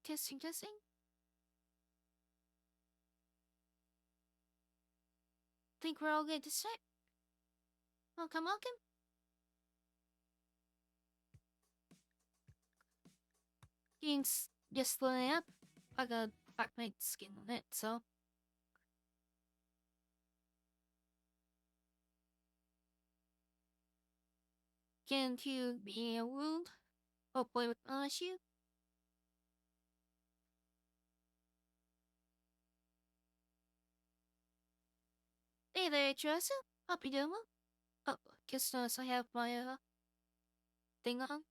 Testing, testing. Think we're all good to start? Welcome, welcome. Game's just loading up. I got arknights skin on it, so. Get into being a wound. Hopefully with no issue. Hey there, Teresa. Hope you're doing well. Oh, just notice I have my thing on.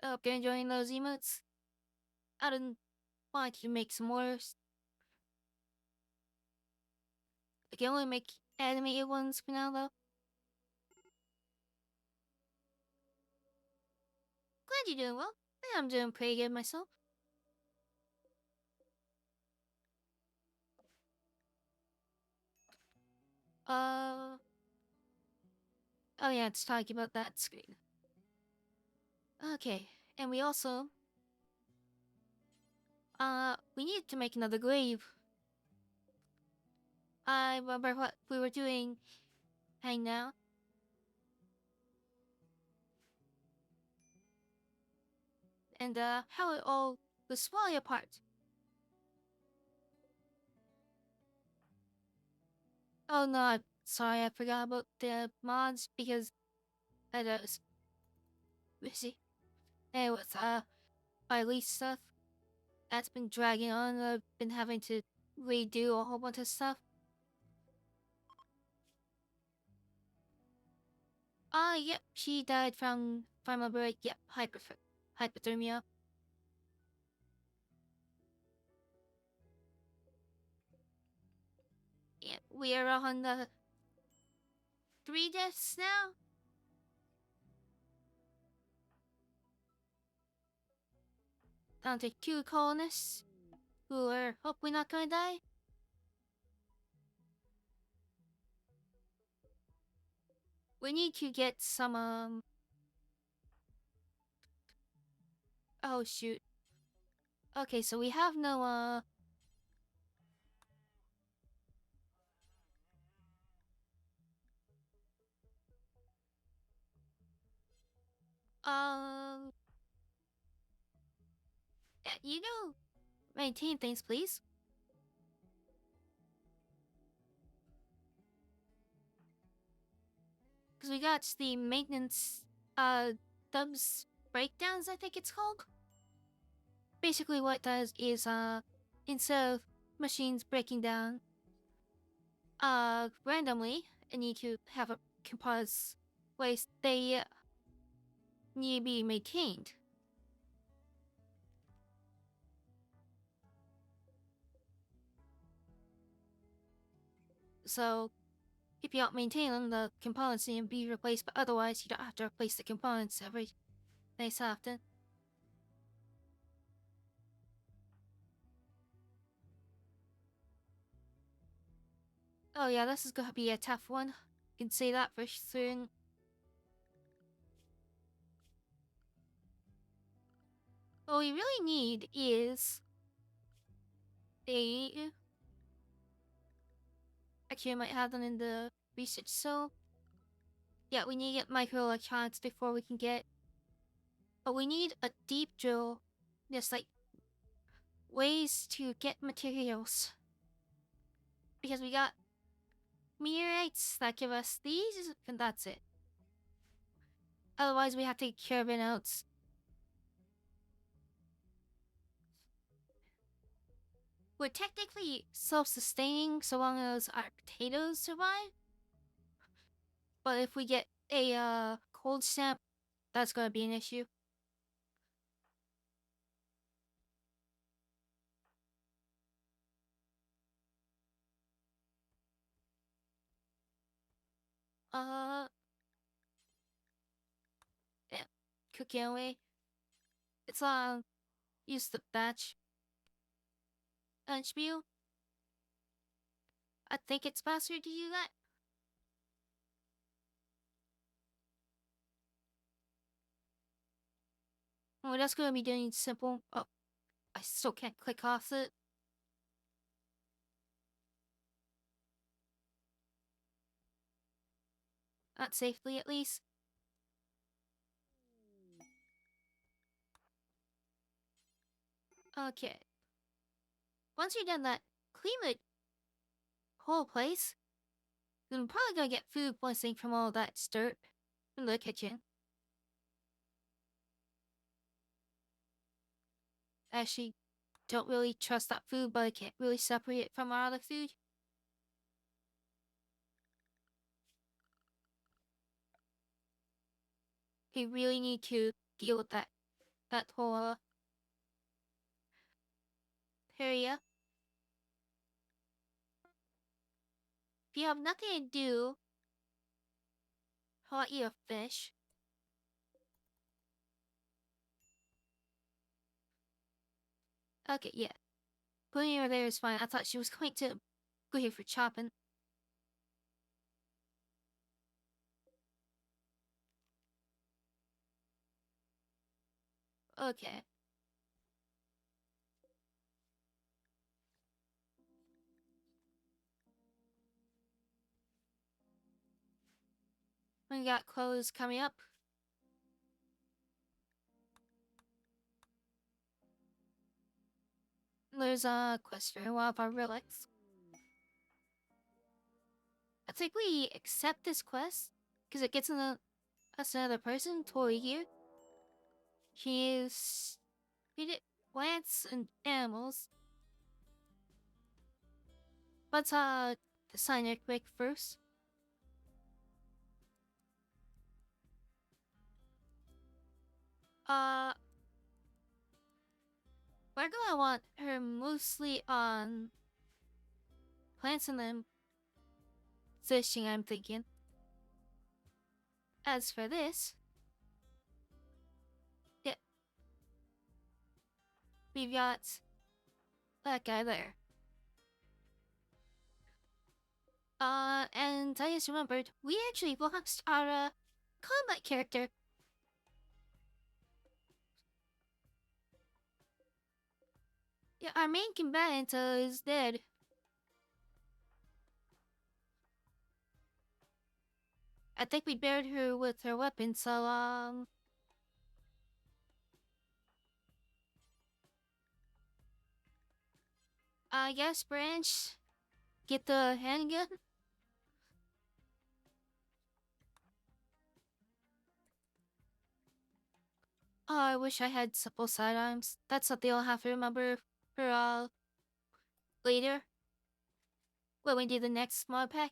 Hope you're enjoying those emotes. I didn't want to make some more. I can only make animated ones for now, though. Glad you're doing well. I'm doing pretty good myself. Oh yeah, it's talking about that screen. Okay, and we also... we need to make another grave. I remember what we were doing hang now. And, how it all was falling apart. Oh no, sorry, I forgot about the mods because I was busy. It was, my lease stuff. That's been dragging on. I've been having to redo a whole bunch of stuff. Yep, she died from a break. Yep, hypothermia. Yeah, we are on the 3 deaths now. Down to 2 colonists who are hopefully not gonna die. We need to get some, oh shoot. Okay, so we have no, you know, maintain things, please. Because we got the maintenance, dubs breakdowns, I think it's called. Basically what it does is, instead of machines breaking down, randomly, and need to have a components waste, they need to be maintained. So, if you don't maintain them, the components need to be replaced, but otherwise you don't have to replace the components every so often. Oh yeah, this is gonna be a tough one. You can say that for soon. What we really need is a... Actually, I might have them in the research, so... Yeah, we need to get microelectronics before we can get... But we need a deep drill. There's like... ways to get materials. Because we got... meteorites that give us these, and that's it. Otherwise, we have to carve it out. We're technically self-sustaining so long as our potatoes survive. But if we get a cold snap, that's gonna be an issue. Yeah, cooking away. It's use the batch. Spiel. I think it's faster to do that. We're just gonna be doing simple. Oh, I still can't click off it. Not safely, at least. Okay. Once you're done that, clean the whole place. Then we're probably gonna get food poisoning from all that dirt in the kitchen. Actually, don't really trust that food, but I can't really separate it from our other food. We really need to deal with that whole area. If you have nothing to do, how about eat a fish? Okay, yeah. Putting her there is fine. I thought she was going to go here for chopping. Okay. We got clothes coming up. There's a quest for one of our relics. I think we accept this quest because it gets us another person totally here. She is feed plants and animals. Let's design it quick first. Uh, we're gonna want her mostly on plants and then fishing, I'm thinking. As for this, yeah, we've got that guy there. And I just remembered, we actually lost our, combat character. Yeah, our main combatant, is dead. I think we buried her with her weapon, so, I guess, Branch, get the handgun? Oh, I wish I had supple sidearms. That's something I'll have to remember for, later. When we do the next mod pack.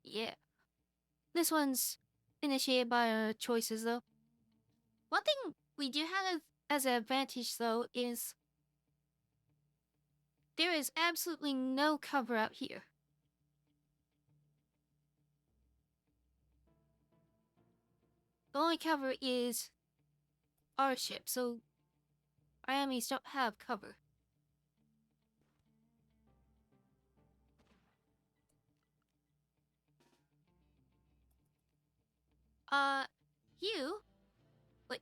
Yeah. This one's initiated by our choices, though. One thing we do have as an advantage, though, is there is absolutely no cover out here. The only cover is our ship, so our enemies don't have cover. Uh, you? Wait,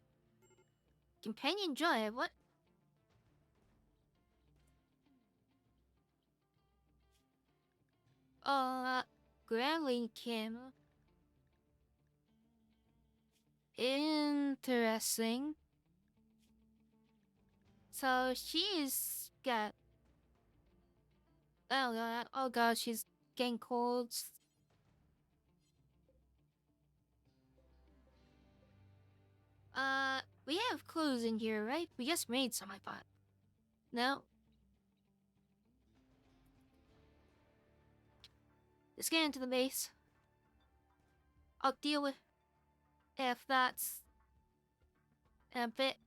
companion drive? What? Grambling Kim. Interesting. So she's got. Oh god, she's getting cold. We have clothes in here, right? We just made some, I thought. No? Let's get into the base. I'll deal with if that's a bit.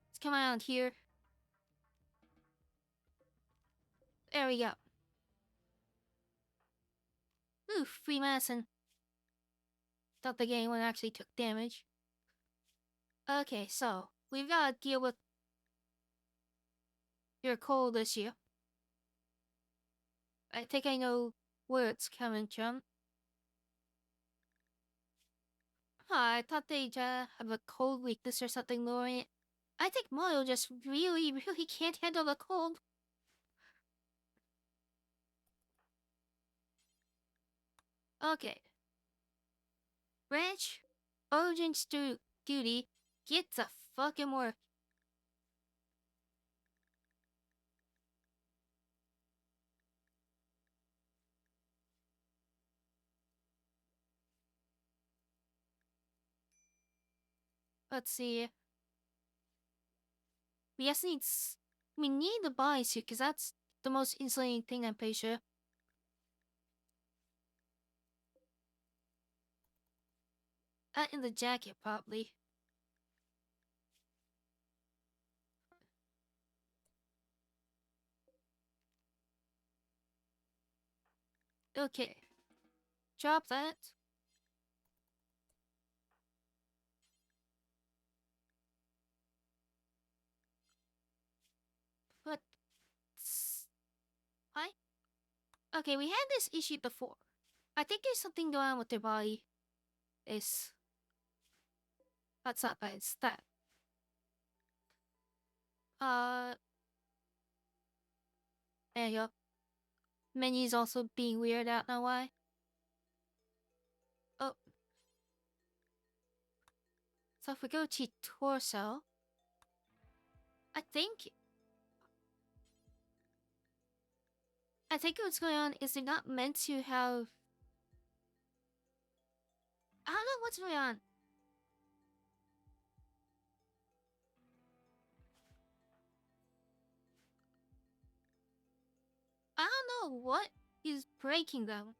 Let's come around here. There we go. Ooh, free medicine. Thought the game one actually took damage. Okay, so we've got to deal with your cold issue. I think I know where it's coming from. I thought they'd have a cold weakness or something, Lori. I think Mario just really, really can't handle the cold. Okay. Branch, Origins duty, get the fucking work. Let's see. We just need. We need the bodysuit, because that's the most insulating thing, I'm pretty sure. In the jacket, probably. Okay. Drop that. But. Why? Okay, we had this issue before. I think there's something going on with their body. Is. That's not bad, it's that. There you go. Menu's also being weird out now, why? Oh. So if we go to torso, I think what's going on is they're not meant to have. I don't know what's going on. I don't know what is breaking them.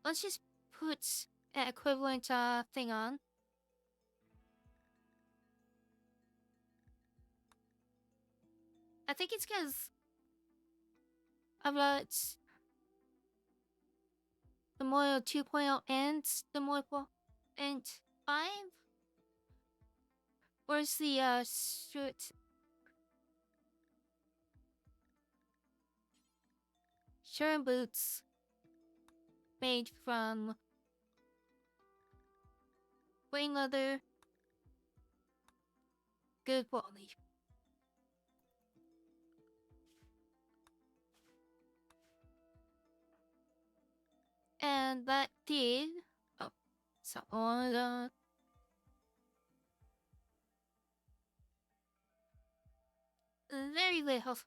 Let's just put an equivalent thing on. I think it's because of the Moyo 2.0 and the Moyo and 5. Where's the shirt? Shirt and boots made from plain leather, good quality. And that did. Oh, so on. Very little.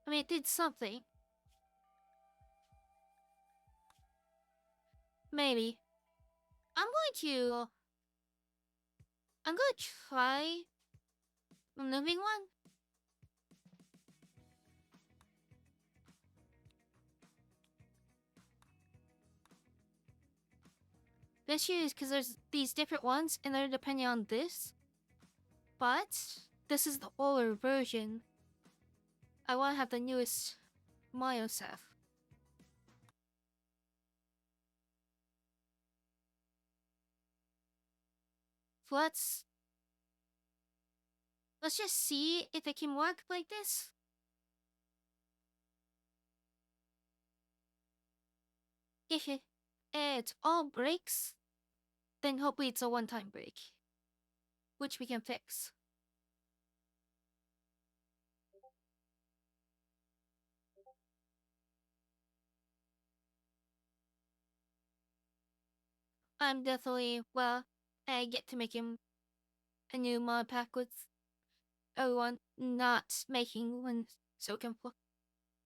I mean, it did something. Maybe. I'm going to. I'm gonna try moving one. The issue is because there's these different ones and they're depending on this. But this is the older version. I want to have the newest Mayo stuff. So let's just see if it can work like this. If it all breaks, then hopefully it's a one-time break, which we can fix. I'm definitely, well, I get to make him a new mod pack with everyone not making one so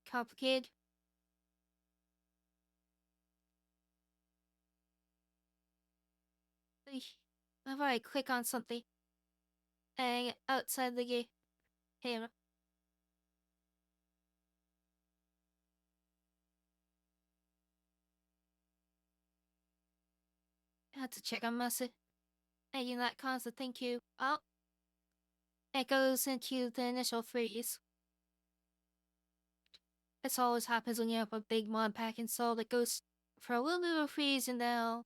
complicated. Whenever I click on something outside the game, camera. I had to check on message. And that causes a thank you. Oh, it goes into the initial freeze. This always happens when you have a big mod pack installed. It goes for a little bit of a freeze and then I'll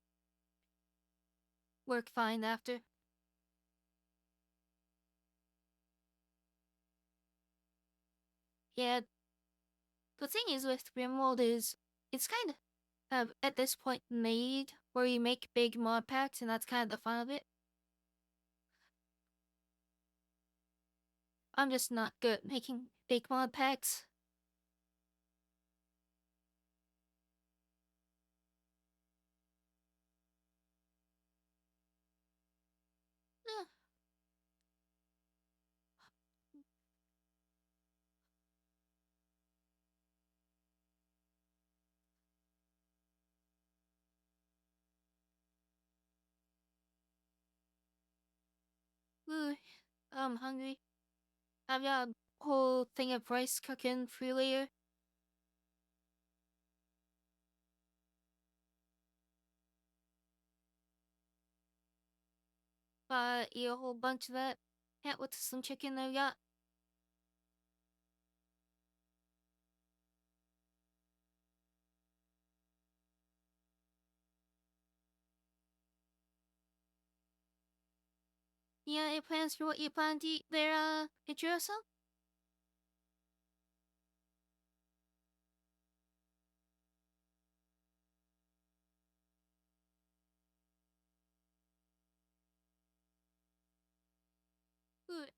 work fine after. Yeah, the thing is with Grimworld is it's kind of at this point made where you make big mod packs and that's kind of the fun of it. I'm just not good at making big mod packs. Yeah. Ooh, I'm hungry. I've got a whole thing of rice cooking for you later. Eat a whole bunch of that. Can't wait to some chicken I've got. Yeah, any plans for what you plan to eat there, in Jerusalem? Good.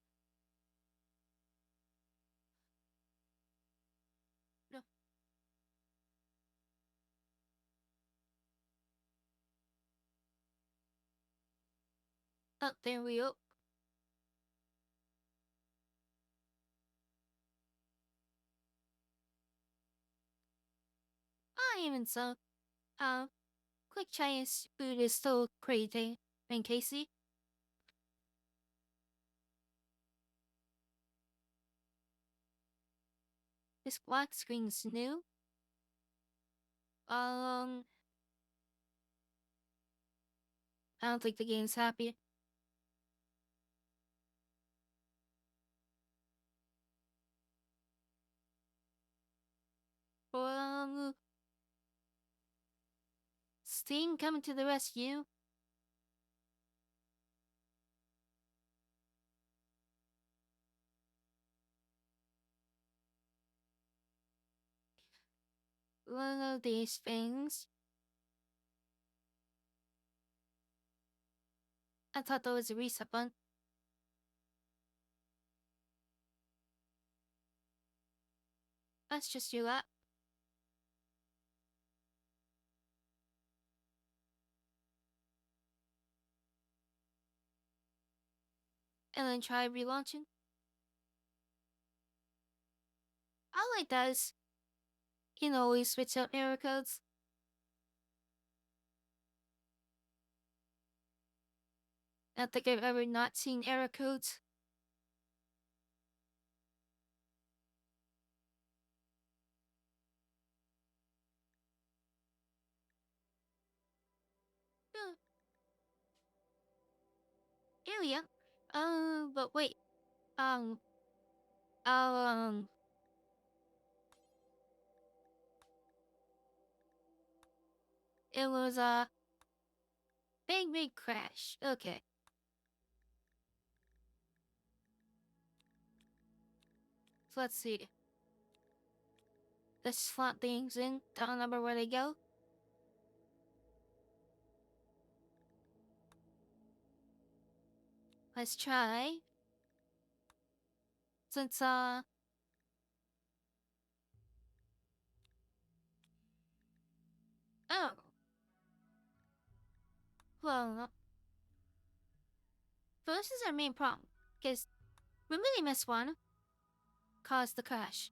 No. Oh, there we go. Even so, uh, quick Chinese food is still pretty and tasty. This black screen's new. Um, I don't think the game's happy. Um, Steam coming to the rescue. One of these things. I thought that was a reset button. Let's just do that. And then try relaunching. All it does, we switch out error codes. I don't think I've ever not seen error codes. Yeah. Area. But wait. Um, um, it was a big crash. Okay. So let's see. Let's slot things in. Don't remember where they go. Let's try. Since, oh. Well, so this is our main problem. Because we really missed one. Caused the crash.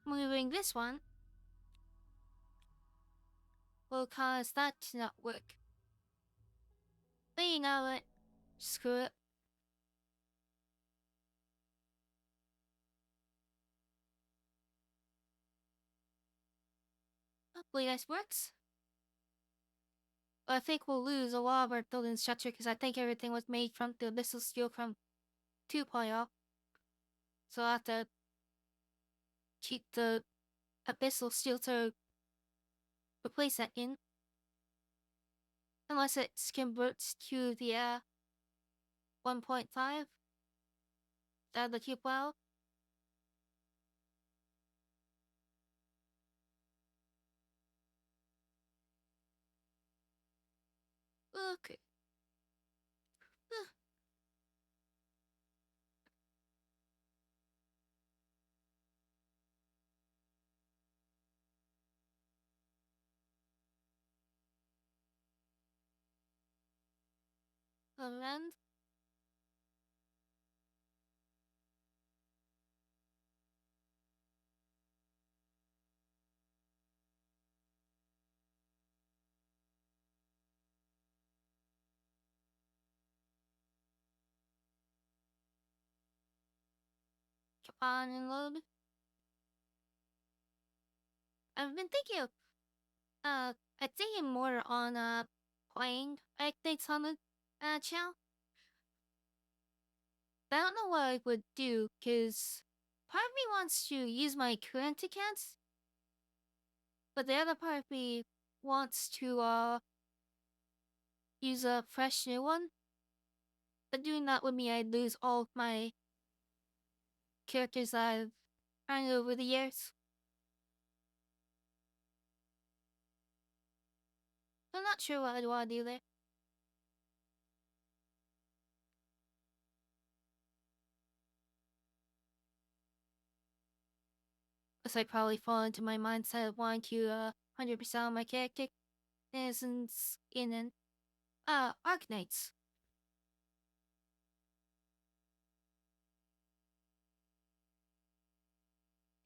Moving this one will cause that to not work. But you know what? Screw it. Hopefully this works. I think we'll lose a lot of our building structure because I think everything was made from the abyssal steel from 2.0. So I'll have to cheat the abyssal steel to replace that in. Unless it converts to the 1.5 that the cube well. Okay. Land. Come on and load. I've been thinking of I think more on playing arknights on the channel. But I don't know what I would do, cause part of me wants to use my current accounts, but the other part of me wants to use a fresh new one. But doing that would mean I'd lose all of my characters I've earned over the years. I'm not sure what I'd want to do there. Because I'd probably fall into my mindset of wanting to 100% on my character. Innocence in an arknights.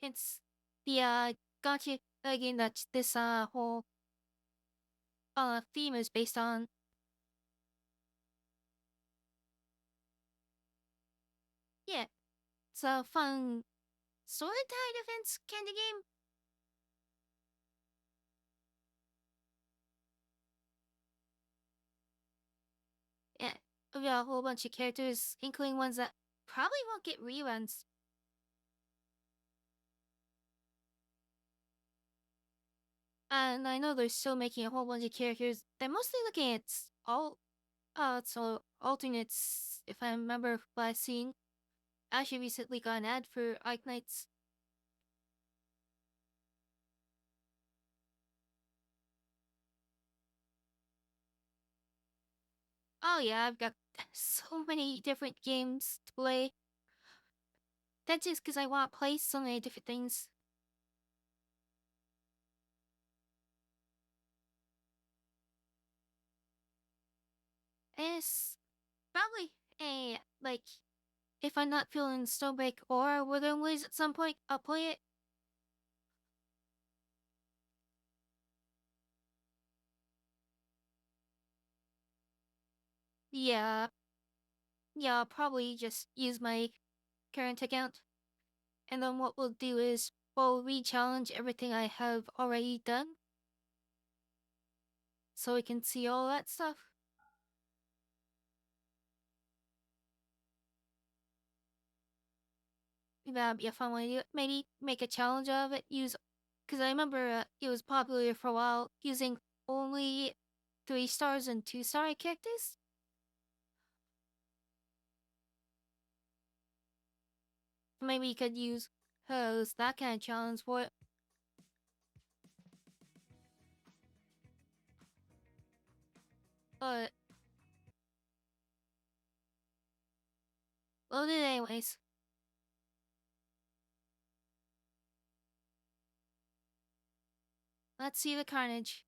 It's the gotcha again that this whole theme is based on. Yeah, it's a fun sword tide defense kind of game. Yeah, we got a whole bunch of characters, including ones that probably won't get reruns. And I know they're still making a whole bunch of characters. They're mostly looking at all, so alternates, if I remember what I've seen. Actually recently got an ad for arknights. Oh yeah, I've got so many different games to play. That's just because I want to play so many different things. And it's probably a, like, if I'm not feeling Snowbreak or Wuthering Waves at some point, I'll play it. Yeah, yeah, I'll probably just use my current account. And then what we'll do is we'll re-challenge everything I have already done. So we can see all that stuff. That'd be a fun way to do it. Maybe make a challenge of it. Because I remember it was popular for a while using only 3 stars and 2-star characters. Maybe you could use that kind of challenge for it. But we'll do it anyways. Let's see the carnage.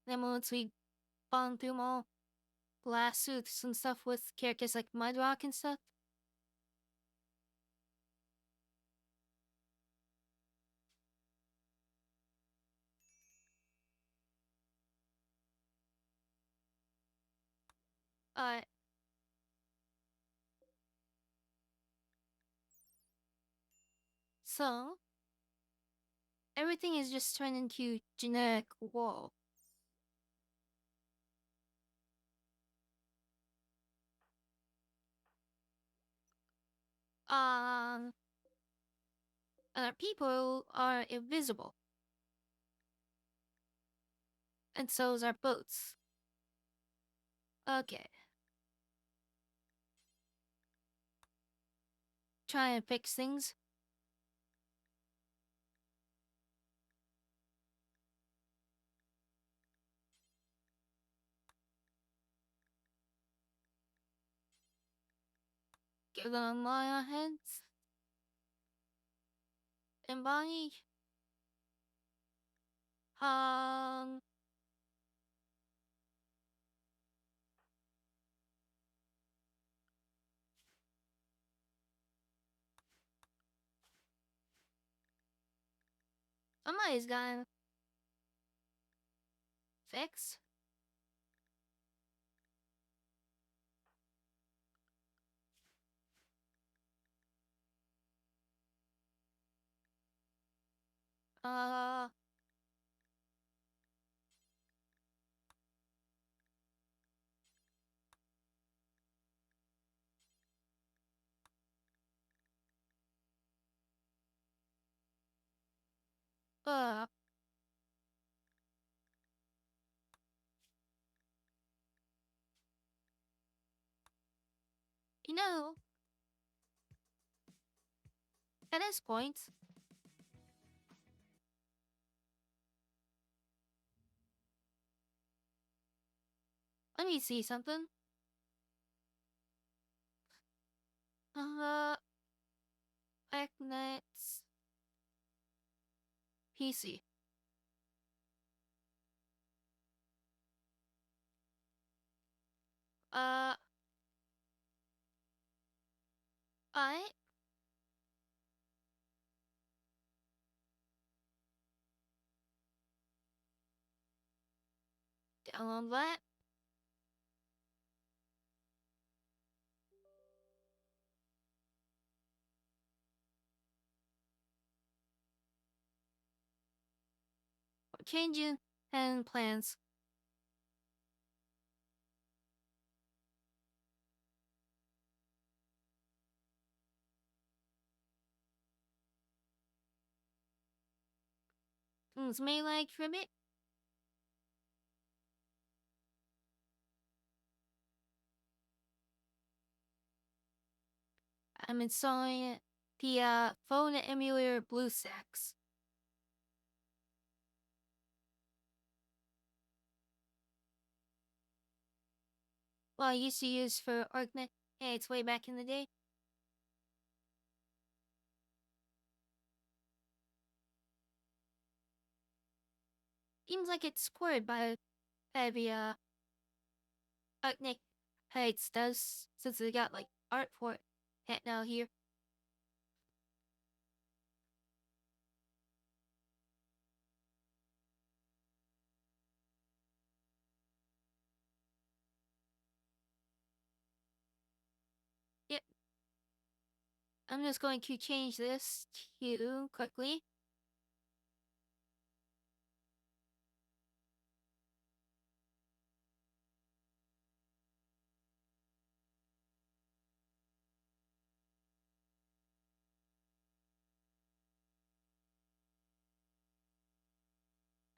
Then once we bond through them all, blast through some stuff with characters like Mudrock and stuff. Uh, so everything is just turned into generic wall. Um, and our people are invisible, and so is our boats. Okay, try and fix things. Get on my heads. And Bonnie, um, somebody's gotta fix. Uh, uh, you know, at this point, let me see something. Uh, arknights PC. Uh, I download that. Changing and plans. Things may like Ribbit. I'm installing the phone emulator BlueStacks. Well, I used to use for arknights. Hey, it's way back in the day. Seems like it's scored by the arknights does, since they got like art for it now here. Yep. I'm just going to change this to quickly.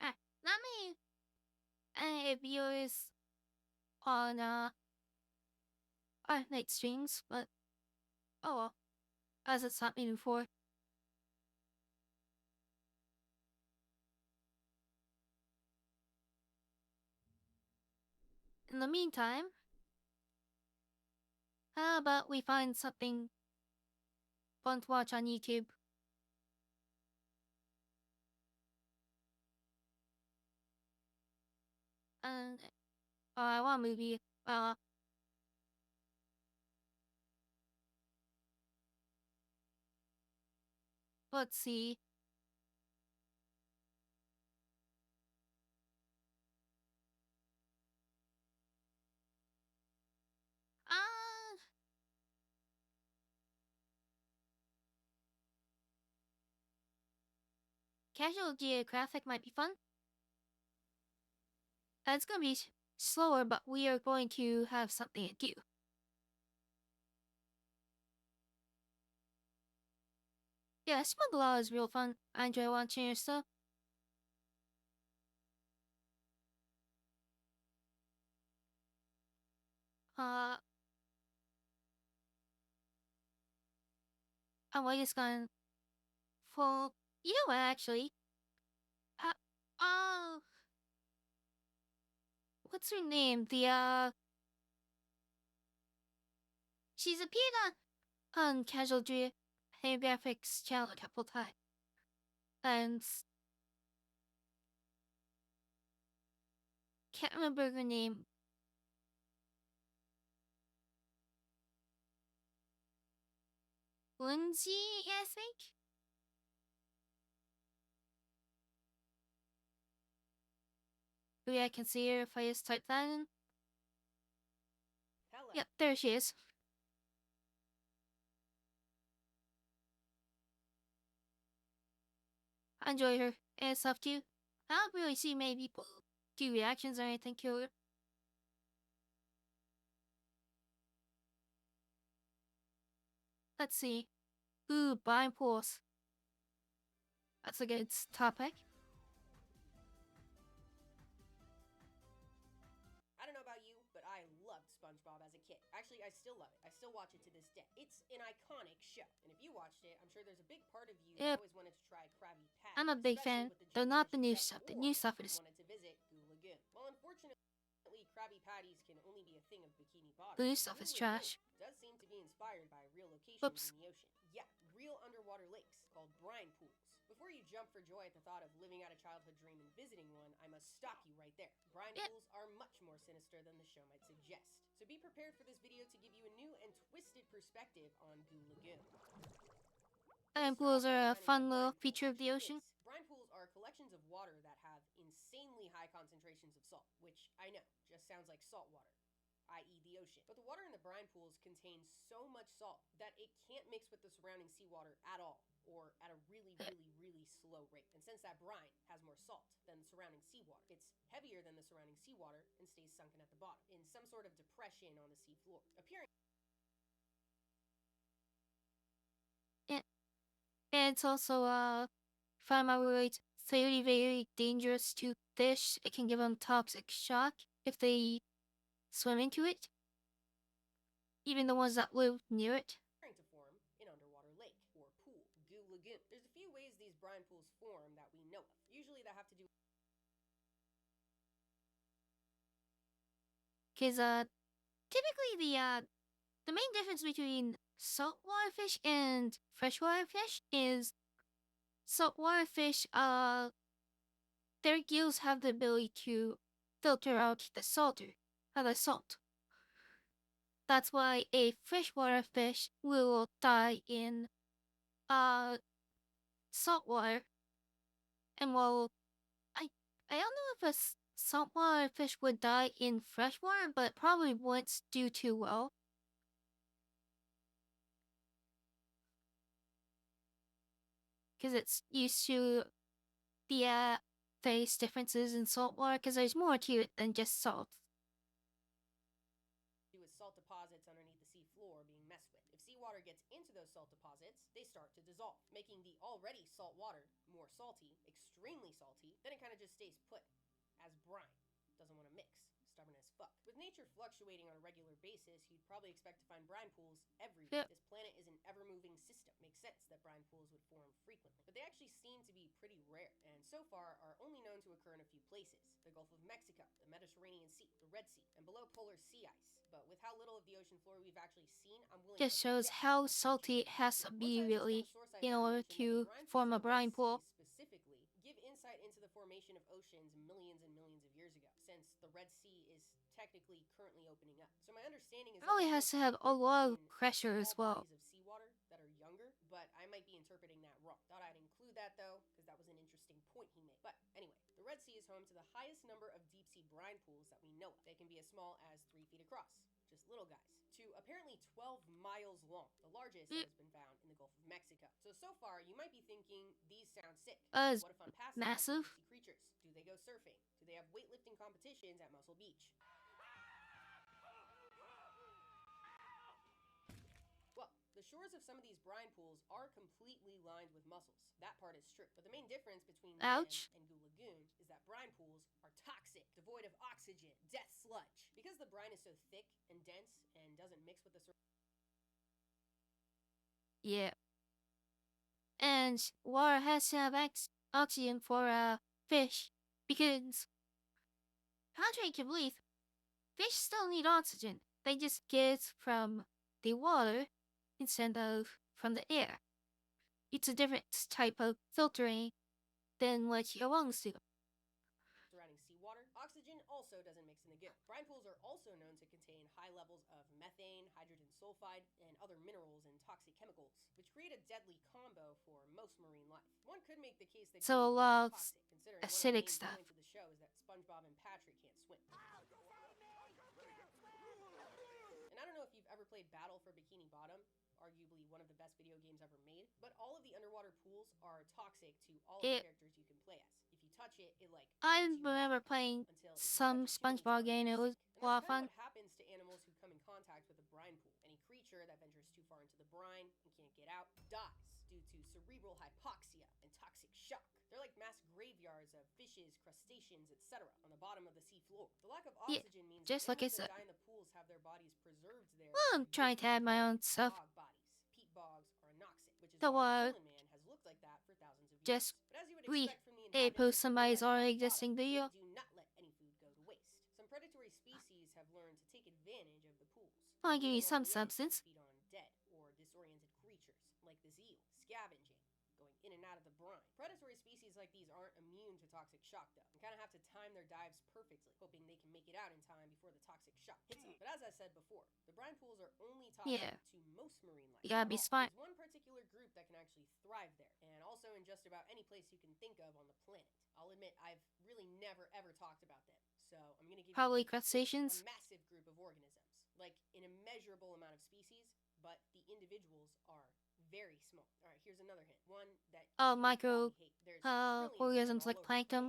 Ah, not many viewers on arknight streams, but oh well, as it's not me before. In the meantime, how about we find something fun to watch on YouTube? And I want a movie. Let's see. Uh, casual geographic might be fun. It's gonna be slower, but we are going to have something to do. Yeah, Smuglaw is real fun. I enjoy watching your stuff. Uh, I just gone full. You know what, actually? Uh, uh, what's her name? She's appeared on Casual Geographics channel a couple times. And can't remember her name. Lindsay, I think? Maybe I can see her if I just type that in. Hello. Yep, there she is. I enjoy her and stuff too. I don't really see many people do reactions or anything to her. Let's see. Ooh, blind pools. That's a good topic. I don't know about you, but I loved SpongeBob as a kid. Actually, I still love it. I still watch it to this day. It's an iconic show. And if you watched it, I'm sure there's a big part of you that always wanted to try Krabby Patty. I'm a big fan, though not the new stuff. The new stuff is wanted to visit Goo Lagoon. Well, unfortunately, Krabby Patties can only be a thing of Bikini Bottom. the new stuff is trash. Does seem to be inspired by real locations Oops. in the ocean. Yeah, real underwater lakes called brine pools. Before you jump for joy at the thought of living out a childhood dream and visiting one, I must stop you right there. Brine pools are much more sinister than the show might suggest. So be prepared for this video to give you a new and twisted perspective on Goo Lagoon. Brine pools are a fun little feature of the ocean. Brine pools are collections of water that have insanely high concentrations of salt, which I know just sounds like salt water, i.e. the ocean. But the water in the brine pools contains so much salt that it can't mix with the surrounding seawater at all, or at a really slow rate. And since that brine has more salt than the surrounding seawater, it's heavier than the surrounding seawater and stays sunken at the bottom, in some sort of depression on the seafloor, appearing. And it's also, if I'm right, very dangerous to fish. It can give them toxic shock if they swim into it. Even the ones that live near it. To form an underwater lake or pool, Goo Lagoon. There's a few ways these brine pools form that we know of. Usually that have to do. Because typically the main difference between saltwater fish and freshwater fish is saltwater fish their gills have the ability to filter out the salt. That's why a freshwater fish will die in saltwater, and while I don't know if a saltwater fish would die in freshwater, but it probably wouldn't do too well. Because it's used to the face differences in saltwater, because there's more to it than just salt. With salt deposits underneath the sea floor being messed with. If seawater gets into those salt deposits, they start to dissolve, making the already salt water more salty, extremely salty. Then it kind of just stays put as brine. Doesn't want to mix. Stubborn as fuck. With nature fluctuating on a regular basis, you'd probably expect to find brine pools everywhere. Yep. This planet is an ever-moving system. Makes sense that brine pools would form frequently. But they actually seem to be pretty rare, and so far are only known to occur in a few places. The Gulf of Mexico, the Mediterranean Sea, the Red Sea, and below polar sea ice. But with how little of the ocean floor we've actually seen, I'm willing just shows how salty it has to be, really, in order to form a brine pool. Specifically, give insight into the formation of oceans millions and millions of years ago, since the Red Sea is technically currently opening up. So my understanding is probably has to have a lot of pressure as well. Of seawater that are younger, but I might be interpreting that wrong. Thought I'd include that though, because that was an interesting point he made. But anyway, the Red Sea is home to the highest number of deep sea brine pools that we know of. They can be as small as 3 feet across. Just little guys, to apparently 12 miles long, the largest that has been found in the Gulf of Mexico. So far, you might be thinking, these sound sick. What a fun pastime massive. for sea creatures. Do they go surfing? Do they have weightlifting competitions at Muscle Beach? Well, the shores of some of these brine pools are completely lined with mussels. That part is true. But the main difference between them and Goo Lagoon is that brine pools are toxic, devoid of oxygen, death sludge. Because the brine is so thick and dense and doesn't mix with the surrounding. Yeah. And water has to have oxygen for fish, because contrary to belief, fish still need oxygen. They just get it from the water instead of from the air. It's a different type of filtering than what your lungs do. Surrounding seawater, oxygen also doesn't mix in the goo. Brine pools are also known to contain high levels of methane, hydrogen sulfide, and other minerals and toxic chemicals, which create a deadly combo for most marine life. One could make the case that so a lot of toxic, considering acidic one of the main stuff. points of the show is that SpongeBob and Patrick can't swim. And I don't know if you've ever played Battle for Bikini Bottom, arguably one of the best video games ever made, but all of the underwater pools are toxic to all of the characters you can play as. If you touch it, I remember playing some SpongeBob game. It was a lot of fun. What happens to animals who come in contact with a brine pool? Any creature that ventures too far into the brine and can't get out dies due to cerebral hypoxia and toxic shock. They're like mass graveyards of fishes, crustaceans, etc. on the bottom of the sea floor. The lack of oxygen means just that like I animals said. that die in the pools have their bodies preserved there. I'm trying to add my own stuff. Bog bodies. Peat bogs are anoxic, which is So, why Villain Man has looked like that for thousands of years. just But as you would expect from the post inhabitants of somebody's the already bottom, existing video. they do not let any food go to waste. Some predatory species have learned to take advantage of the pools. I'll give you They some along the edge to substance. feed on dead or disoriented creatures, like this eel, scavenging, going in and out of the brine. Predatory species like these aren't immune to toxic shock, though, and kind of have to time their dives perfectly, hoping they can make it out in time before the toxic shock hits them. But as I said before, the brine pools are only toxic to most marine life. You gotta be smart. There's one particular group that can actually thrive there, and also in just about any place you can think of on the planet. I'll admit, I've really never ever talked about them, so I'm gonna give Probably you crustaceans. a massive group of organisms, like an immeasurable amount of species, but the individuals are very small. All right, here's another hint. One that Micro hate. There's trillions of them organisms all like over. plankton.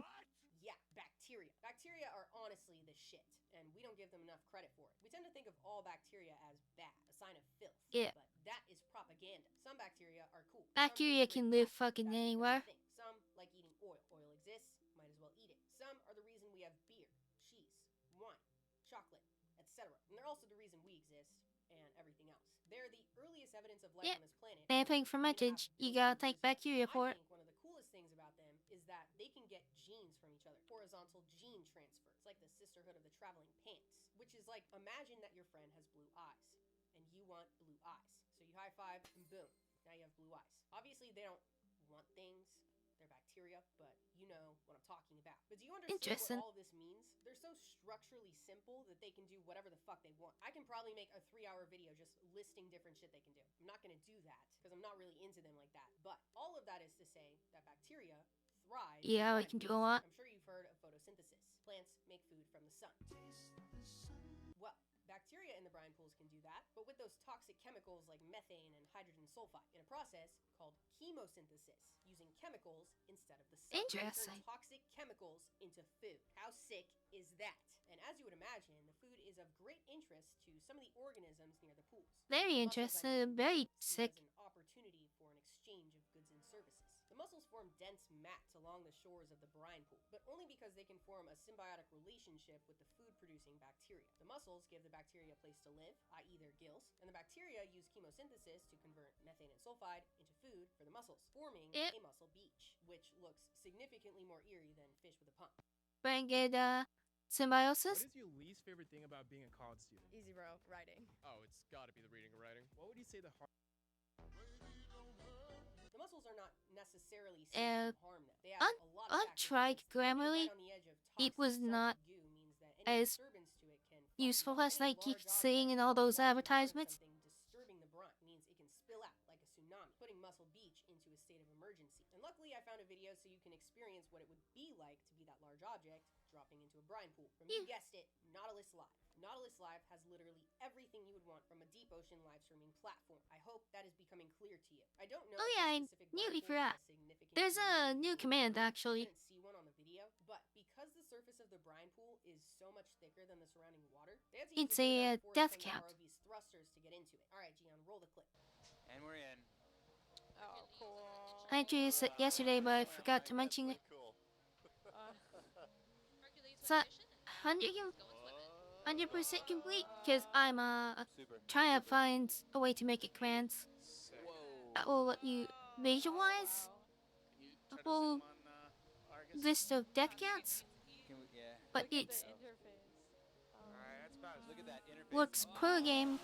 Yeah, bacteria. Bacteria are honestly the shit, and we don't give them enough credit for it. We tend to think of all bacteria as bad, a sign of filth. Yeah. But that is propaganda. Some bacteria are cool. Bacteria can live fucking anywhere. Some like eating oil. Oil exists, might as well eat it. Some are the reason we have beer, cheese, wine, chocolate, etc. And they're also the reason we exist and everything else. They're the earliest evidence of life on this planet. Anything fermented, you gotta thank bacteria for it. I think one of the coolest things about them is that they can get genes from each other. Horizontal gene transfer. It's like the sisterhood of the traveling pants. Which is like, imagine that your friend has blue eyes, and you want blue eyes. So you high five, and boom, now you have blue eyes. Obviously, they don't want things. They're bacteria, but you know what I'm talking about. But do you understand what all of this means? They're so structurally simple that they can do whatever the fuck they want. I can probably make a 3-hour video just listing different shit they can do. I'm not gonna do that, because I'm not really into them like that. But all of that is to say that bacteria thrive. Yeah, we can do a lot. I'm sure you've heard of photosynthesis. Plants make food from the sun. Well, bacteria in the brine pools can do that, but with those toxic chemicals like methane and hydrogen sulfide in a process called chemosynthesis, using chemicals instead of the sun. Interesting. Turn toxic chemicals into food. How sick is that? And as you would imagine, the food is of great interest to some of the organisms near the pools. Very interesting, very sick. As an opportunity for an exchange of goods and services. The mussels form dense mats along the shores of the brine pool, but only because they can form a symbiotic relationship with the food-producing bacteria. The mussels give the bacteria a place to live, i.e. their gills, and the bacteria use chemosynthesis to convert methane and sulfide into food for the mussels, forming a mussel beach, which looks significantly more eerie than fish with a pump. Bring it, symbiosis? What is your least favorite thing about being a college student? Easy, bro. Writing. Oh, it's gotta be the reading and writing. What would you say the hard... The mussels are not necessarily safe from harm, though. They have a lot of untried Grammarly, it was not as useful as I keep seeing in all those advertisements. Disturbing the brine means it can spill out like a tsunami, putting Mussel Beach into a state of emergency. And luckily I found a video so you can experience what it would be like to be that large object dropping into a brine pool from, Yeah. you guessed it, Nautilus Live. Nautilus Live has literally everything you would want from a deep ocean live streaming platform. I hope that is becoming clear to you. I don't know Oh if yeah, that I specific nearly brine pool forgot. has a significant There's a community new with command it. actually. You couldn't see one on the video, but because the surface of the brine pool is so much thicker than the surrounding water, they had to use It's a bit a of force death from the count. ROV's thrusters to get into it. All right, Gian, roll the clip. And we're in. Oh, cool. I introduced it yesterday, but I forgot to mention it. Cool. It's not 100% complete because I'm Super. trying to find a way to make it commands Whoa. that will let you visualize Can you the try to whole zoom on Argus? list of death counts, Can we, yeah. but Look at it's the interface. Alright, that's about Look at that interface. looks per game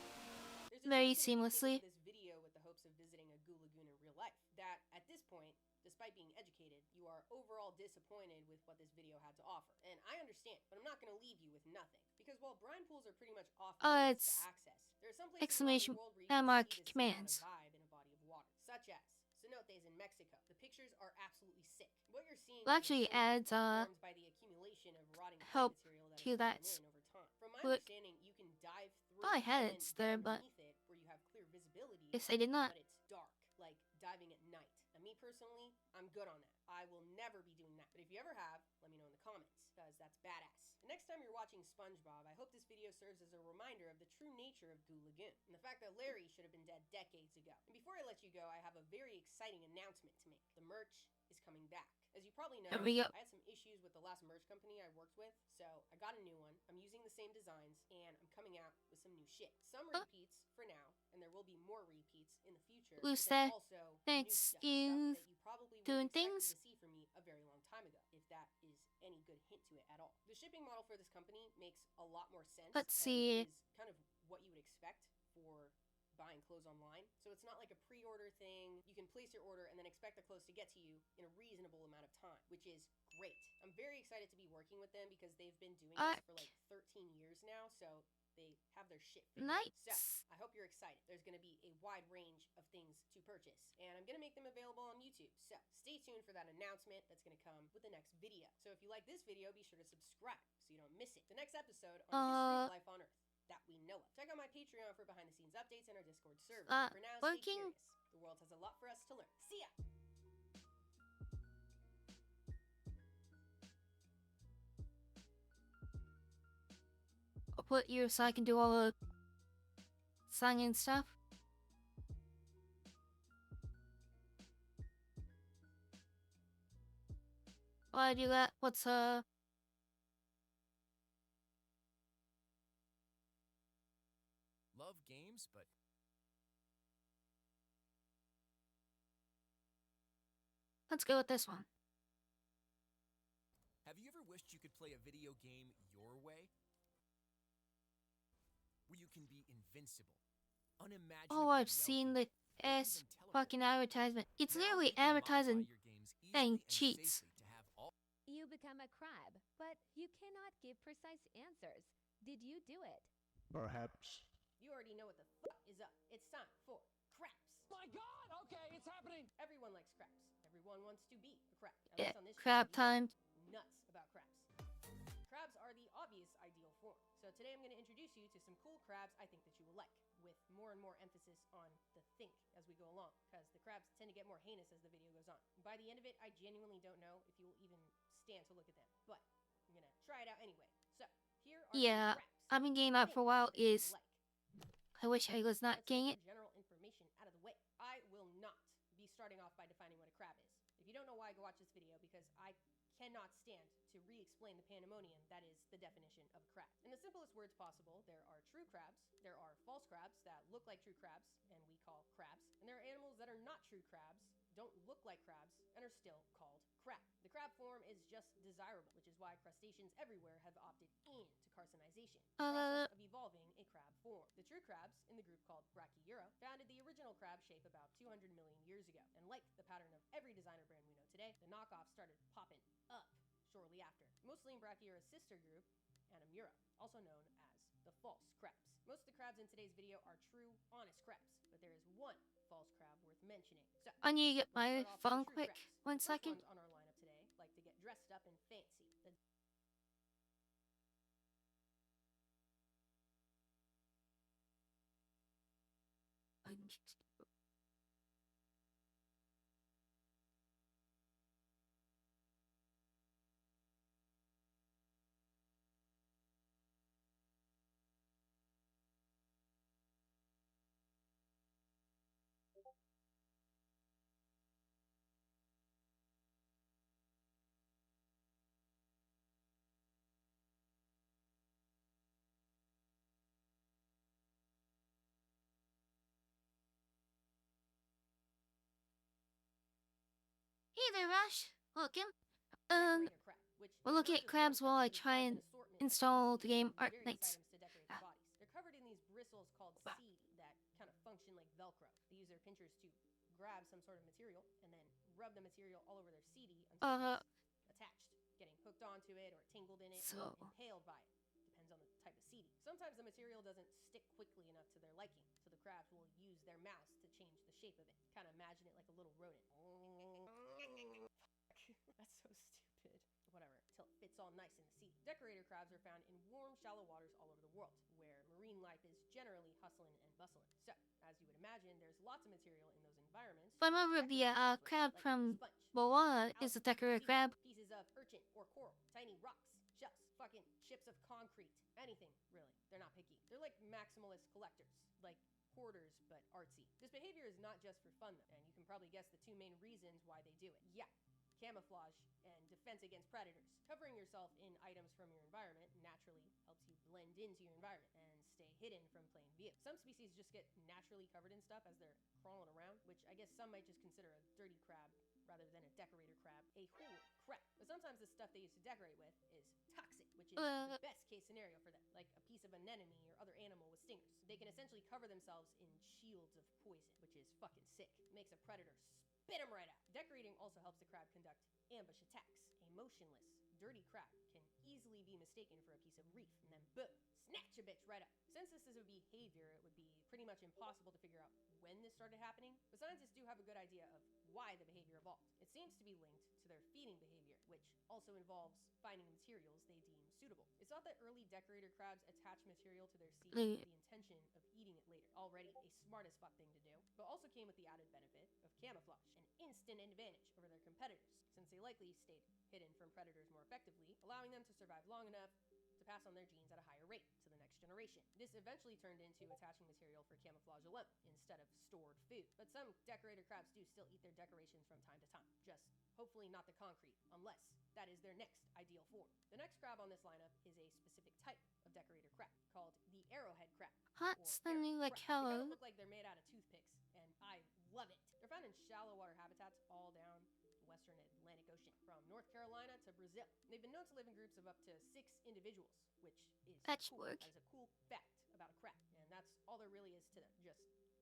There's a very chance that if you think seamlessly. of this video with the hopes of visiting a goo lagoon in real life, that at this point, despite being educated, you are overall disappointed with what this video had to offer. And I understand, but I'm not going to leave you with nothing. Because while brine pools are pretty much off limits It's to access, there are some places exclamation around the world where you can mark see the same amount commands. of vibe in a body of water, such as cenotes in Mexico. The pictures are absolutely sick. What you're seeing Well, is a actually cenote adds formed by the accumulation of rotting plant help material that to has that fallen in over time. From my look. understanding, you can dive through Oh, I had and it then there, get but underneath it where you have clear visibility. yes, I did not. But it's dark, like diving at night. And me personally, I'm good on that. I will never be doing that. But if you ever have, let me know in the comments, because that's badass. The next time you're watching SpongeBob, I hope this video serves as a reminder of the true nature of Goo Lagoon, and the fact that Larry should have been dead decades ago. And before I let you go, I have a very exciting announcement to make. The merch is coming back. As you probably know, There we go. I had some issues with the last merch company I worked with, so I got a new one. I'm using the same designs, and I'm coming out with some new shit. Some repeats for now, and there will be more repeats in the future. Who's but then that? also new Thanks, stuff you that you probably doing would have expected things? to see from me a very long time ago, if that is any good hint to it at all. The shipping model for this company makes a lot more sense. Let's and see. is kind of what you would expect for buying clothes online. So it's not like a pre-order thing. You can place your order and then expect the clothes to get to you in a reasonable amount of time, which is great. I'm very excited to be working with them because they've been doing this for like 13 years now, so they have their shit figured out. So Nice. I hope you're excited. There's going to be a wide range of things to purchase, and I'm going to make them available on YouTube. So stay tuned for that announcement that's going to come with the next video. So if you like this video, be sure to subscribe so you don't miss it. The next episode on History of Life on Earth that we know of. Check out my Patreon for behind the scenes updates and our Discord server. For now, stay working? curious. The world has a lot for us to learn. See ya! I'll put you so I can do all the song and stuff. While I do that, what's Love games, but let's go with this one. have you ever wished you could play a video game your way? Where you can be invincible, unimaginably Oh, I've wealthy, seen the or S even teleport. fucking advertisement. It's Now literally you can modify advertising your games easily saying and cheats. safely to have all You become a crab, but you cannot give precise answers. Did you do it? Perhaps. You already know what the fuck is up. It's time for craps. My God! Okay, it's happening. Everyone likes craps. Everyone wants to be a crab. At Yeah, least on this crab channel, time. we go nuts about crabs. Crabs are the obvious ideal form. So today I'm going to introduce you to some cool crabs I think that you will like, with more and more emphasis on the think as we go along, because the crabs tend to get more heinous as the video goes on. By the end of it, I genuinely don't know if you will even stand to look at them, but I'm going to try it out anyway. So here are Yeah, some crabs I've been getting I that for a think while. that you will Is like. I wish I was not Let's get getting it. some general information out of the way. I will not be starting off by defining what a crab is. If you don't know why, go watch this video because I cannot stand to re-explain the pandemonium that is the definition of a crab. In the simplest words possible, there are true crabs, there are false crabs that look like true crabs and we call crabs, and there are animals that are not true crabs, don't look like crabs, and are still called crab. The crab form is just desirable, which is why crustaceans everywhere have opted into carcinization, the process of evolving a crab form. The true crabs, in the group called Brachyura, founded the original crab shape about 200 million years ago, and like the pattern of every designer brand we know today, the knockoffs started popping up shortly after, mostly in Brachyura's sister group, Anamura, also known as the false crabs. Most of the crabs in today's video are true, honest crabs, but there is one false crab worth mentioning. So, I need to get let's my start off with the phone true quick. crabs. One The first second. ones on our lineup today like to get dressed up and fancy. The Hey there, Rush. Welcome. Decorator crab, which we're looking not at just crabs one while I crab, try but and an assortment of install the species game using various Arknights. items to decorate their bodies. They're covered in these bristles called seedi that kind of function like Velcro. They use their pinchers to grab some sort of material and then rub the material all over their seedi until it's attached, getting hooked onto it or tangled in it or impaled by it. Depends on the type of seedi. Sometimes the material doesn't stick quickly enough to their liking, so the crabs will use their mouths to change the shape of it. Kind of imagine it like a little rodent. That's so stupid. Whatever, till it fits all nice in the sea. Decorator crabs are found in warm, shallow waters all over the world, where marine life is generally hustling and bustling. So, as you would imagine, there's lots of material in those environments. But I remember the crab like from sponge, Moana is a decorator crab. pieces of urchin or coral, tiny rocks, shells, fucking chips of concrete, anything, really. They're not picky. They're like maximalist collectors, like hoarders, but artsy. This behavior is not just for fun, though, and you can probably guess the two main reasons why they do it. Yeah, camouflage and defense against predators. Covering yourself in items from your environment naturally helps you blend into your environment and stay hidden from plain view. Some species just get naturally covered in stuff as they're crawling around, which I guess some might just consider a dirty crab rather than a decorator crab, a whole crab. But sometimes the stuff they use to decorate with is toxic, which is the best case scenario for them, like a piece of anemone or other animal with stingers. They can essentially cover themselves in shields of poison, which is fucking sick. It makes a predator spit them right out. Decorating also helps the crab conduct ambush attacks. A motionless, dirty crab can easily be mistaken for a piece of reef, and then boom, snatch a bitch right up. Since this is a behavior, it would be pretty much impossible to figure out when this started happening, but scientists do have a good idea of why the behavior evolved. It seems to be linked to their feeding behavior, which also involves finding materials they deem suitable. It's thought that early decorator crabs attach material to their seed with the intention of eating it later. Already a smart as fuck thing to do, but also came with the added benefit of camouflage, an instant advantage over their competitors, since they likely stayed hidden from predators more effectively, allowing them to survive long enough to pass on their genes at a higher rate to the next generation. This eventually turned into attaching material for camouflage alone, instead of stored food. But some decorator crabs do still eat their decorations from time to time, just hopefully not the concrete, unless that is their next ideal form. The next crab on this lineup is a specific type of decorator crab, called the arrowhead crab. What's the new like They kind hello? of look like they're made out of toothpicks, and I love it. They're found in shallow water habitats all down the western Atlantic Ocean, from North Carolina to Brazil. They've been known to live in groups of up to 6 individuals, which is That's cool. work. That is a cool fact about a crab, and that's all there really is to them. Just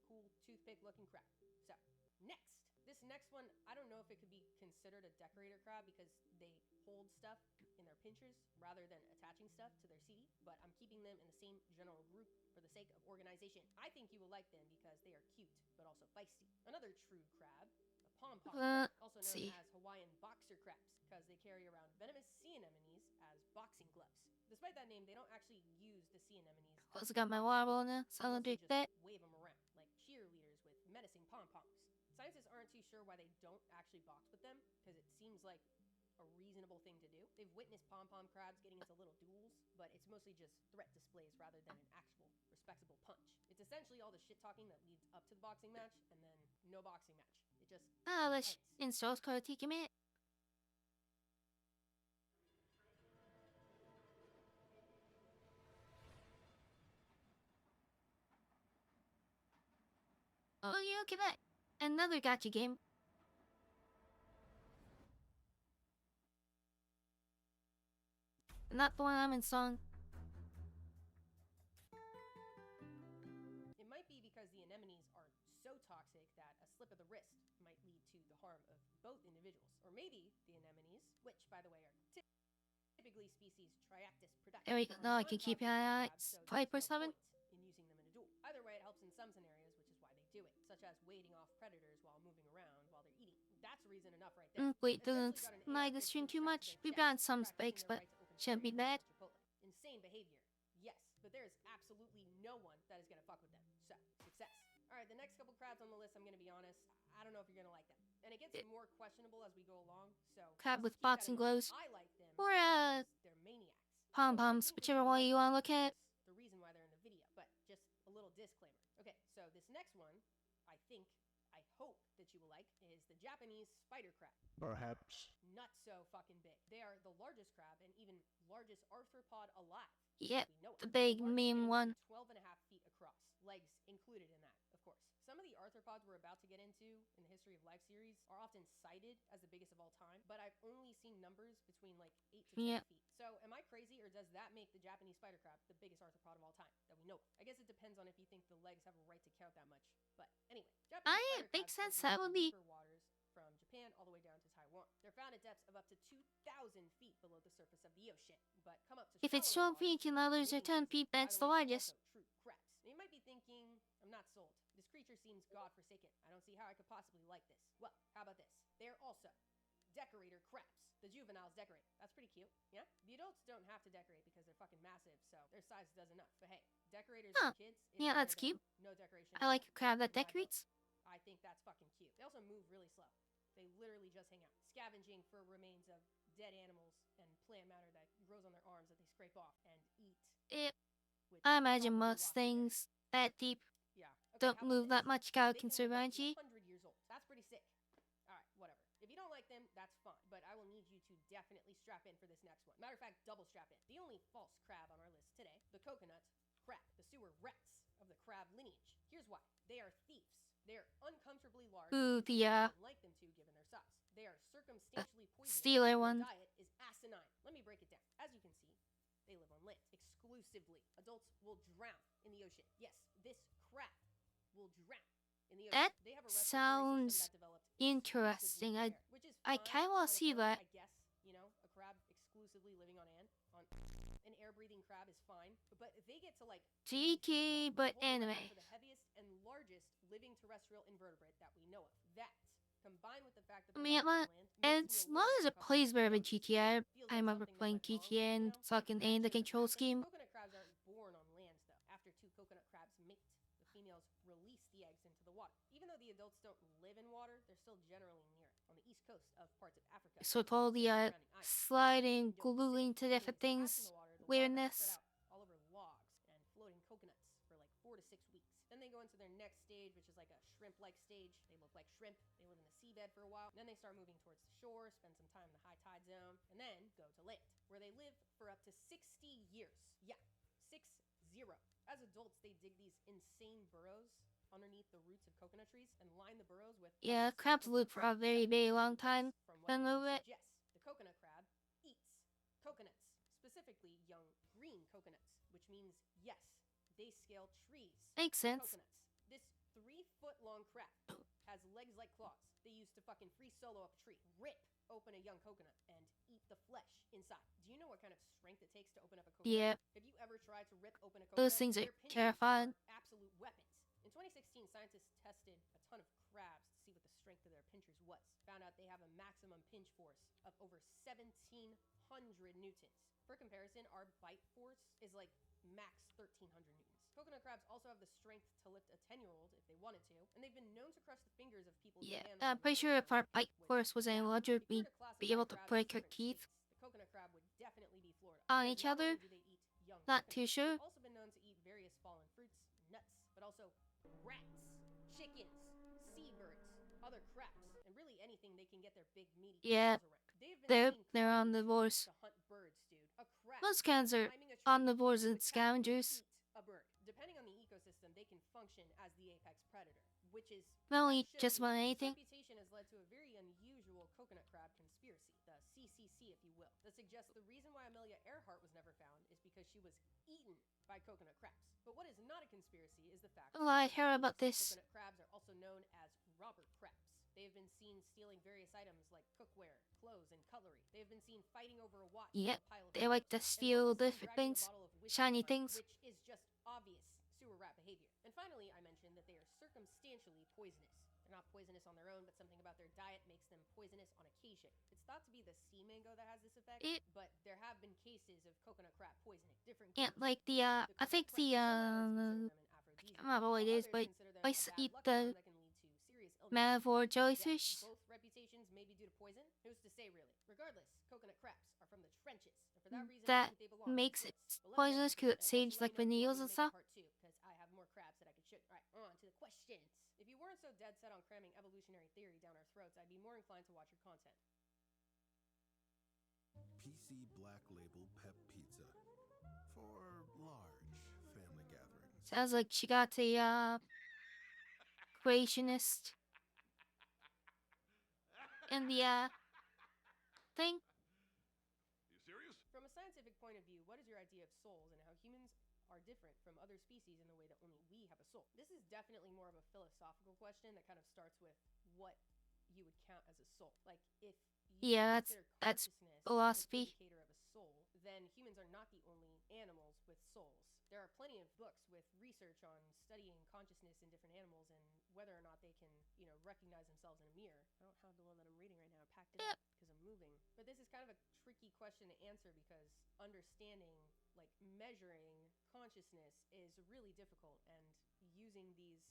cool toothpick-looking crab. So, next. This next one, I don't know if it could be considered a decorator crab because they hold stuff in their pinchers rather than attaching stuff to their seedi, but I'm keeping them in the same general group for the sake of organization. I think you will like them because they are cute, but also feisty. Another true crab, the pom-pom crab, also known as Hawaiian boxer crabs, because they carry around venomous sea anemones as boxing gloves. Despite that name, they don't actually use the sea anemones. Also got my water on there, so I'll They do just that. wave them around like cheerleaders with menacing pom-poms. Scientists aren't too sure why they don't actually box with them, because it seems like a reasonable thing to do. They've witnessed pom-pom crabs getting into little duels, but it's mostly just threat displays rather than an actual respectable punch. It's essentially all the shit-talking that leads up to the boxing match, and then no boxing match. It just Let's ends. install Tiki Mate. Oh, yeah, okay, that. Another gacha game. Not the one I'm installing. It might be because the anemones are so toxic that a slip of the wrist might lead to the harm of both individuals. Or maybe the anemones, which, by the way, are typically species Triactis productive. There we go. Now I can keep your eye. It's 5/7. In using them in a duel. Either way, it helps in some scenarios, which is why they do it, such as waiting off predators while moving around while they're eating. That's reason enough right there. Wait, Essentially doesn't got an lag the AR-15 stream too strapped to much? their We've chest, got some practicing spikes, their but right to open shouldn't be fire bad. against Chipotle. Insane behavior, yes, but there is absolutely no one that is gonna fuck with them. So, success. Alright, the next couple the list, I'm gonna be honest, I don't know if you're gonna like them. And it gets more questionable as we go along, so Crab just with keep that boxing in mind. gloves. I like them Or, because they're maniacs. pom-poms, whichever one you want to look at. The reason why they're in the video, but just a little disclaimer. Okay, so this next one, I hope that you will like, is the Japanese spider crab. Perhaps. Not so fucking big. They are the largest crab and even largest arthropod alive. Yep, We know it. the big largest mean can one. 12.5 feet across, legs included in that, of course. Some of the arthropods we're about to get into in the History of Life series are often cited as the biggest of all time, but I've only seen numbers between like 8 to 10 feet. So am I crazy, or does that make the Japanese spider crab the biggest arthropod of all time that we know of? I guess it depends on if you think the legs have a right to count that much. But anyway, Japanese spider Makes crabs sense. live That in would be. deeper waters from Japan all the way down to Taiwan. They're found at depths of up to 2,000 feet below the surface of the ocean, but come up to If it's shallower 12 feet waters, and others are 10 feet, by that's the the way, they're largest. also true crabs. Now, you might be thinking, I'm not sold. This creature seems godforsaken. I don't see how I could possibly like this. Well, how about this? They're also decorator crabs. The juveniles decorate. That's pretty cute, yeah? The adults don't have to decorate because they're fucking massive, so their size does enough. But hey, decorators Huh. and kids, it's Yeah, that's better than cute. no decoration. I like a crab that in my book. decorates. I think that's fucking cute. They also move really slow. They literally just hang out, scavenging for remains of dead animals and plant matter that grows on their arms that they scrape off and eat. which I imagine probably most lost their- things that deep Yeah. Okay, don't how about move that this? much. Gotta They can conserve live up to energy. 100 years old. That's pretty sick. All right, whatever. If you don't like them, that's fine. But I will need you to definitely strap in for this next one. Matter of fact, double strap in. The only false crab on our list today, the coconut crab, the sewer rats of the crab lineage. Here's why. They are thieves. They are uncomfortably large. Ooh, which the, we wouldn't like them to given their size. They are circumstantially poisonous. Steeler and one. Their diet is asinine. Let me break it down. As you can see, they live on land exclusively. Adults will drown in the ocean. Yes, this crab will drown in the ocean. That They have a respiratory sounds system that developed interesting. exclusively there, which is I fine kinda wanna on see its own, that. I guess, you know, a crab exclusively living on an air-breathing crab is fine, but they get to like 3 feet GK, long, but holding the record anyway. for the heaviest and largest living terrestrial invertebrate that we know of. That, combined with the fact that I they're mean, living on land, makes as me a long little as it uncomfortable. plays better than GTA, Feels I like remember something that playing went wrong, GTA and you know? fucking That in the shouldn't control happen. scheme. Coconut crabs aren't born on lands, though. After 2 coconut crabs mate, the females release the eggs into the water. Even though the adults don't live in water, they're still generally near it. On the east coast of parts of Africa. So with all the surrounding islands. sliding, Indo-Pacific, gluing to when different it's hatching things, the water, the larvae weirdness. spread out all over logs and floating coconuts for like 4 to 6 weeks. Then they go into their next stage, which is like a shrimp-like stage. They look like shrimp. They live in the seabed for a while. Then they start moving towards the shore, spend some time in the high tide zone, and then go to land, where they live for up to 60 years. Yeah, 6-0. As adults, they dig these insane burrows underneath the roots of coconut trees and line the burrows with Yeah, hundreds of crabs live coconut for a seeds. very, very long time. From what Then the name move it. suggests, the coconut crab eats coconuts, specifically young green coconuts, which means, yes, they scale trees. Makes with sense. Coconuts. This 3-foot-long crab has legs like claws. They use to fucking free solo up a tree, rip open a young coconut, and eat the flesh inside. Do you know what kind of strength it takes to open up a coconut? Yeah, Have you ever tried to rip open a coconut? those things are Their pinchers terrifying. are absolute weapons. In 2016, scientists tested a ton of crabs to see what the strength of their pinchers was. Found out they have a maximum pinch force of over 1,700 newtons. For comparison, our bite force is like max 1,300 newtons. Coconut crabs also have the strength to lift a 10-year-old if they wanted to, and they've been known to crush the fingers of people who Yeah, land I'm on pretty them sure if our with bite weight. force was any Now, larger, if you were we'd to classify be able to crabs break in our different teeth states, the coconut crab would definitely be Florida. on Because each not other. only do they eat young Not coconuts, too sure. they've also been known to eat various fallen fruits, nuts, but also rats, chickens, seabirds, other crabs, and really anything they can get their big meaty Yeah, claws around. They've been seen they're climbing omnivores. trees to hunt birds, dude. A crab Most kinds are climbing a tree omnivores and would tactically scavengers. eat a bird. Depending on the ecosystem, they can function as the apex predator, which is They'll that eat should just be. about This anything. reputation has led to a very unusual coconut crab conspiracy, the CCC, if you will, that suggests the reason why Amelia Earhart was never found is because she was eaten by coconut crabs. But what is not a conspiracy is the fact Oh, I heard about this. coconut crabs are also known as robber crabs. They have been seen stealing various items like cookware, clothes, and cutlery. They have been seen fighting over a watch Yep, or a pile of they like to clothes, and steal one was seen different dragging a things, bottle of whiskey shiny apart, things. which is just obvious sewer rat behavior. And finally, I mentioned that they are circumstantially poisonous. They're not poisonous on their own, but something about their diet makes them poisonous on occasion. It's thought to be the sea mango that has this effect, but there have been cases of coconut crab poisoning. Different Yeah, groups. like the I coconut think crab. the Some outlets consider them an I aphrodisiac, can't remember what it while is, others but consider them I a bad eat luck the charm that can lead to metaphor Yeah, jellyfish. both reputations may be due to poison. Who's to say, really? Regardless, coconut crabs are from the trenches, and for that reason, I That think they belong. makes it But let me poisonous know, because it and saves also let like me know if you vanillas and want me to make a stuff. part 2, because I have more crabs that I could show. Right, on to the questions. If you weren't so dead set on cramming evolutionary theory down our throats, I'd be more inclined to watch your content. PC Black Label Pep Pizza for large family gatherings. Sounds like she got a creationist in the thing. You serious? From a scientific point of view, what is your idea of souls and how humans are different from other species in the way that only we have a soul? This is definitely more of a philosophical question that kind of starts with what you would count as a soul. Like, if you Yeah, consider that's consciousness philosophy. an indicator of a soul, then humans are not the only animals with souls. There are plenty of books with research on studying consciousness in different animals and whether or not they can, recognize themselves in a mirror. I don't have the one that I'm reading right now. I packed it up because I'm moving. But this is kind of a tricky question to answer because understanding, like measuring consciousness is really difficult, and using these,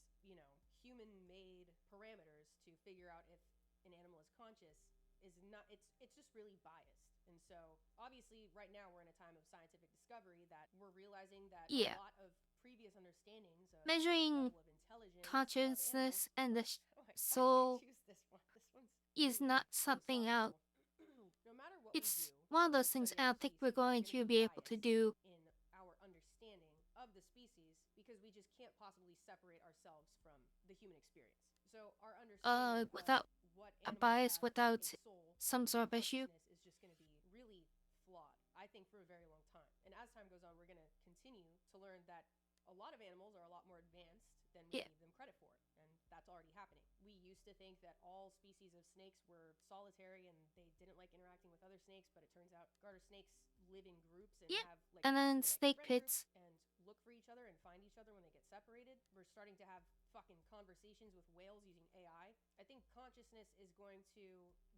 human-made parameters to figure out if an animal is conscious is not, it's just really biased. And so obviously right now we're in a time of scientific discovery that we're realizing that a lot of previous understandings of Measuring level of intelligence consciousness and the why did I soul choose this one? This one's is really not something out. philosophical. No matter what It's we do, one of those in things studying I a don't think species, we're going gonna to be able to biased do. in our understanding of the species because we just can't possibly separate ourselves from the human experience. So our understanding Without of what a animals bias, have without a soul some sort of issue. consciousness is just going to be really flawed, I think, for a very long time. And as time goes on, we're going to continue to learn that a lot of animals are a lot more advanced than we give them credit for, and that's already happening. We used to think that all species of snakes were solitary and they didn't like interacting with other snakes, but it turns out garter snakes live in groups and have like And then like snake friend pits. groups and look for each other and find each other when they get separated. We're starting to have fucking conversations with whales using AI. I think consciousness is going to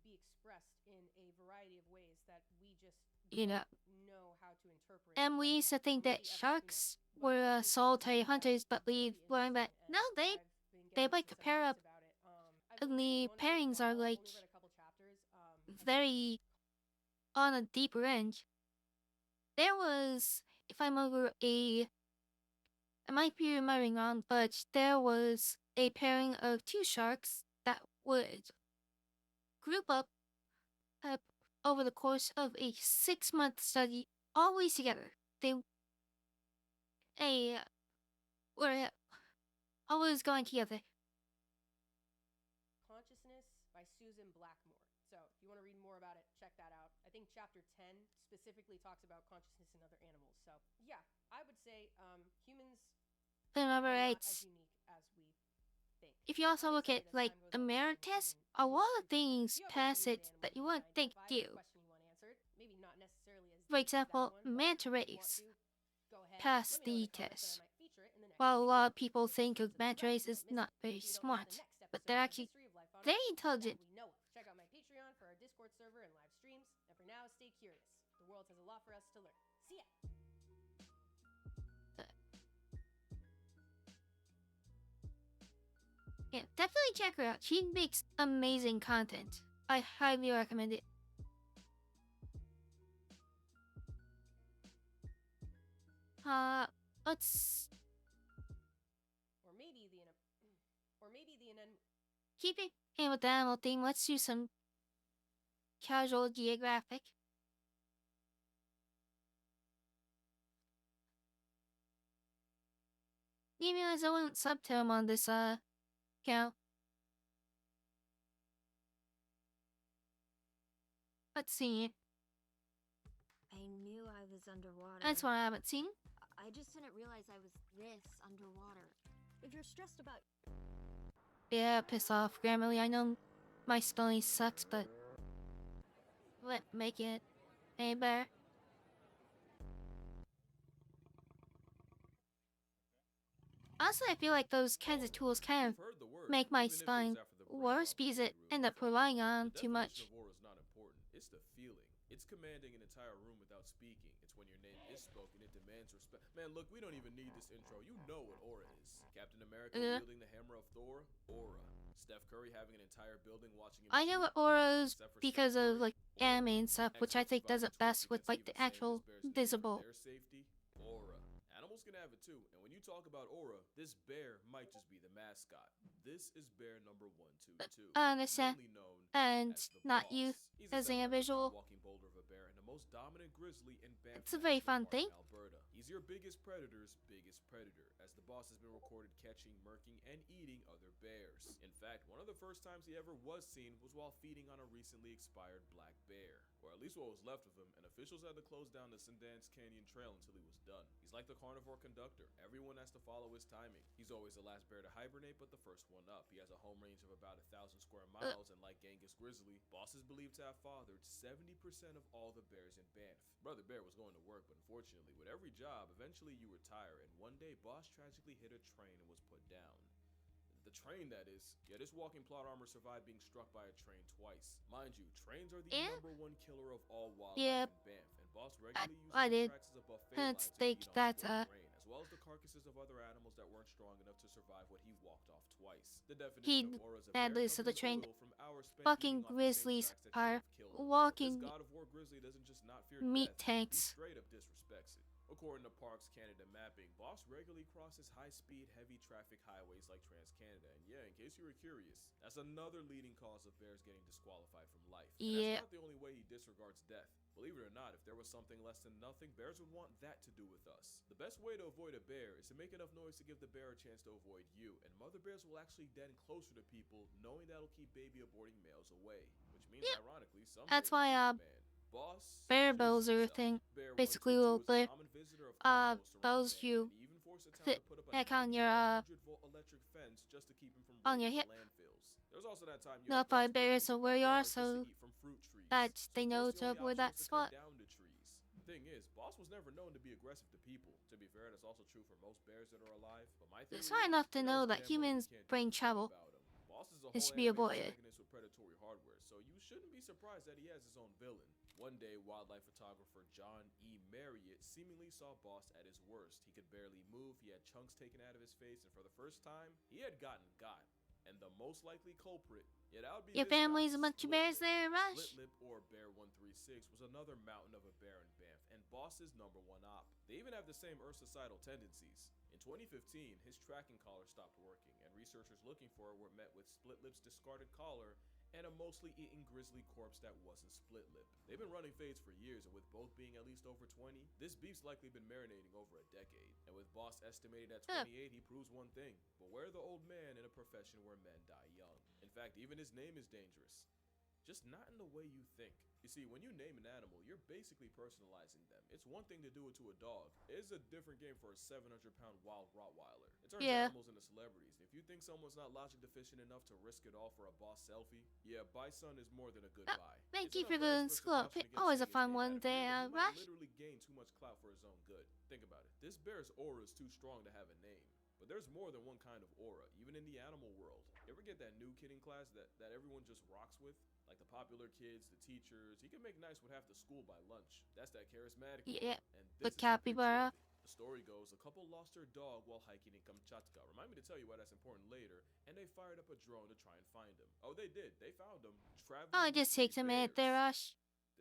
be expressed in a variety of ways that we just don't know how to interpret. And we used to think that sharks were solitary hunters, but we learned that no, they like to pair up. And the pairings are like very on a deeper end. There was, if I remember, I might be remembering wrong, but there was a pairing of two sharks that would group up over the course of a 6-month study, always together. They were always going together. Consciousness by Susan Blackmore. So if you want to read more about it, check that out. I think chapter 10 specifically talks about consciousness in other animals. So yeah, I would say humans Remember, are not it's as unique as we think. if you also look at like a mirror test, a lot of things pass it that you wouldn't think do. Maybe not necessarily as For example, manta rays pass the test. While a lot of people think of manta rays as not very smart, but they're actually very intelligent. Check out my Patreon for our Discord server and live streams. And for now, stay curious. The world has a lot for us to learn. See ya! Yeah, definitely check her out. She makes amazing content. I highly recommend it. Let's keeping in with the animal theme. Let's do some casual geographic. You realize I won't sub to him on this account. Let's see. I knew I was underwater. That's what I haven't seen. I just didn't realize I was this underwater. If you're stressed about... Yeah, piss off, Grammarly. I know my spelling sucks, but let make it any better. Honestly, I feel like those kinds of tools kind of make my spelling worse because it end up relying on too much. It's the feeling. It's commanding an entire room without speaking. It's when your name is spoken, it demands respect. Man, look, we don't even need this intro. You know what aura is. Captain America wielding the hammer of Thor, aura. Steph Curry having an entire building watching him I know shoot. auras Except for because Steph of Curry, like aura. anime and stuff, which I Experts think does it providing best trust with against like the even saying actual this bear's need for visible. their safety. Aura. Animals can have it too, and when you talk about aura, this bear might just be the mascot. This is bear number 122. I understand. mainly known And as the not boss. you He's as a a 700-pound visual. walking boulder of a bear and the most dominant grizzly in Banff It's a very National fun Park thing. in Alberta. He's your biggest predator's biggest predator, as the boss has been recorded catching, murking, and eating other bears. In fact, one of the first times he ever was seen was while feeding on a recently expired black bear, or at least what was left of him, and officials had to close down the Sundance Canyon Trail until he was done. He's like the carnivore conductor. Everyone has to follow his timing. He's always the last bear to hibernate, but the first one up. He has a home range of about 1,000 square miles, and like Genghis Grizzly, Boss is believed to have fathered 70% of all the bears in Banff. Brother Bear was going to work, but unfortunately, with every job, eventually you retire, and one day Boss tragically hit a train and was put down. The train, that is. Yeah, this walking plot armor survived being struck by a train twice. Mind you, trains are the #1 killer of all wildlife in Banff, and Boss regularly uses I the did. tracks as a buffet And line it's to think feed on that, spoiled grain, as well as the carcasses of other animals that weren't strong enough to survive what he walked off twice. The definition of aura as a bear sadly comes so the in train oil from hours spent fucking eating off the same grizzlies tracks that are Jeff killed him. But walking this God of War grizzly doesn't just not fear meat death, he tanks. straight up disrespects it. According to Parks Canada mapping, Boss regularly crosses high-speed, heavy-traffic highways like Trans-Canada. And yeah, in case you were curious, that's another leading cause of bears getting disqualified from life. And Yeah. that's not the only way he disregards death. Believe it or not, if there was something less than nothing, bears would want that to do with us. The best way to avoid a bear is to make enough noise to give the bear a chance to avoid you. And mother bears will actually den closer to people, knowing that'll keep baby aborting males away. Which means, ironically, some That's bears why man. Boss bear chooses bows are a himself. thing. Bear Basically 122 will is a common visitor of outposts around bows Banff, you and he even forced a town sit to put up a back on your 9500-volt electric fence just to keep him from on your breaking hip. the landfills. There's also that time you notify have dogs bears breaking of where you into are backyards just to so eat from fruit trees. that So they of know course the to only avoid option that was to spot. cut down the trees. The thing is, Boss was never known to be aggressive to people. To be fair, that's also true for most bears that are alive. But my theory It's hard is, enough to he know knows that damn well you humans can't do bring anything trouble. about him. Boss is a It should whole be anime avoided. protagonist with predatory hardware, so you shouldn't be surprised that he has his own villain. One day, wildlife photographer John E. Marriott seemingly saw Boss at his worst. He could barely move, he had chunks taken out of his face, and for the first time, he had gotten got. And the most likely culprit, yeah, that would be Your this guy, family's a bunch of Split bears Lip. there, Rush. Split Lip, or Bear 136, was another mountain of a bear in Banff, and Boss's #1 op. They even have the same societal tendencies. In 2015, his tracking collar stopped working, and researchers looking for it were met with Split Lip's discarded collar and a mostly eaten grizzly corpse that wasn't Split Lip. They've been running fades for years, and with both being at least over 20, this beef's likely been marinating over a decade. And with Boss estimated at 28, he proves one thing: beware the old man in a profession where men die young. In fact, even his name is dangerous. Just not in the way you think. You see, when you name an animal, you're basically personalizing them. It's one thing to do it to a dog. It's a different game for a 700-pound wild Rottweiler. It turns animals into celebrities. If you think someone's not logic deficient enough to risk it all for a Boss selfie, yeah, Bison is more than a goodbye. Thank It's you enough for the experts to school. caution against Always a saying his fun name one out of fear there, that he might Rush. literally gain too much clout for his own good. Think about it. This bear's aura is too strong to have a name. But there's more than one kind of aura, even in the animal world. You ever get that new kid in class that everyone just rocks with? Like the popular kids, the teachers. He can make nice with half the school by lunch. That's that charismatic one. Yeah, And the this is the picture capybara. of it. The story goes, a couple lost their dog while hiking in Kamchatka. Remind me to tell you why that's important later. And they fired up a drone to try and find him. Oh, they did. They found him. Traveling Oh, it with just takes a 3 minute there, bears. Rush.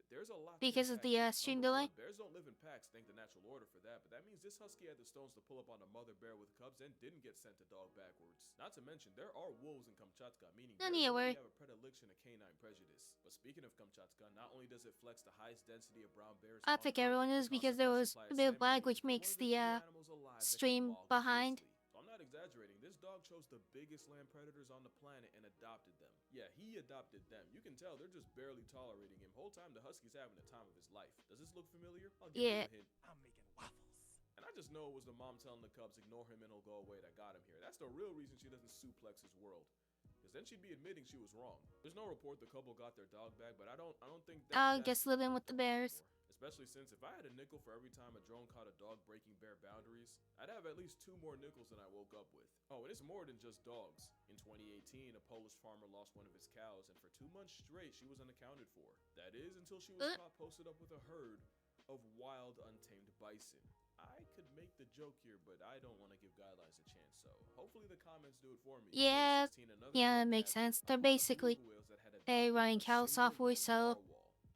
There's a lot Because to of unpack. the stream Number delay. one, bears don't live in packs, thank the natural order for that, but that means this husky had the stones to pull up on a mother bear with cubs and didn't get sent to dog backwards. Not to mention, there are wolves in Kamchatka, meaning None bears of you really worry. have a predilection to canine prejudice. But speaking of Kamchatka, not only does it flex the highest density of brown bears I on think Earth, everyone it knows can because also there flex was supply a of bit of salmon lag, meat. which They're makes one of the few animals alive that can stream log behind. grizzly. So I'm not exaggerating. This dog chose the biggest land predators on the planet and adopted them. Yeah, he adopted them. You can tell they're just barely tolerating him. Whole time the husky's having the time of his life. Does this look familiar? I'll give you a hint. I'm making waffles. And I just know it was the mom telling the cubs ignore him and he'll go away that got him here. That's the real reason she doesn't suplex his world. Because then she'd be admitting she was wrong. There's no report the couple got their dog back, but I don't think that. I'll just live in with the bears. Especially since if I had a nickel for every time a drone caught a dog breaking bear boundaries, I'd have at least 2 more nickels than I woke up with. Oh, and it's more than just dogs. In 2018, a Polish farmer lost one of his cows, and for 2 months straight, she was unaccounted for. That is, until she was caught posted up with a herd of wild, untamed bison. I could make the joke here, but I don't want to give guidelines a chance, so hopefully the comments do it for me. Yeah, 2016, another yeah, it group makes captured sense. a They're pod of basically beluga whales that had a adopted Ryan Cow singular software, one so narwhal.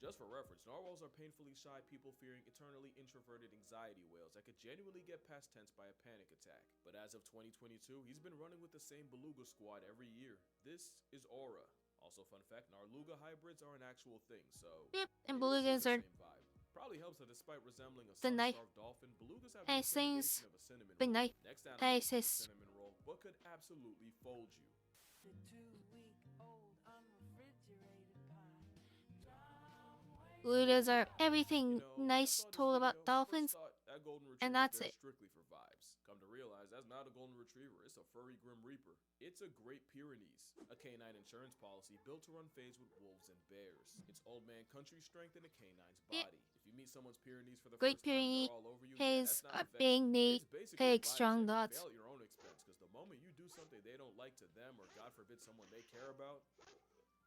Just for reference, narwhals are painfully shy, people-fearing, eternally introverted anxiety whales that could genuinely get past tense by a panic attack. But as of 2022, he's been running with the same beluga squad every year. This is Aura. Also, fun fact, Narluga hybrids are an actual thing, so yep, and maybe belugas this is the are same vibe. Probably helps that despite resembling a the night. sun-starved dolphin, belugas have I the things intimidation of a cinnamon the roll. night. Next I animal is a says cinnamon roll, but could absolutely fold you. The 2-week-old unrefrigerated pie. belugas are everything You know, when I nice saw this told about video, I first dolphins, thought that golden and retriever that's was there it. strictly for vibes. Come to realize that's not a golden retriever, it's a furry grim reaper. It's a Great Pyrenees, a canine insurance policy built to run phase with wolves and bears. It's old man country strength in a canine's Yeah. body. If you meet someone's Pyrenees for the Great first time, Pyrenees they're all over you. has That's not a infection. big need, It's basically a take vibe strong check. dots. Fail at your own expense, because the moment you do something they don't like to them, or God forbid someone they care about,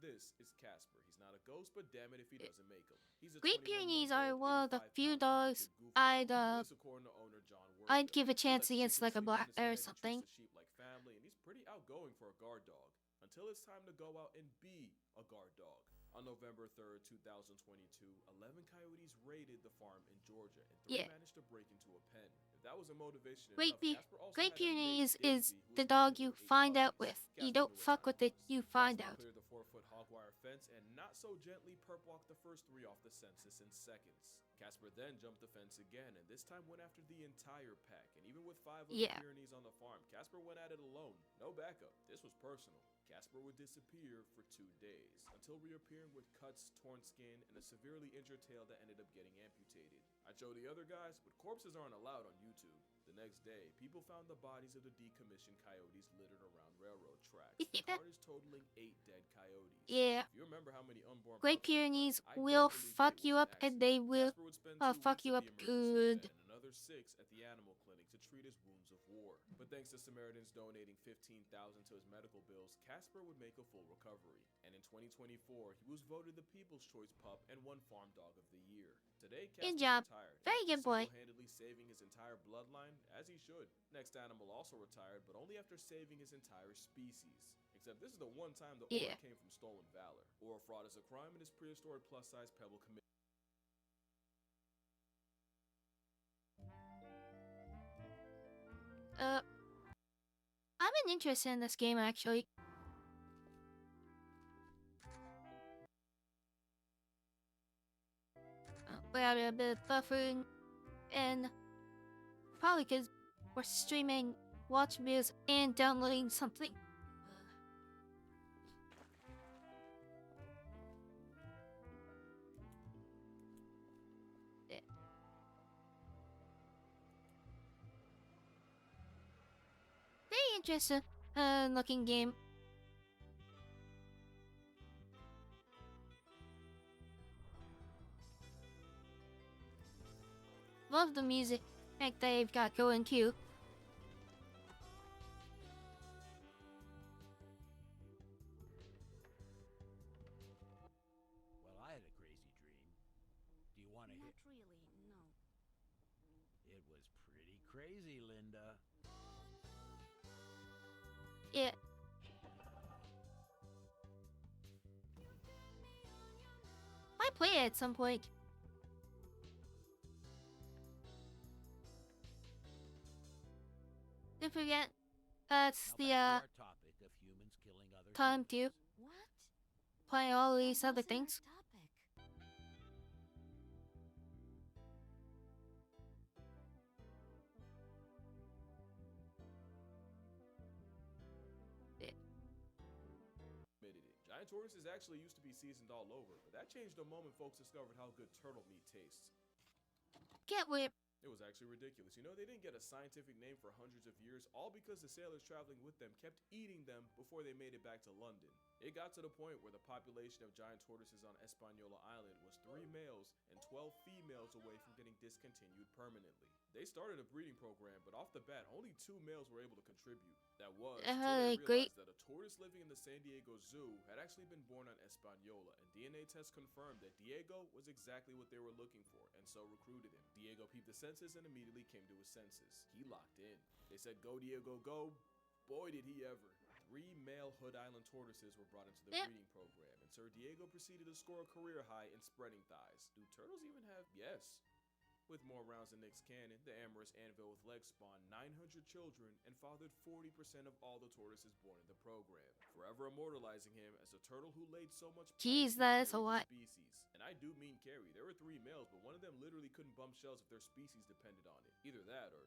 this is Casper. He's not a ghost, but damn it if he doesn't make him. He's a Great 21 Pyrenees month are old, one of the 85 few pound dogs kid goofball, at least according to owner John I'd Worthington. give a With chance a against chicken like a sleeping black on his bear or head, he something. treats the sheep like family, and he's pretty outgoing for a guard dog. Until it's time to go out and be a guard dog. On November 3rd, 2022, 11 coyotes raided the farm in Georgia, and 3 Yeah. managed to break into a pen. If that was a motivation Great enough, Casper also Great had a mate, Pyrenees Daisy, is who the was dog pregnant you with 8 find out puppies. with. You Casper don't knew what fuck time with it it, was. you find Casper out. cleared the 4-foot hog wire fence and not so gently perp walked the first 3 off the census in seconds. Casper then jumped the fence again, and this time went after the entire pack. And even with 5 of Yeah. the Pyrenees on the farm, Casper went at it alone. No backup. This was personal. Casper would disappear for 2 days, until reappearing with cuts, torn skin, and a severely injured tail that ended up getting amputated. I'd show the other guys, but corpses aren't allowed on YouTube. The next day, people found the bodies of the decommissioned coyotes littered around railroad tracks. You The see that? carnage totaling 8 dead coyotes. Yeah. If you remember how many unborn Great pups they Pyrenees left, I don't will believe fuck it you was up, an and they accident. will Casper would spend 2 fuck weeks you at up the emergency good. vet and another 6 at the animal clinic to treat his wounds of war. But thanks to Samaritans donating $15,000 to his medical bills, Casper would make a full recovery. And in 2024, he was voted the People's Choice Pup and won Farm Dog of the Year. Today, Casper's job. retired. Very after good boy. single-handedly saving his entire bloodline, as he should. Next animal also retired, but only after saving his entire species. Except this is the one time the Yeah. Aura came from stolen valor. Aura fraud is a crime and is prehistoric plus-size pebble committed. I've been interested in this game actually. We had a bit of buffering, and probably because we're streaming, watching videos, and downloading something. Yeah. Very interesting looking game. Love the music they've got going too. Well, I had a crazy dream. Do you want to hear? Not really, no. It was pretty crazy, Linda. Yeah. Might play it at some point. Don't forget, that's Now the back to our topic of humans killing other time to humans. What? play all these That other wasn't our things. topic. Admitted it. Giant tortoises actually used to be seasoned all over, but that changed the moment folks discovered how good turtle meat tastes. Get whip. It was actually ridiculous. You know, they didn't get a scientific name for hundreds of years, all because the sailors traveling with them kept eating them before they made it back to London. It got to the point where the population of giant tortoises on Hispaniola Island was 3 males and 12 females away from getting discontinued permanently. They started a breeding program, but off the bat, only 2 males were able to contribute. That was till they Great realized that a tortoise living in the San Diego Zoo had actually been born on Española, and DNA tests confirmed that Diego was exactly what they were looking for, and so recruited him. Diego peeped the census and immediately came to his senses. He locked in. They said, "Go, Diego, go." Boy, did he ever. 3 male Hood Island tortoises were brought into the breeding program, and Sir Diego proceeded to score a career high in spreading thighs. Do turtles even have? Yes. With more rounds than Nick's cannon, the amorous anvil with legs spawned 900 children and fathered 40% of all the tortoises born in the program, forever immortalizing him as a turtle who laid so much Jeez, that is a lot. Species. And I do mean carry. There were 3 males, but one of them literally couldn't bump shells if their species depended on it. Either that or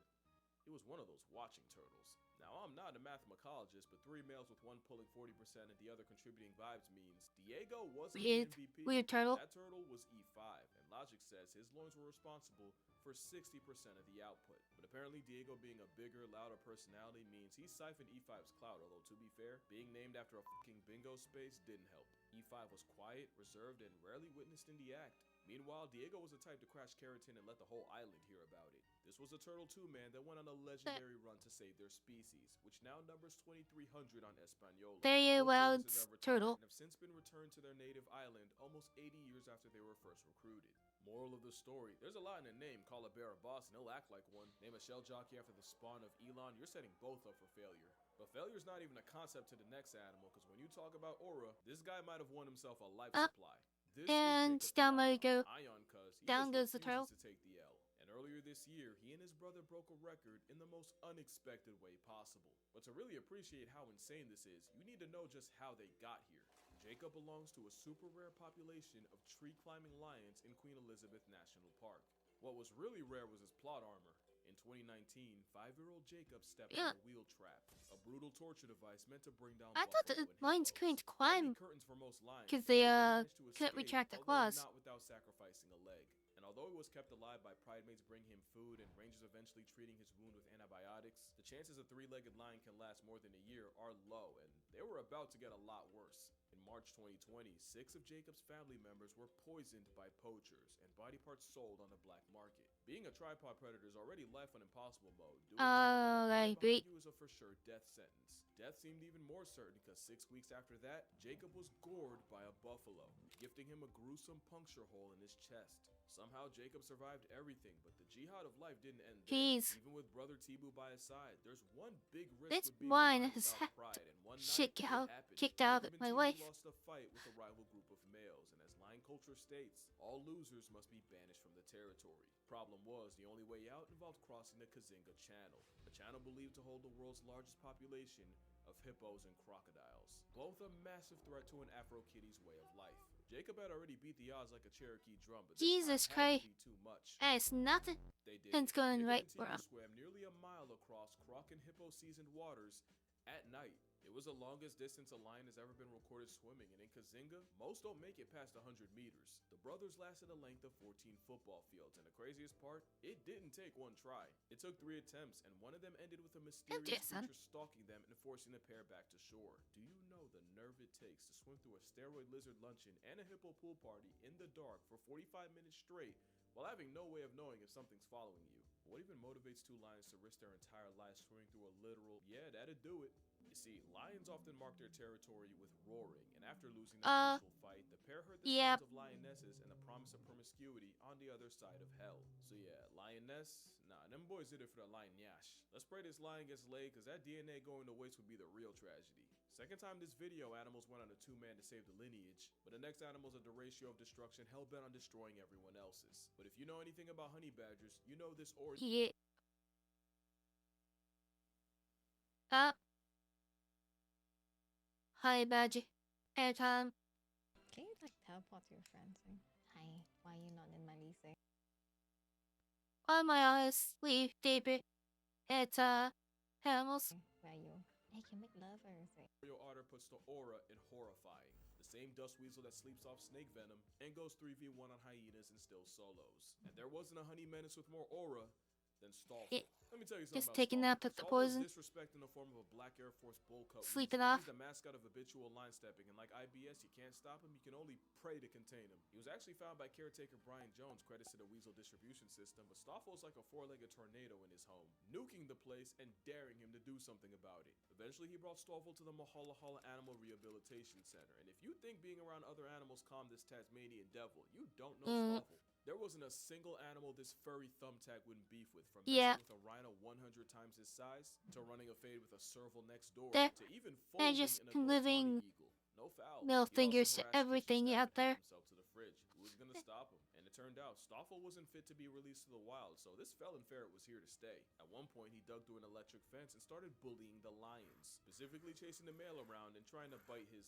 it was one of those watching turtles. Now, I'm not a mathemacologist, but 3 males with one pulling 40% and the other contributing vibes means Diego wasn't the MVP. Weird turtle. That turtle was E5, and logic says his loins were responsible for 60% of the output. But apparently Diego being a bigger, louder personality means he siphoned E5's clout, although to be fair, being named after a fucking bingo space didn't help. E5 was quiet, reserved, and rarely witnessed in the act. Meanwhile, Diego was the type to crash Keratin and let the whole island hear about it. This was a Turtle 2 man that went on a legendary run to save their species, which now numbers 2,300 on Española. Very Both well, tortoises are retired turtle. and have since been returned to their native island almost 80 years after they were first recruited. Moral of the story, there's a lot in a name. Call a bear a boss and he'll act like one. Name a shell jockey after the spawn of Elon, you're setting both up for failure. But failure's not even a concept to the next animal, because when you talk about aura, this guy might have won himself a life supply. This And is down we go. Ion, cuz he Down just goes the turtle. refuses to take the L. And earlier this year, he and his brother broke a record in the most unexpected way possible. But to really appreciate how insane this is, you need to know just how they got here. Jacob belongs to a super rare population of tree-climbing lions in Queen Elizabeth National Park. What was really rare was his plot armor. In 2019, 5-year-old Jacob stepped on a wheel trap, a brutal torture device meant to bring down I thought the buffalo and lions hippos. couldn't There would be climb curtains for most lions, because but they managed to couldn't escape, retract their although claws. not without sacrificing a leg. And although he was kept alive by pridemates bringing him food and rangers eventually treating his wound with antibiotics, the chances a 3-legged lion can last more than a year are low, and they were about to get a lot worse. In March 2020, 6 of Jacob's family members were poisoned by poachers and body parts sold on the black market. Being a tripod predator is already life on impossible mode. Doing that I behind you is a for sure death sentence. Death seemed even more certain because 6 weeks after that, Jacob was gored by a buffalo, gifting him a gruesome puncture hole in his chest. Somehow Jacob survived everything, but the jihad of life didn't end there. Jeez. Even with brother Tibu by his side, there's one big risk This with being one alive has without pride, and one shit night, it out, happened. kicked out Jacob and my Tibu wife. lost a fight with a rival group of males, and as lion culture states, all losers must be banished from the territory. Problem was, the only way out involved crossing the Kazinga Channel, a channel believed to hold the world's largest population of hippos and crocodiles, both a massive threat to an Afro-Kitty's way of life. Jacob had already beat the odds like a Cherokee drum, but Jesus this time had Christ. to be too much. It's nothing. They did. It's going Jacob right and Tibu wrong. swam nearly a mile across croc and hippo seasoned waters at night. It was the longest distance a lion has ever been recorded swimming, and in Kazinga, most don't make it past 100 meters. The brothers lasted a length of 14 football fields, and the craziest part, it didn't take one try. It took 3 attempts, and one of them ended with a mysterious son. creature stalking them and forcing the pair back to shore. Do you know the nerve it takes to swim through a steroid lizard luncheon and a hippo pool party in the dark for 45 minutes straight while having no way of knowing if something's following you? What even motivates 2 lions to risk their entire lives swimming through a literal, yeah, that'd do it? You see, lions often mark their territory with roaring, and after losing the initial fight, the pair heard the sounds of lionesses and the promise of promiscuity on the other side of hell. So yeah, lioness? Nah, them boys did it for the lion yash. Let's pray this lion gets laid, cause that DNA going to waste would be the real tragedy. Second time this video, animals went on a 2-man to save the lineage, but the next animal's a deratio of destruction hell-bent on destroying everyone else's. But if you know anything about honey badgers, you know this or Yeah. Hi, Badger. Airtime. Can you like teleport to your friends? Hi, why are you not in my lease? On my eyes, sleep deeper. It's animals. Where are you? They can make lovers. Royal otter puts the aura in horrifying. The same dust weasel that sleeps off snake venom and goes 3v1 on hyenas and still solos. And there wasn't a honey menace with more aura than Stallful. Let me tell you something Just about taking Stallful. nap, took the Stallful is poison. disrespect in the form of a black Air Force bull coat. Sleeping He's off. the mascot of habitual line stepping, and like IBS, you can't stop him, you can only pray to contain him. He was actually found by caretaker Brian Jones, credits to the Weasel distribution system, but Stallful is like a four-legged tornado in his home, nuking the place and daring him to do something about it. Eventually, he brought Stallful to the Mahala Hala Animal Rehabilitation Center, and if you think being around other animals calm this Tasmanian devil, you don't know Stallful. There wasn't a single animal this furry thumbtack wouldn't beef with, from messing with a rhino 100 times his size, to running a fade with a serval next door, to even folding just an adult living honey eagle. No foul. middle He'd fingers also to harass everything kitchen out staff and help there. himself to the fridge. Who was gonna stop him? And it turned out Stoffel wasn't fit to be released to the wild, so this felon ferret was here to stay. At one point, he dug through an electric fence and started bullying the lions, specifically chasing the male around and trying to bite his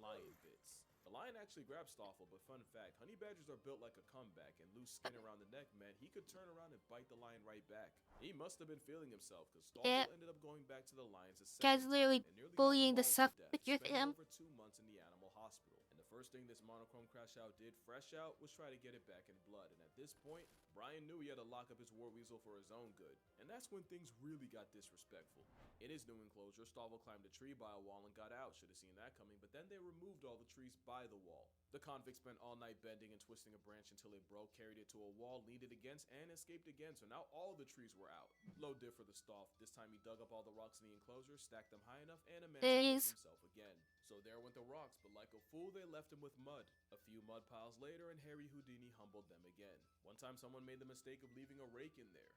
lion bits. The lion actually grabbed Stoffel, but fun fact, honey badgers are built like a comeback, and loose skin around the neck meant he could turn around and bite the lion right back. He must have been feeling himself, because Stoffel ended up going back to the lions a second Guy's literally time and nearly bullying the got stuff mauled to with death, your spending thumb. over 2 months in the animal hospital. And the first thing this monochrome crash out did, fresh out, was try to get it back in blood. And at this point, Brian knew he had to lock up his war weasel for his own good. And that's when things really got disrespectful. In his new enclosure, Stoffel climbed a tree by a wall and got out. Should have seen that coming, but then they removed all the trees by the wall. The convict spent all night bending and twisting a branch until it broke, carried it to a wall, leaned it against, and escaped again, so now all the trees were out. Low diff for the Stoff. This time he dug up all the rocks in the enclosure, stacked them high enough, and emancipated himself again. So there went the rocks, but like a fool, they left him with mud. A few mud piles later, and Harry Houdini humbled them again. One time someone made the mistake of leaving a rake in there.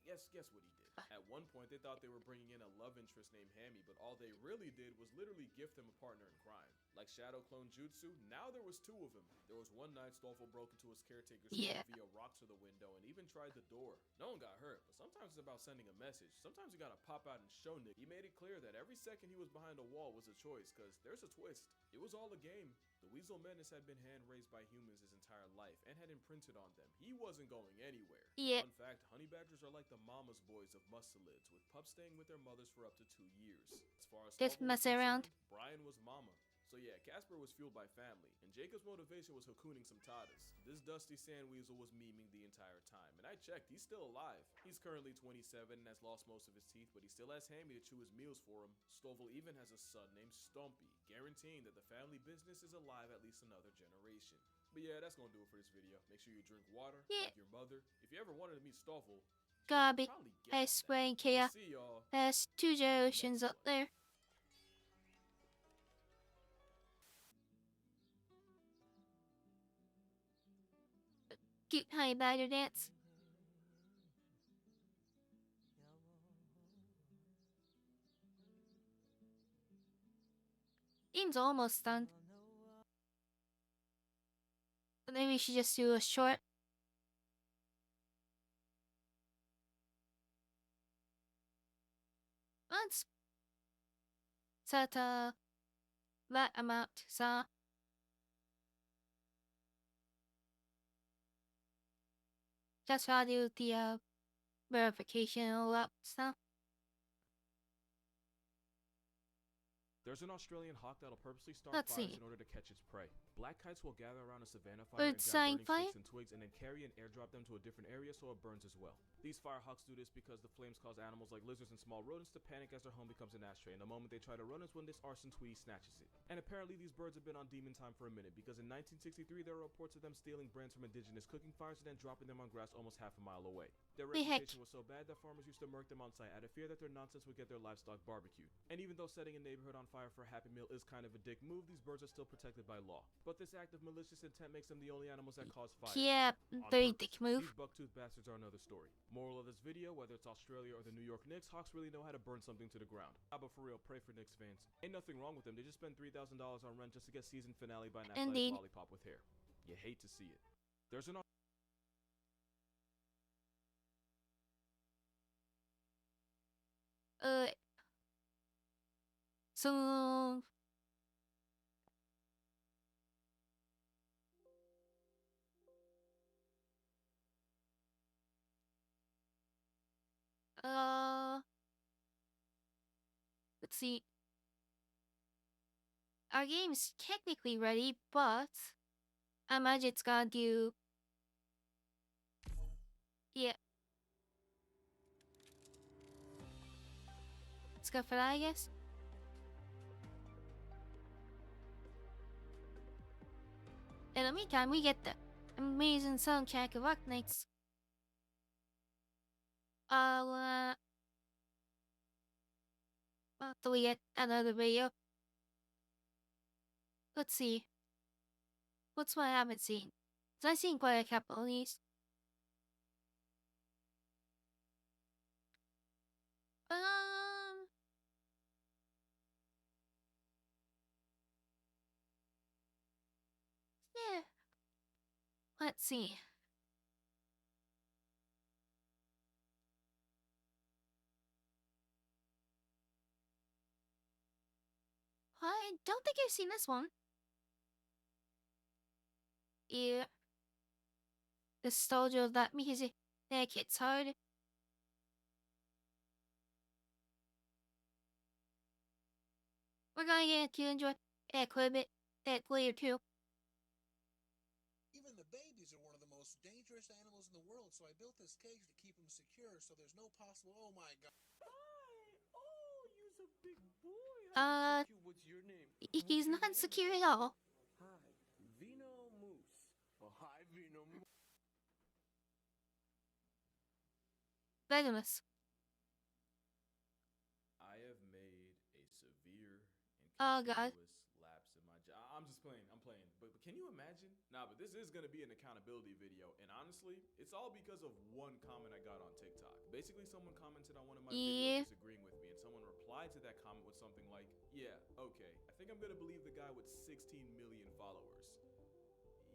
Guess what he did. At one point, they thought they were bringing in a love interest named Hammy, but all they really did was literally gift him a partner in crime. Like Shadow Clone Jutsu, now there was 2 of them. There was one night Stoffel broke into his caretaker's home via rocks through the window and even tried the door. No one got hurt, but sometimes it's about sending a message. Sometimes you gotta pop out and show Nick. He made it clear that every second he was behind a wall was a choice, cause there's a twist. It was all a game. The Weasel Menace had been hand-raised by humans his entire life and had imprinted on them. He wasn't going anywhere. Fun fact, honey badgers are like the mama's boys of mustelids, with pups staying with their mothers for up to 2 years. As far as Just mess around. Brian was mama. So yeah, Casper was fueled by family, and Jacob's motivation was cocooning some tatas. This dusty sand weasel was memeing the entire time, and I checked, he's still alive. He's currently 27 and has lost most of his teeth, but he still has Hammy to chew his meals for him. Stoffel even has a son named Stumpy, guaranteeing that the family business is alive at least another generation. But yeah, that's gonna do it for this video. Make sure you drink water, like your mother. If you ever wanted to meet Stoffel, Gotta be I swear in Kia. see y'all. There's 2 generations up there. Cute honey badger dance. Game's almost done. But maybe we should just do a short. Let's set that amount. So just try to do the verification and all that stuff. There's an Australian hawk that'll purposely start Let's fires see. in order to catch its prey. Black kites will gather around a savanna fire and Bird grab sign burning fire? sticks and twigs and then carry and airdrop them to a different area so it burns as well. These firehawks do this because the flames cause animals like lizards and small rodents to panic as their home becomes an ashtray, and the moment they try to run is when this arson tweety snatches it. And apparently these birds have been on demon time for a minute, because in 1963 there were reports of them stealing brands from indigenous cooking fires and then dropping them on grass almost half a mile away. Their The heck? reputation was so bad that farmers used to murk them on site out of fear that their nonsense would get their livestock barbecued. And even though setting a neighborhood on fire for a Happy Meal is kind of a dick move, these birds are still protected by law. But this act of malicious intent makes them the only animals that cause fire. Yeah, on very purpose. dick move. These bucktooth bastards are another story. Moral of this video, whether it's Australia or the New York Knicks, hawks really know how to burn something to the ground. But for real, pray for Knicks fans. Ain't nothing wrong with them, they just spend $3,000 on rent just to get season finale by an athletic Indeed. lollipop with hair. You hate to see it. There's an So let's see. Our game is technically ready, but I imagine it's gonna do. Yeah. go for that, I guess. In the meantime, we get the amazing soundtrack of Arknights. After we get another video. Let's see. What's what I haven't seen? 'Cause I've seen quite a couple of these. Yeah. Let's see. I don't think I've seen this one. Yeah. The nostalgia of that music that hits hard. We're gonna get to enjoy that quite a bit that later too. Even the babies are one of the most dangerous animals in the world, so I built this cage to keep them secure so there's no possible. Oh my god. You's a big boy. What's your name? He's not secure at all. Hi, Vino Moose. Oh, hi, Vino Moose. Venomous. I have made a severe and Oh, God. continuous lapse in my job. I'm just playing. I'm playing. But can you imagine? Nah, but this is going to be an accountability video. And honestly, it's all because of one comment I got on TikTok. Basically, someone commented on one of my videos disagreeing with me. And someone replied to that comment with something like, yeah, okay, I think I'm going to believe the guy with 16 million followers.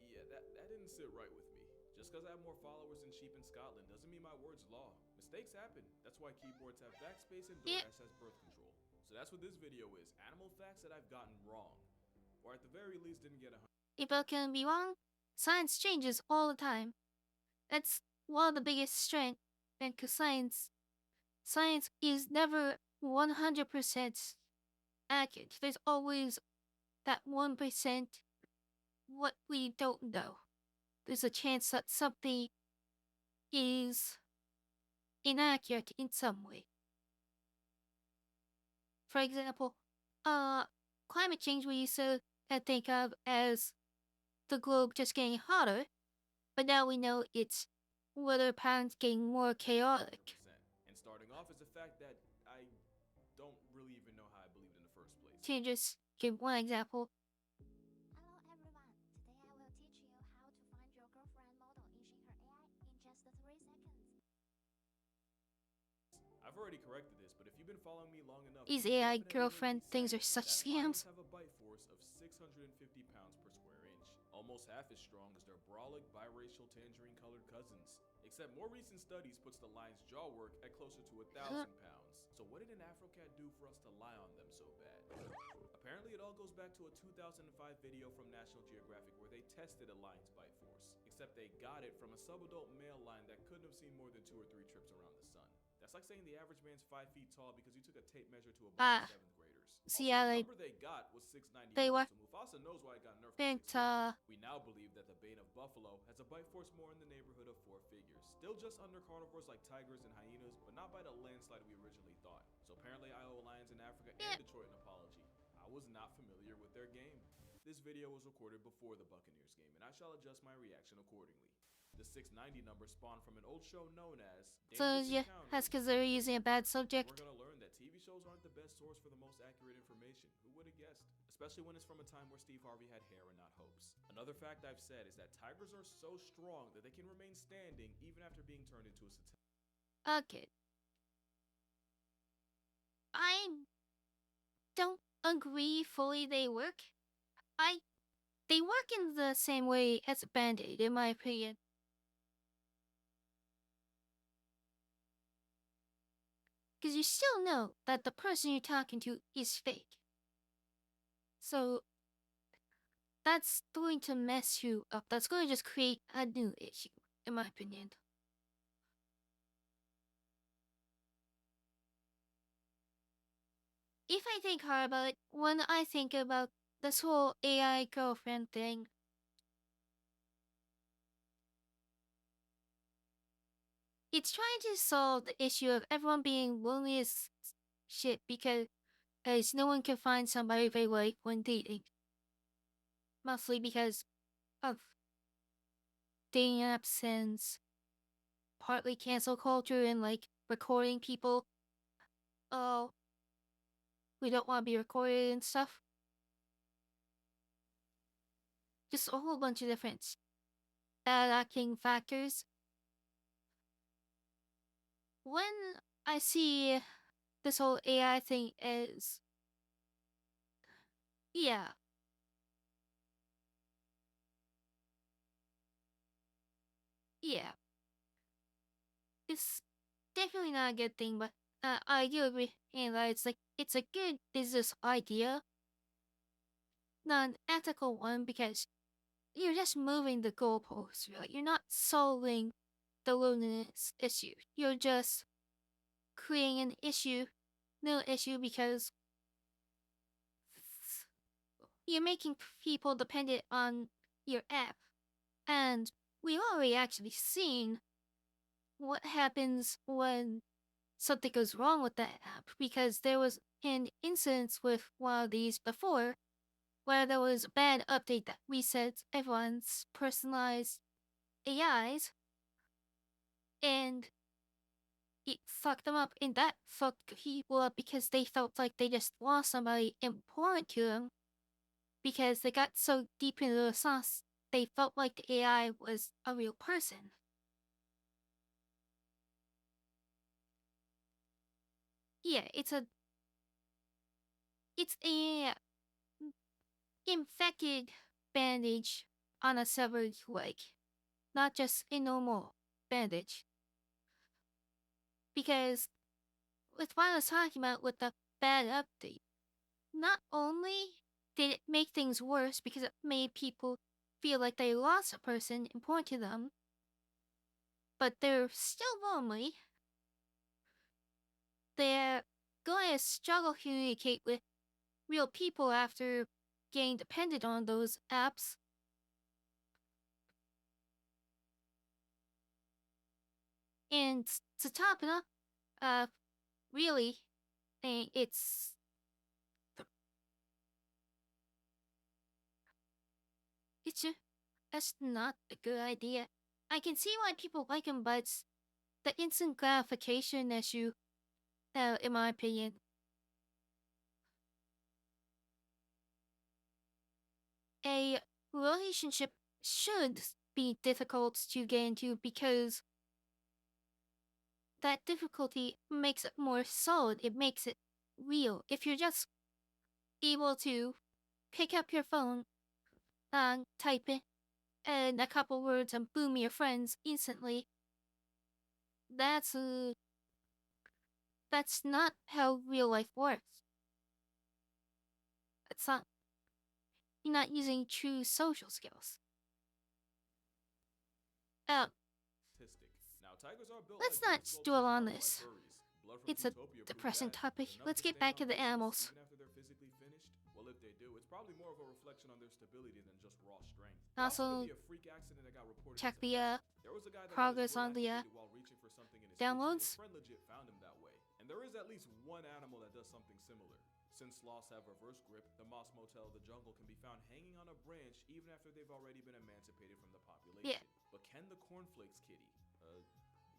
Yeah, that didn't sit right with me. Just because I have more followers than sheep in Scotland doesn't mean my word's law. Mistakes happen. That's why keyboards have backspace and DoorDash has birth control. So that's what this video is. Animal facts that I've gotten wrong. Or at the very least didn't get 100. People can be wrong. Science changes all the time. That's one of the biggest strengths. Because science is never 100% accurate. There's always that 1% what we don't know. There's a chance that something is inaccurate in some way. For example, climate change we used to think of as the globe just getting hotter, but now we know it's weather patterns getting more chaotic. And starting off is the fact that I don't really even know how I believed in the first place. To just give one example. Hello everyone. Today I will teach you how to find your girlfriend model in Shinker AI in just 3 seconds. I've already corrected this, but if you've been following me long enough, These AI girlfriend things are such scams. have a bite force of 650 pounds per square inch, almost half as strong as their brolic biracial tangerine-colored cousins. Except more recent studies puts the lion's jaw work at closer to 1,000 pounds. So what did an Afrocat do for us to lie on them so bad? Apparently it all goes back to a 2005 video from National Geographic where they tested a lion's bite force. Except they got it from a subadult male lion that couldn't have seen more than 2 or 3 trips around the sun. That's like saying the average man's 5 feet tall because you took a tape measure to a bunch of 7th graders. See Also, how the number they got was 691, they were so Mufasa knows why it got nerfed. We now believe that the bane of buffalo has a bite force more in the neighborhood of 4 figures. Still just under carnivores like tigers and hyenas, but not by the landslide we originally thought. So apparently I owe lions in Africa and Detroit an apology. I was not familiar with their game. This video was recorded before the Buccaneers game, and I shall adjust my reaction accordingly. The 690 number spawned from an old show known as So yeah, that's because they're using a bad subject. We're gonna learn that TV shows aren't the best source for the most accurate information. Who would have guessed? Especially when it's from a time where Steve Harvey had hair and not hopes. Another fact I've said is that tigers are so strong that they can remain standing even after being turned into a satin. Okay. I don't agree fully they work. They work in the same way as a band-aid, in my opinion. Because you still know that the person you're talking to is fake. So, that's going to mess you up. That's going to just create a new issue, in my opinion. If I think hard about it, when I think about this whole AI girlfriend thing, it's trying to solve the issue of everyone being lonely as shit because as no one can find somebody they like when dating. Mostly because of dating apps and partly cancel culture and like recording people. Oh, we don't want to be recorded and stuff. Just a whole bunch of different acting factors. When I see this whole AI thing is, yeah. Yeah. It's definitely not a good thing, but I do agree. And it's a good business idea, not an ethical one because you're just moving the goalposts. Really. You're not solving the loneliness issue. You're just creating an issue, no issue because you're making people dependent on your app. And we've already actually seen what happens when something goes wrong with that app because there was an incident with one of these before where there was a bad update that resets everyone's personalized AIs and it fucked them up, and that fucked people up because they felt like they just lost somebody important to them because they got so deep into the sauce they felt like the AI was a real person. Yeah, it's a infected bandage on a severed leg, not just a normal bandage. Because with what I was talking about with the bad update, not only did it make things worse because it made people feel like they lost a person important to them, but they're still lonely. They're going to struggle to communicate with real people after getting dependent on those apps. And to top it up, really, it's just not a good idea. I can see why people like him, but it's the instant gratification issue, in my opinion. A relationship should be difficult to get into because that difficulty makes it more solid. It makes it real. If you're just able to pick up your phone and type it and a couple words and boom, your friends instantly. That's not how real life works. It's not. You're not using true social skills. Let's not dwell on this. It's a depressing topic. Let's get back to the animals. Well, if they do, it's probably more of a reflection on their stability than just raw strength. Also, check the progress on the downloads. His friend legit found him that way. And there is at least one animal that does something similar. Since sloths have reverse grip, the Moss Motel of the jungle can be found hanging on a branch even after they've already been emancipated from the population. Yeah. But can the cornflakes kitty?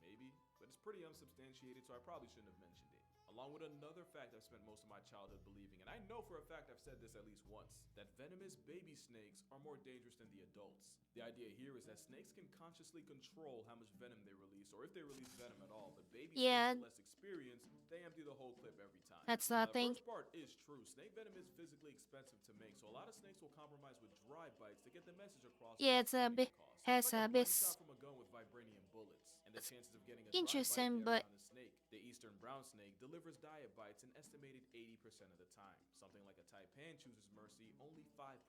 Maybe. But it's pretty unsubstantiated, so I probably shouldn't have mentioned it. Along with another fact I've spent most of my childhood believing, and I know for a fact I've said this at least once, that venomous baby snakes are more dangerous than the adults. The idea here is that snakes can consciously control how much venom they release, or if they release venom at all, but baby snakes with less experience, they empty the whole clip every time. That's not a thing. The first part is true. Snake venom is physically expensive to make, so a lot of snakes will compromise with dry bites to get the message across. Yeah, it's a bit has a bit from a gun with vibranium bullets, and the chances of getting a interesting, but the eastern brown snake delivers diet bites an estimated 80% of the time. Something like a taipan chooses mercy only 5%.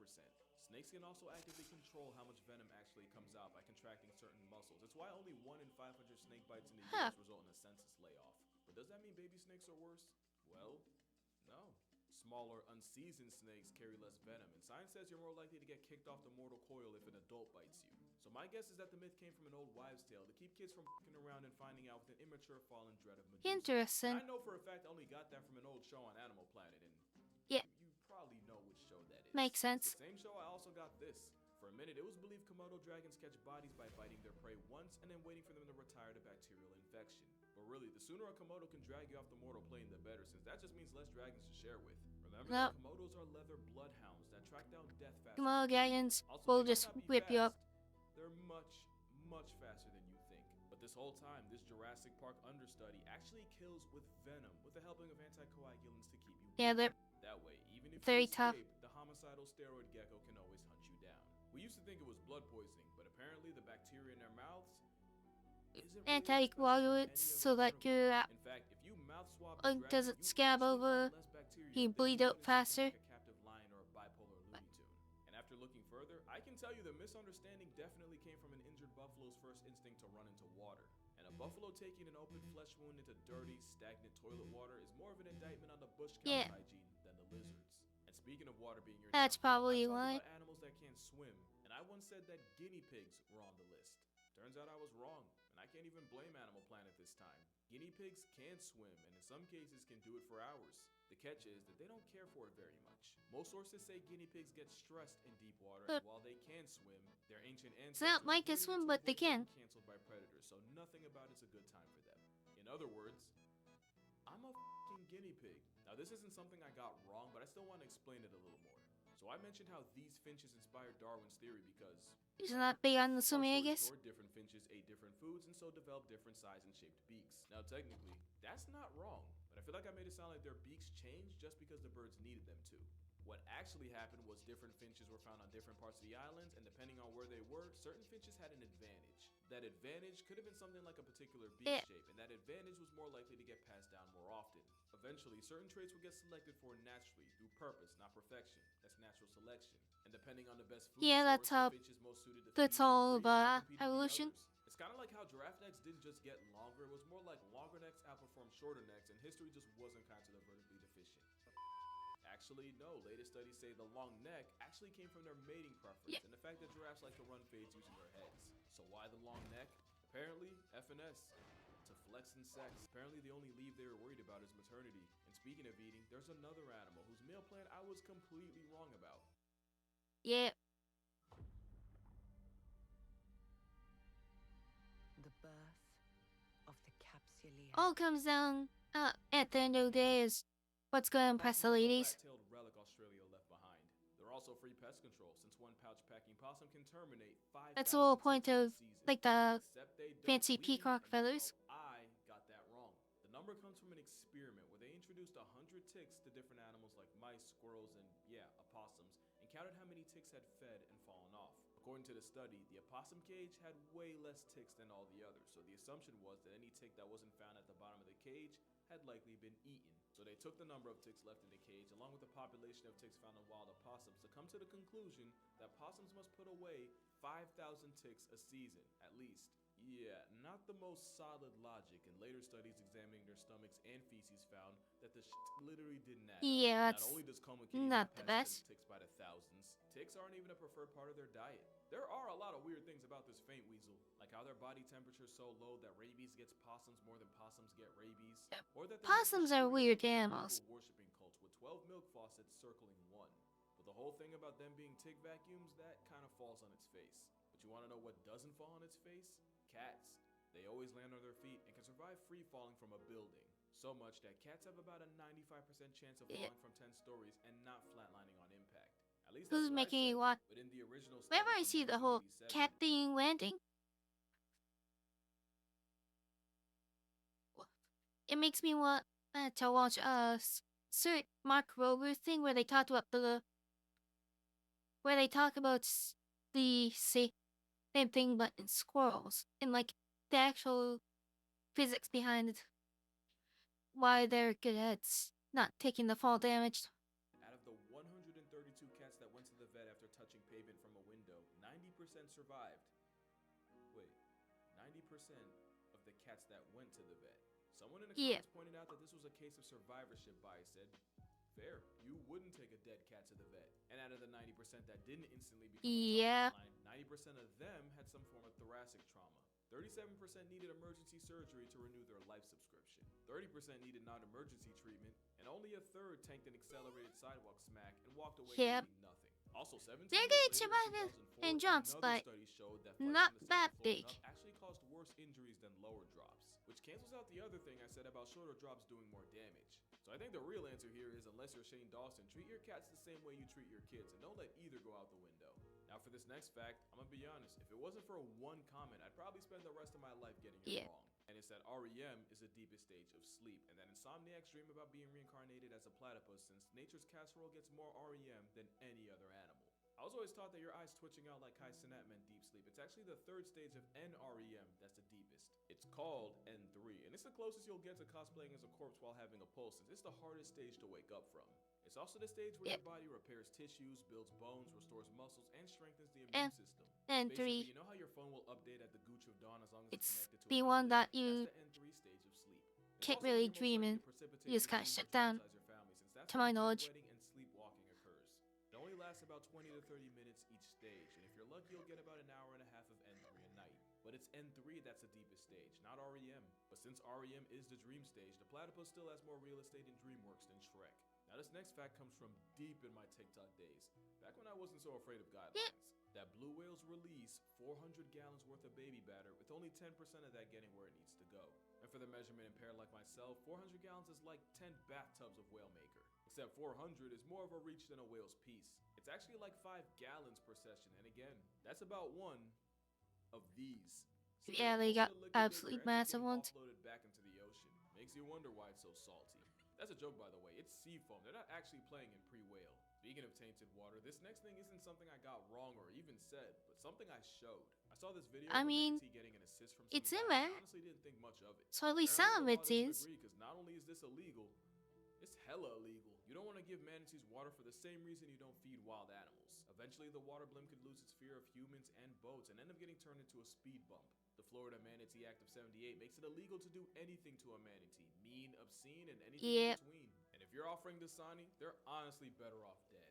Snakes can also actively control how much venom actually comes out by contracting certain muscles. It's why only 1 in 500 snake bites in the US result in a census layoff. But does that mean baby snakes are worse? Well, no. Smaller, unseasoned snakes carry less venom, and science says you're more likely to get kicked off the mortal coil if an adult bites you. So my guess is that the myth came from an old wives' tale to keep kids from f***ing around and finding out with an immature fallen dread of Medusa. Interesting. And I know for a fact I only got that from an old show on Animal Planet, and Yeah. you probably know which show that is. Makes sense. It's the same show I also got this. For a minute, it was believed Komodo dragons catch bodies by biting their prey once and then waiting for them to retire to bacterial infection. But really, the sooner a Komodo can drag you off the mortal plane, the better, since that just means less dragons to share with. Remember that Komodos are leather bloodhounds that track down death faster. Komodo dragons Also, will they might just not be whip you up. fast. They're much, much faster than you think. But this whole time, this Jurassic Park understudy actually kills with venom with the helping of anticoagulants to keep you Yeah, they're that way, even if very you tough. escape, the homicidal steroid gecko can always hunt you down. We used to think it was blood poisoning, but apparently the bacteria in their mouths isn't really anticoagulants so that your in fact, if you mouth swab the dragon, doesn't you scab actually over, find less bacteria you than bleed you out would in something faster. like a captive lion or a bipolar Looney Tune. And after looking further, I can tell you the misunderstanding definitely came from an injured buffalo's first instinct to run into water. And a buffalo taking an open flesh wound into dirty, stagnant toilet water is more of an indictment on the bush cow hygiene than the lizards. And speaking of water being your That's downfall, probably I talked why. about animals that can't swim, and I once said that guinea pigs were on the list. Turns out I was wrong, and I can't even blame Animal Planet this time. Guinea pigs can swim, and in some cases can do it for hours. The catch is that they don't care for it very much. Most sources say guinea pigs get stressed in deep water, and while they can swim, their ancient ancestors not like to swim, but they can. Canceled by predators, so nothing about it's a good time for them. In other words, I'm a f***ing guinea pig. Now this isn't something I got wrong, but I still want to explain it a little more. So I mentioned how these finches inspired Darwin's theory because Isn't that big on the swimming, I guess? different finches ate different foods and so developed different size and shaped beaks. Now technically, that's not wrong, but I feel like I made it sound like their beaks changed just because the birds needed them to. What actually happened was different finches were found on different parts of the islands, and depending on where they were, certain finches had an advantage. That advantage could have been something like a particular beak shape, and that advantage was more likely to get passed down more often. Eventually, certain traits would get selected for naturally, through purpose, not perfection. That's natural selection. And depending on the best food That's source, how. the finches most suited to That's feed and all breed about competed with the evolution. others. It's kind of like how giraffe necks didn't just get longer, it was more like longer necks outperformed shorter necks, and history just wasn't kind to the vertically deficient. Actually, no. Latest studies say the long neck actually came from their mating preference and the fact that giraffes like to run fades using their heads. So why the long neck? Apparently, FNS. To flex and sex. Apparently the only leave they were worried about is maternity. And speaking of eating, there's another animal whose meal plan I was completely wrong about. Yeah. The birth of the capsuleer. All comes down at the end of the day is what's gonna impress the ladies. Rat-tailed relic Australia left behind. They're also free pest control, since one pouch packing possum can terminate 5,000 That's the whole point ticks in a of season. like the Except they don't fancy bleed, peacock and feathers. so I got that wrong. The number comes from an experiment where they introduced 100 ticks to different animals like mice, squirrels, and opossums, and counted how many ticks had fed and fallen off. According to the study, the opossum cage had way less ticks than all the others, so the assumption was that any tick that wasn't found at the bottom of the cage had likely been eaten. So they took the number of ticks left in the cage, along with the population of ticks found in wild opossums, to come to the conclusion that possums must put away 5,000 ticks a season, at least. Yeah, not the most solid logic, and later studies examining their stomachs and feces found that the shit literally didn't add Yeah, up. that's Not only does coma kitties not have the pests best. and ticks by the thousands, ticks aren't even a preferred part of their diet. There are a lot of weird things about this faint weasel, like how their body temperature is so low that rabies gets possums more than possums get rabies, or that Possums are weird animals. Worshipping cults with 12 milk faucets circling one. But the whole thing about them being tick vacuums, that kind of falls on its face. But you want to know what doesn't fall on its face? Cats. They always land on their feet and can survive free falling from a building. So much that cats have about a 95% chance of falling from 10 stories and not flatlining on impact. At least Who's that's what I making said, you watch? but in the original Whenever study I from see the whole 1987, cat thing landing, it makes me want to watch certain Mark Rober thing where they talk about the same thing but in squirrels and like the actual physics behind it, why they're good at not taking the fall damage. Out of the 132 cats that went to the vet after touching pavement from a window, 90% survived. Wait, 90% of the cats that went to the vet. Someone in the comments pointed out that this was a case of survivorship bias, said fair. You wouldn't take a dead cat to the vet. And out of the 90% that didn't instantly become Yeah. a top line, 90% of them had some form of thoracic trauma. 37% needed emergency surgery to renew their life subscription. 30% needed non-emergency treatment, and only a third tanked an accelerated sidewalk smack and walked away Yep. needing nothing. Also, 17 They're years getting later, survived in 2004, in jumps, another but study showed that not flights from the that second floor big. and up actually caused worse injuries than lower drops, which cancels out the other thing I said about shorter drops doing more damage. So I think the real answer here is, unless you're Shane Dawson, treat your cats the same way you treat your kids, and don't let either go out the window. Now for this next fact, I'm gonna be honest, if it wasn't for one comment, I'd probably spend the rest of my life getting it wrong. And it's that REM is the deepest stage of sleep, and that insomniacs dream about being reincarnated as a platypus, since nature's casserole gets more REM than any other animal. I was always taught that your eyes twitching out like high synapse meant deep sleep. It's actually the third stage of NREM that's the deepest. It's called N3, and it's the closest you'll get to cosplaying as a corpse while having a pulse, since it's the hardest stage to wake up from. It's also the stage where your body repairs tissues, builds bones, restores muscles, and strengthens the immune system. N3. Basically, you know how your phone will update at the gooch of dawn as long as it's connected to the a one public? that you That's the N3 stage of sleep. It's can't also really where you're most dream likely in. to precipitate You just your kind of dreams shut or down. traumatize your family, since that's To when my knowledge. bedwetting and sleepwalking occurs. It only lasts about 20 to 30 minutes each stage, and if you're lucky, you'll get about an hour and a half of N3 a night. But it's N3 that's the deepest stage, not REM. But since REM is the dream stage, the platypus still has more real estate in DreamWorks than Shrek. Now this next fact comes from deep in my TikTok days, back when I wasn't so afraid of guidelines. That blue whales release 400 gallons worth of baby batter, with only 10% of that getting where it needs to go. And for the measurement impaired like myself, 400 gallons is like 10 bathtubs of whale maker. Except 400 is more of a reach than a whale's piece. It's actually like 5 gallons per session, and again, that's about one of these. Yeah, they got absolutely massive ones. Offloaded back into the ocean. Makes you wonder why it's so salty. That's a joke, by the way. It's sea foam. They're not actually playing in pre-whale. Speaking of tainted water, this next thing isn't something I got wrong or even said, but something I showed. I saw this video of a manatee getting an assist from some it's in guy, there. I honestly didn't think much of it. So at least some of it is. Because not only is this illegal, it's hella illegal. You don't want to give manatees water for the same reason you don't feed wild animals. Eventually, the water blimp could lose its fear of humans and boats and end up getting turned into a speed bump. The Florida Manatee Act of '78 makes it illegal to do anything to a manatee, mean, obscene, and anything in between. And if you're offering Dasani, they're honestly better off dead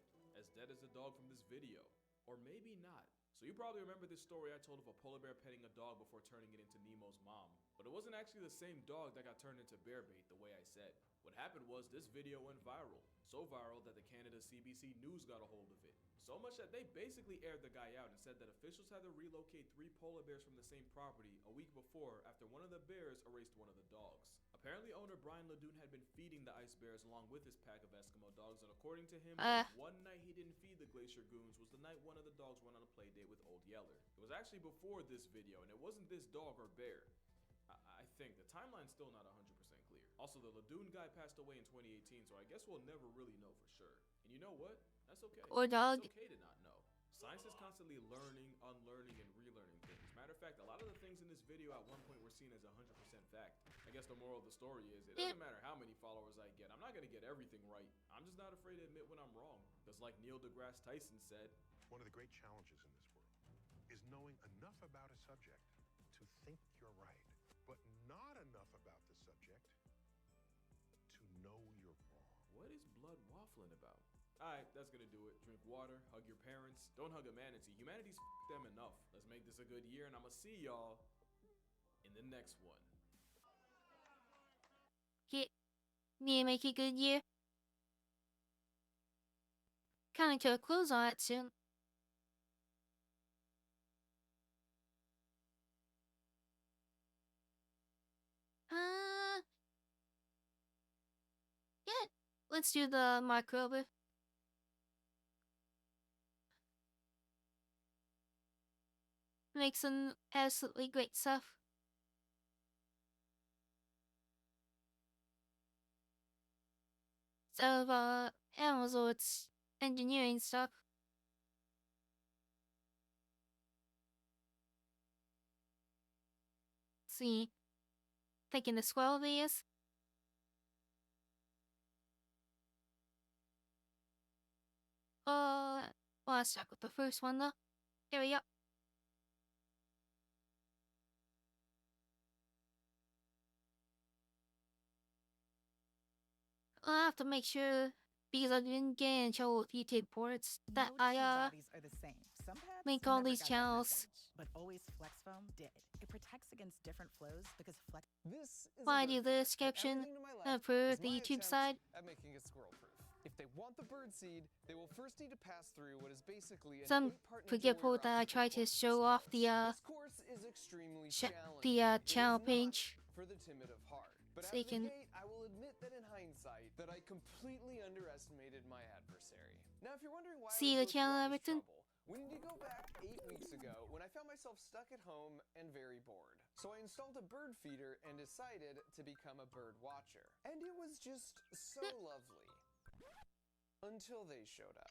as the dog from this video. Or maybe not. So you probably remember this story I told of a polar bear petting a dog before turning it into Nemo's mom. But it wasn't actually the same dog that got turned into bear bait the way I said. What happened was this video went viral. So viral that the Canada CBC News got a hold of it. So much that they basically aired the guy out and said that officials had to relocate 3 polar bears from the same property a week before after one of the bears erased one of the dogs. Apparently owner Brian Ledoux had been feeding the ice bears along with his pack of Eskimo dogs, and according to him, one night he didn't feed the Glacier Goons was the night one of the dogs went on a play date with Old Yeller. It was actually before this video, and it wasn't this dog or bear. I think the timeline's still not 100% clear. Also, the Ledoux guy passed away in 2018, so I guess we'll never really know for sure. And you know what? That's okay. Or dog. It's okay to not know. Science is constantly learning, unlearning, and relearning things. Matter of fact, a lot of the things in this video at one point were seen as 100% fact. I guess the moral of the story is, it doesn't matter how many followers I get, I'm not gonna get everything right. I'm just not afraid to admit when I'm wrong. Because like Neil deGrasse Tyson said, one of the great challenges in this world is knowing enough about a subject to think you're right, but not enough about the subject to know you're wrong. What is blood waffling about? Alright, that's gonna do it. Drink water, hug your parents. Don't hug a manatee. Humanity's them enough. Let's make this a good year, and I'ma see y'all in the next one. Need to make a good year. Coming to a close on it soon. Yeah, let's do the microbe. Make some absolutely great stuff. Of animals or its engineering stuff. Let's see. Thinking the squirrel is. Well, let's start with the first one though. Here we go. I'll have to make sure because I didn't get in trouble with YouTube ports that No two I bodies are the same. Some pads make all never these got that channels. message, but always Flex Foam did. It protects against different flows because Flex. This is Find a you bird the feeder, and description everything to my left for is the my YouTube attempt side. at making it squirrel-proof. If they want the bird seed, they will first need to pass through what is basically an Some 8-part Ninja forgetful Warrior that I obstacle tried to course show off the This course is extremely challenging. channel It is page. not for the timid of heart. But So out you of the can- gate, I will admit that in hindsight, that I completely underestimated my adversary. Now, if you're wondering why See I the would go through channel all and this everything? trouble, we need to go back 8 weeks ago when I found myself stuck at home and very bored. So I installed a bird feeder and decided to become a bird watcher. And it was just so lovely. Until they showed up.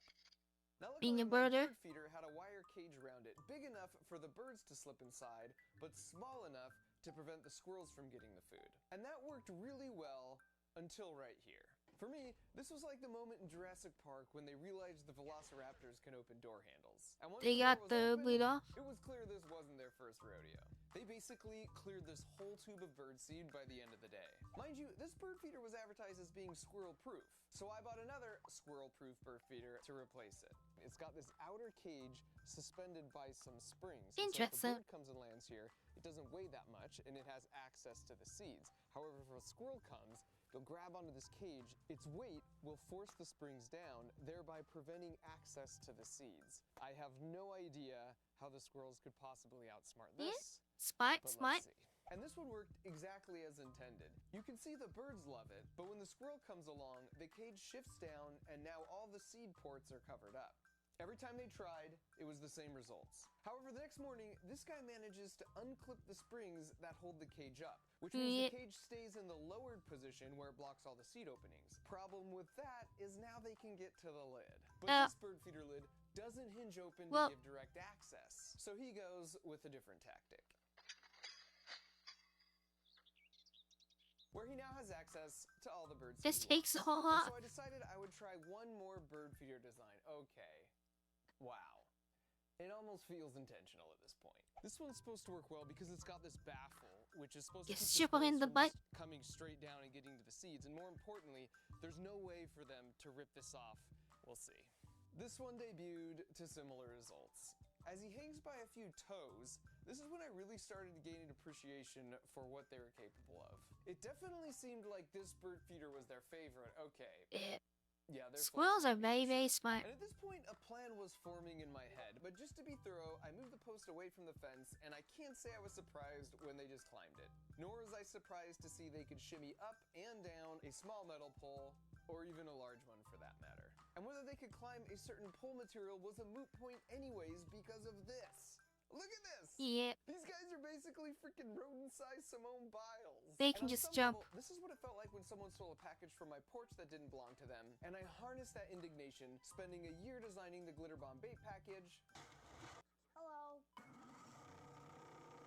Now, Being a luckily, my birder? bird feeder had a wire cage around it, big enough for the birds to slip inside, but small enough to prevent the squirrels from getting the food. And that worked really well until right here. For me, this was like the moment in Jurassic Park when they realized the velociraptors can open door handles. And once They the got door was the open, lid off. it was clear this wasn't their first rodeo. They basically cleared this whole tube of birdseed by the end of the day. Mind you, this bird feeder was advertised as being squirrel-proof, so I bought another squirrel-proof bird feeder to replace it. It's got this outer cage suspended by some springs. So if Interesting. a bird comes and lands here, it doesn't weigh that much, and it has access to the seeds. However, if a squirrel comes, it'll grab onto this cage. Its weight will force the springs down, thereby preventing access to the seeds. I have no idea how the squirrels could possibly outsmart this. Smart, but smart. let's see. And this one worked exactly as intended. You can see the birds love it, but when the squirrel comes along, the cage shifts down, and now all the seed ports are covered up. Every time they tried, it was the same results. However, the next morning, this guy manages to unclip the springs that hold the cage up, which means the cage stays in the lowered position where it blocks all the seed openings. Problem with that is now they can get to the lid. But this bird feeder lid doesn't hinge open to give direct access, so he goes with a different tactic. Where he now has access to all the bird This seed takes a lots. lot. So I decided I would try one more bird feeder design. Okay. Wow. It almost feels intentional at this point. This one's supposed to work well because it's got this baffle, which is supposed to keep Super squirrels in the from butt. just coming straight down and getting to the seeds. And more importantly, there's no way for them to rip this off. We'll see. This one debuted to similar results. As he hangs by a few toes, this is when I really started to gain an appreciation for what they were capable of. It definitely seemed like this bird feeder was their favorite. Okay. Yeah, they're Squirrels are very, very smart. And at this point, a plan was forming in my head. But just to be thorough, I moved the post away from the fence, and I can't say I was surprised when they just climbed it. Nor was I surprised to see they could shimmy up and down a small metal pole, or even a large one for that matter. And whether they could climb a certain pole material was a moot point anyways because of this. Look at this! Yep. These guys are basically freaking rodent-sized Simone Biles. They And can on just some jump. level, this is what it felt like when someone stole a package from my porch that didn't belong to them, and I harnessed that indignation, spending a year designing the glitter bomb bait package. Hello.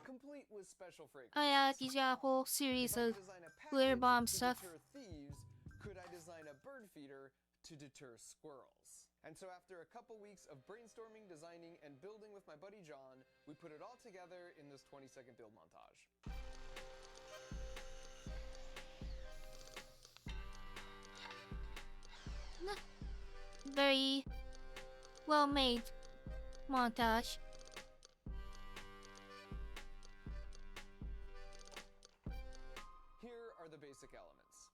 Complete with special fragrances. Oh yeah, he's got a whole series If I of could design a glitter package bomb to stuff. deter thieves, could I design a bird feeder to deter squirrels? And so after a couple weeks of brainstorming, designing, and building with my buddy John, we put it all together in this 20-second build montage. Very well made montage. Here are the basic elements.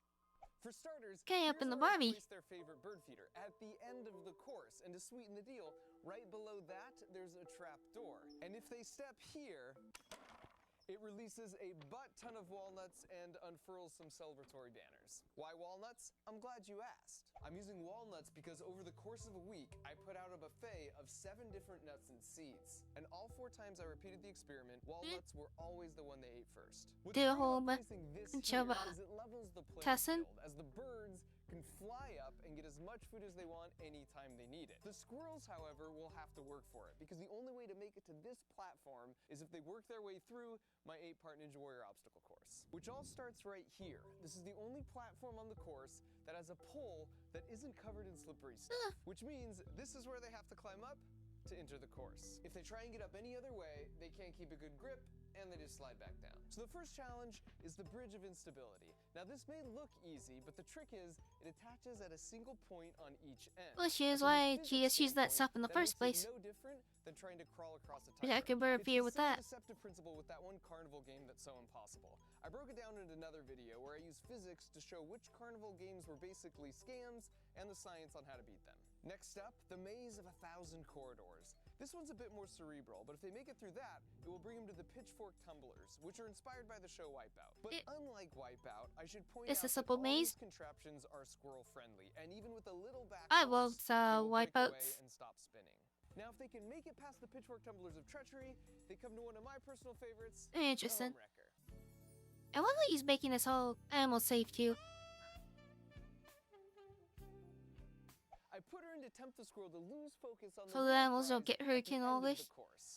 For starters, Okay, up here's in the where I Barbie. place their favorite bird feeder, at the end of the course. And to sweeten the deal, right below that, there's a trap door. And if they step here, it releases a butt ton of walnuts and unfurls some celebratory banners. Why walnuts? I'm glad you asked. I'm using walnuts because over the course of a week, I put out a buffet of 7 different nuts and seeds. And all 4 times I repeated the experiment, walnuts were always the one they ate first. What's Do a great whole about bunch placing this of here is it levels the playing testing. field, as the birds can fly up and get as much food as they want anytime they need it. The squirrels, however, will have to work for it, because the only way to make it to this platform is if they work their way through my 8-part Ninja Warrior obstacle course. Which all starts right here. This is the only platform on the course that has a pole that isn't covered in slippery stuff. Which means this is where they have to climb up to enter the course. If they try and get up any other way, they can't keep a good grip and they just slide back down. So the first challenge is the Bridge of Instability. Now this may look easy, but the trick is it attaches at a single point on each end. Which is why GS used that stuff in the first place. No different than trying to crawl across a Which I could bear fear with that. It's the same deceptive principle with that one carnival game that's so impossible. I broke it down in another video where I used physics to show which carnival games were basically scams and the science on how to beat them. Next up, the Maze of 1,000 Corridors. This one's a bit more cerebral, but if they make it through that, it will bring them to the pitchfork tumblers, which are inspired by the show Wipeout. But unlike Wipeout, I should point out that all these contraptions are squirrel-friendly, and even with a little back I loved Wipeouts. and stop spinning. Now, if they can make it past the pitchfork tumblers of treachery, they come to one of my personal favorites, Interesting. the Wrecker. I wonder he's making this whole animal safe too. I put her in to tempt the squirrel to lose focus on So the animals don't get hurricane all this.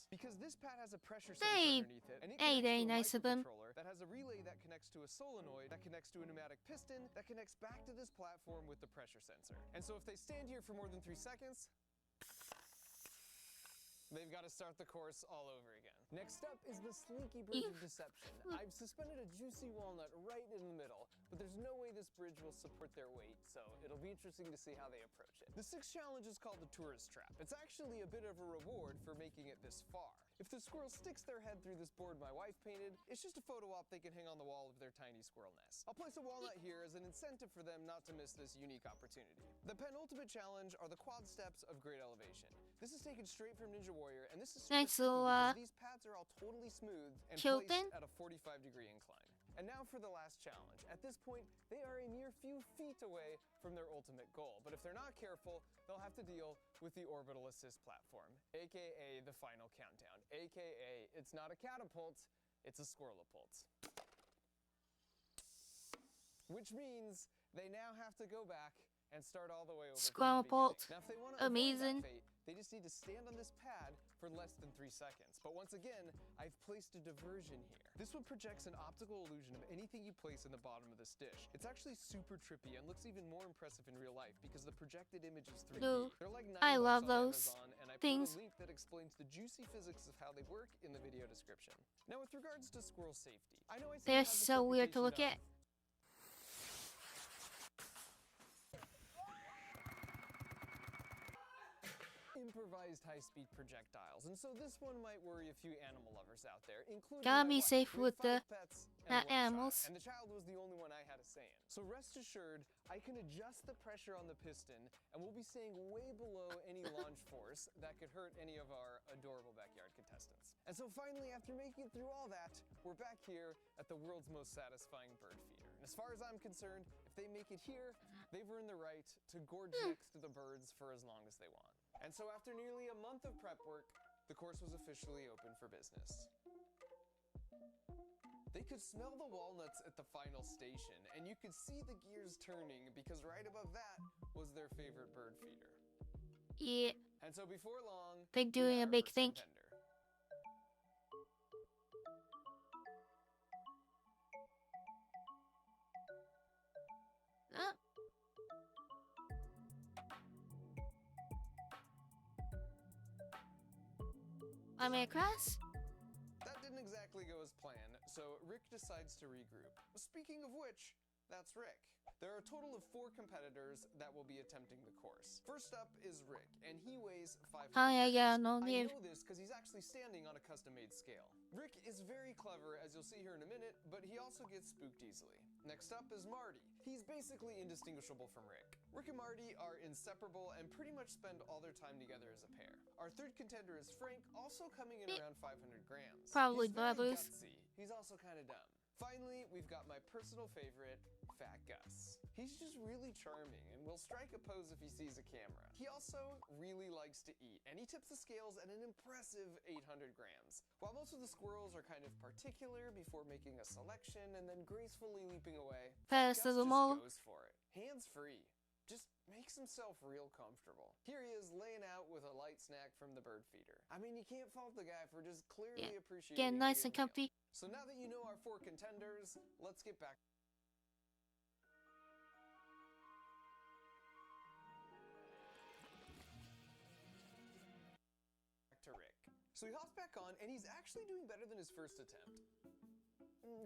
Because this pad has a pressure sensor underneath it, and it very connects nice to of a them. microcontroller that has a relay that connects to a solenoid, that connects to a pneumatic piston, that connects back to this platform with the pressure sensor. And so if they stand here for more than 3 seconds, they've got to start the course all over again. Next up is the Slinky Bridge of Deception. I've suspended a juicy walnut right in the middle, but there's no way this bridge will support their weight, so it'll be interesting to see how they approach it. The sixth challenge is called the Tourist Trap. It's actually a bit of a reward for making it this far. If the squirrel sticks their head through this board my wife painted, it's just a photo op they can hang on the wall of their tiny squirrel nest. I'll place a walnut here as an incentive for them not to miss this unique opportunity. The penultimate challenge are the quad steps of great elevation. This is taken straight from Ninja Warrior, and this is super Nice tricky little, because these pads are all totally smooth and chill placed thing. at a 45-degree incline. And now for the last challenge. At this point, they are a mere few feet away from their ultimate goal. But if they're not careful, they'll have to deal with the orbital assist platform, aka the final countdown, aka it's not a catapult, it's a squirrelapult. Which means they now have to go back and start all the way over. Squirrelapult. Now, if they want to Amazing. avoid that fate, they just need to stand on this pad for less than 3 seconds. But once again, I've placed a diversion here. This one projects an optical illusion of anything you place in the bottom of this dish. It's actually super trippy and looks even more impressive in real life because the projected image is 3D. No, They're like $9 I love on those Amazon, and I things. put a link that explains the juicy physics of how they work in the video description. Now, with regards to squirrel safety, I know I said They're it has the so weird to look reputation at. improvised high-speed projectiles, and so this one might worry a few animal lovers out there, including Gotta my be wife. safe We have with the 5 pets and 1 animals. child, and the child was the only one I had a say in. So rest assured, I can adjust the pressure on the piston, and we'll be staying way below any launch force that could hurt any of our adorable backyard contestants. And so finally, after making it through all that, we're back here at the world's most satisfying bird feeder. And as far as I'm concerned, if they make it here, they've earned the right to gorge next to the birds for as long as they want. And so after nearly a month of prep work, the course was officially open for business. They could smell the walnuts at the final station, and you could see the gears turning because right above that was their favorite bird feeder. Yeah. And so before long, They're we doing had a our big first thing. contender. I'm across. That didn't exactly go as planned, so Rick decides to regroup. Speaking of which, that's Rick. There are a total of 4 competitors that will be attempting the course. First up is Rick, and he weighs 500 Hi, yeah, pounds. no I need. know this because he's actually standing on a custom-made scale. Rick is very clever, as you'll see here in a minute, but he also gets spooked easily. Next up is Marty. He's basically indistinguishable from Rick. Rick and Marty are inseparable and pretty much spend all their time together as a pair. Our third contender is Frank, also coming in around 500 grams. Probably He's very brothers. gutsy. He's also kind of dumb. Finally, we've got my personal favorite, Fat Gus. He's just really charming and will strike a pose if he sees a camera. He also really likes to eat, and he tips the scales at an impressive 800 grams. While most of the squirrels are kind of particular before making a selection and then gracefully leaping away, Fat Best Gus of them just all. goes for it. Hands-free. Just makes himself real comfortable. Here he is laying out with a light snack from the bird feeder. I mean, you can't fault the guy for just clearly appreciating Getting a nice good and comfy. meal. So now that you know our 4 contenders, let's get back. So he hops back on, and he's actually doing better than his first attempt.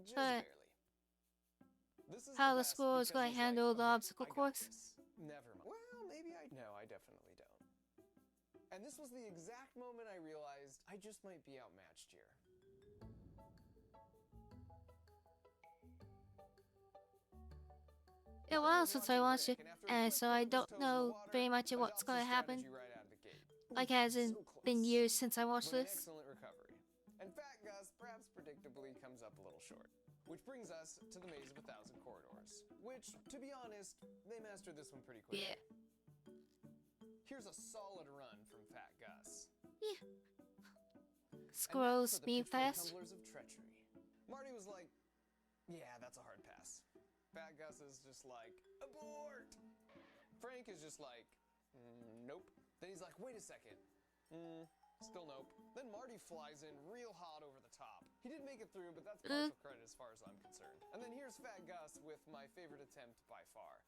Just But barely. This is how the best squirrel is because going to he's like, handle the "Okay, obstacle I got course? this." Never mind. Well, maybe I... No, I definitely don't. And this was the exact moment I realized I just might be outmatched here. It was since I watched it, and so I don't know very much of what's going to happen. Like, has in been years since I watched But an this. excellent recovery. And Fat Gus, perhaps predictably, comes up a little short. Which brings us to the Maze of 1,000 Corridors. Which, to be honest, they mastered this one pretty quickly. Yeah. Here's a solid run from Fat Gus. Yeah. Squirrels being fast. Tumblers of treachery. Marty was like, yeah, that's a hard pass. Fat Gus is just like, abort! Frank is just like, nope. Then he's like, wait a second. Still nope. Then Marty flies in real hot over the top. He didn't make it through, but that's partial credit as far as I'm concerned. And then here's Fat Gus with my favorite attempt by far.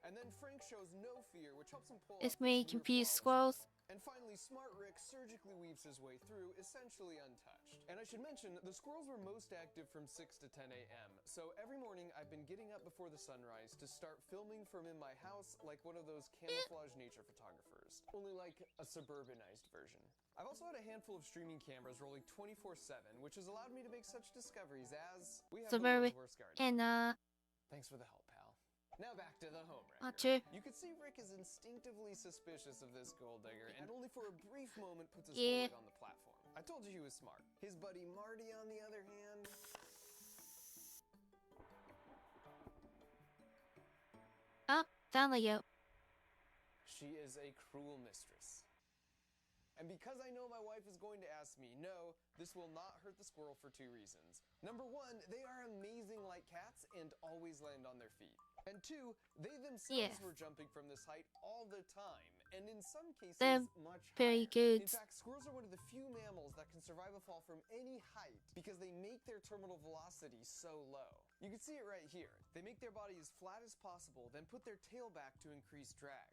And then Frank shows no fear, which helps him pull It's off me this confused near-flawless squirrels. And finally, Smart Rick surgically weaves his way through, essentially untouched. And I should mention, the squirrels were most active from 6 to 10 a.m. So every morning, I've been getting up before the sunrise to start filming from in my house like one of those camouflage nature photographers. Only like a suburbanized version. I've also had a handful of streaming cameras rolling 24/7, which has allowed me to make such discoveries as we have the world's worst garden. And Thanks for the help, pal. Now back to the home Archer. You can see Rick is instinctively suspicious of this gold digger, and only for a brief moment puts his Yeah. foot on the platform. I told you he was smart. His buddy Marty, on the other hand... Up, down they go. She is a cruel mistress. And because I know my wife is going to ask me, no, this will not hurt the squirrel for 2 reasons. Number 1, they are amazing like cats and always land on their feet. And 2, they themselves were jumping from this height all the time, and in some cases, They're much very higher. good. In fact, squirrels are one of the few mammals that can survive a fall from any height because they make their terminal velocity so low. You can see it right here. They make their body as flat as possible, then put their tail back to increase drag.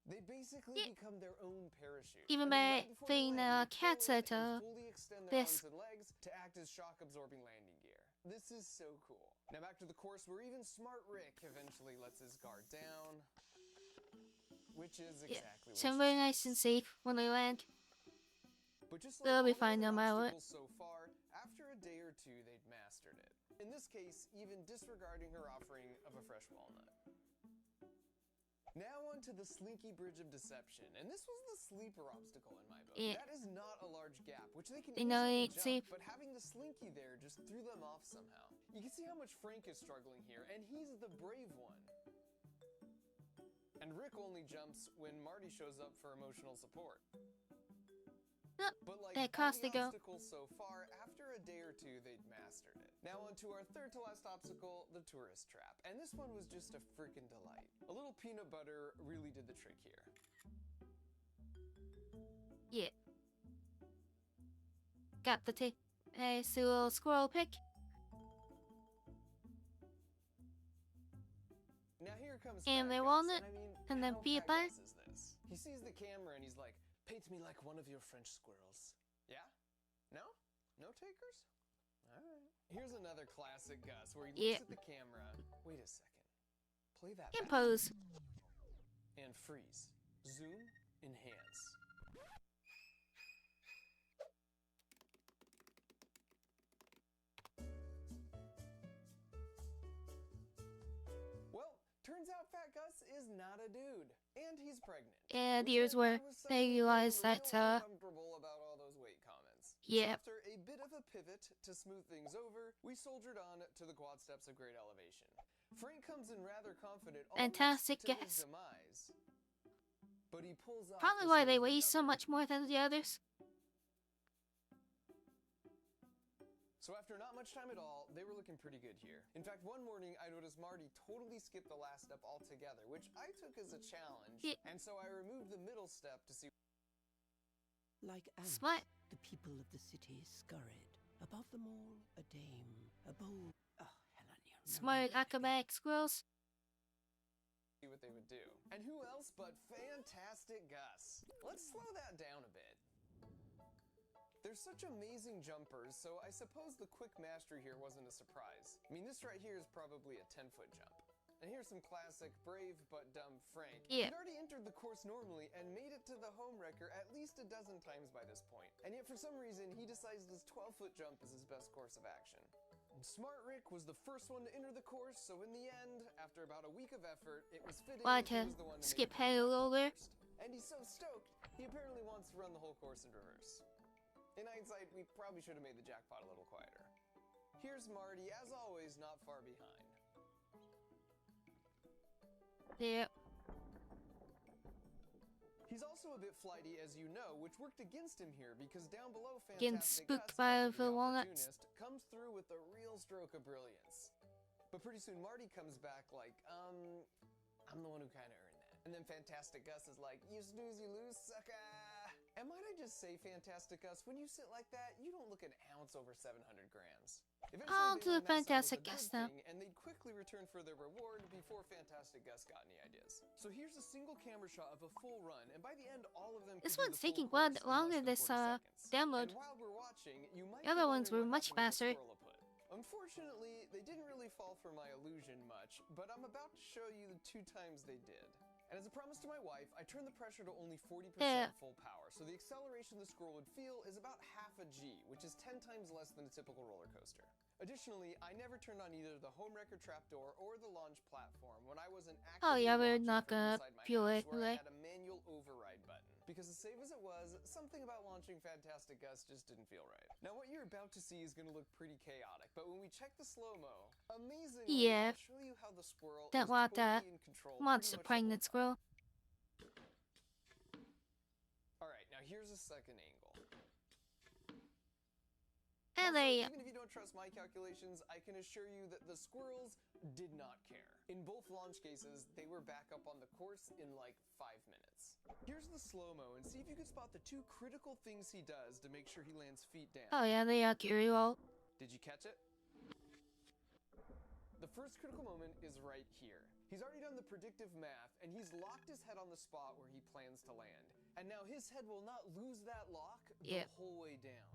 They basically become their own parachute. Even And then by playing cats at fully extend their this. arms and legs to act as shock-absorbing landing gear. This is so cool. Now back to the course where even Smart Rick eventually lets his guard down, which is exactly So what very nice and safe when they land. But just like They'll be all the fine no other matter what. obstacles so far, after a day or two, they'd mastered it. In this case, even disregarding her offering of a fresh walnut. Now onto the Slinky Bridge of Deception, and this was the sleeper obstacle in my book. Yeah. That is not a large gap, which they can They know easily it ain't jump, safe. but having the Slinky there just threw them off somehow. You can see how much Frank is struggling here, and he's the brave one. And Rick only jumps when Marty shows up for emotional support. But like that all cost the to go. obstacles so far, after a day or two, they'd mastered it. Now on to our third to last obstacle, the tourist trap. And this one was just a freaking delight. A little peanut butter really did the trick here. Yeah. Got the nice little squirrel pick. Now here comes And Fat they Gus, want it, and I mean, and then how Peter Fat Pan. Gus is this? He sees the camera and he's like, paint me like one of your French squirrels. Yeah? No? No takers? Alright. Here's another classic Gus where he looks at the camera. Wait a second. Play that back. Pose. And freeze. Zoom. Enhance. Well, turns out Fat Gus is not a dude. And he's pregnant. And here's where they realize that, uncomfortable about all those weight comments. Yeah. So after a bit of a pivot to smooth things over, we soldiered on to the quad steps of great elevation. Frank comes in rather confident, Fantastic almost to his guess. demise. But he pulls off Probably the why they silver weigh jump. so much more than the others. So after not much time at all, they were looking pretty good here. In fact, one morning I noticed Marty totally skipped the last step altogether, which I took as a challenge. And so I removed the middle step to see. Like ants, Smart. the people of the city scurried. Above them all, a dame, a bold... Oh, Helen, you're Smart acrobatic squirrels. see what they would do. And who else but Fantastic Gus? Let's slow that down a bit. They're such amazing jumpers, so I suppose the quick mastery here wasn't a surprise. I mean, this right here is probably a 10-foot jump. And here's some classic brave but dumb Frank. Yeah. He'd already entered the course normally and made it to the home wrecker at least a dozen times by this point. And yet for some reason, he decides this 12-foot jump is his best course of action. Smart Rick was the first one to enter the course, so in the end, after about a week of effort, it was fitting Want he to was the one to skip make it ahead a little bit? first. And he's so stoked, he apparently wants to run the whole course in reverse. In hindsight, we probably should have made the jackpot a little quieter. Here's Marty, as always, not far behind. Yeah. He's also a bit flighty, as you know, which worked against him here because down below Getting Fantastic spooked Gus, by the the walnuts. opportunist, comes through with a real stroke of brilliance. But pretty soon Marty comes back like, I'm the one who kind of earned that. And then Fantastic Gus is like, you snooze, you lose, sucker. And might I just say, Fantastic Gus, when you sit like that, you don't look an ounce over 700 grams. I'll do a Fantastic Gus Gus now. And they'd quickly return for their reward before Fantastic Gus got any ideas. So here's a single camera shot of a full run, and by the end, all of them. This could do one's the full taking course quite in longer less this than 40 seconds. download. And while we're watching, you might The other be ones wondering were what much happened faster. to the squirrel put. Unfortunately, they didn't really fall for my illusion much, but I'm about to show you the 2 times they did. And as a promise to my wife, I turned the pressure to only 40% full power, so the acceleration the squirrel would feel is about half a G, which is 10 times less than a typical roller coaster. Additionally, I never turned on either the home wrecker trapdoor or the launch platform when I wasn't actively Oh yeah, we're launching not from gonna inside my feel house, it, where will I I? had a manual override button. Because as safe as it was, something about launching Fantastic Gus just didn't feel right. Now what you're about to see is going to look pretty chaotic, but when we check the slow-mo, amazingly, Yeah. I'll show you how the squirrel Don't is want that totally in control monster pretty much pregnant the whole squirrel. Alright, now here's a second angle. And Also, they even if you don't trust my calculations, I can assure you that the squirrels did not care. In both launch cases, they were back up on the course in like 5 minutes. Here's the slow-mo, and see if you can spot the 2 critical things he does to make sure he lands feet down. Oh yeah, they are very well. Did you catch it? The first critical moment is right here. He's already done the predictive math, and he's locked his head on the spot where he plans to land. And now his head will not lose that lock the whole way down.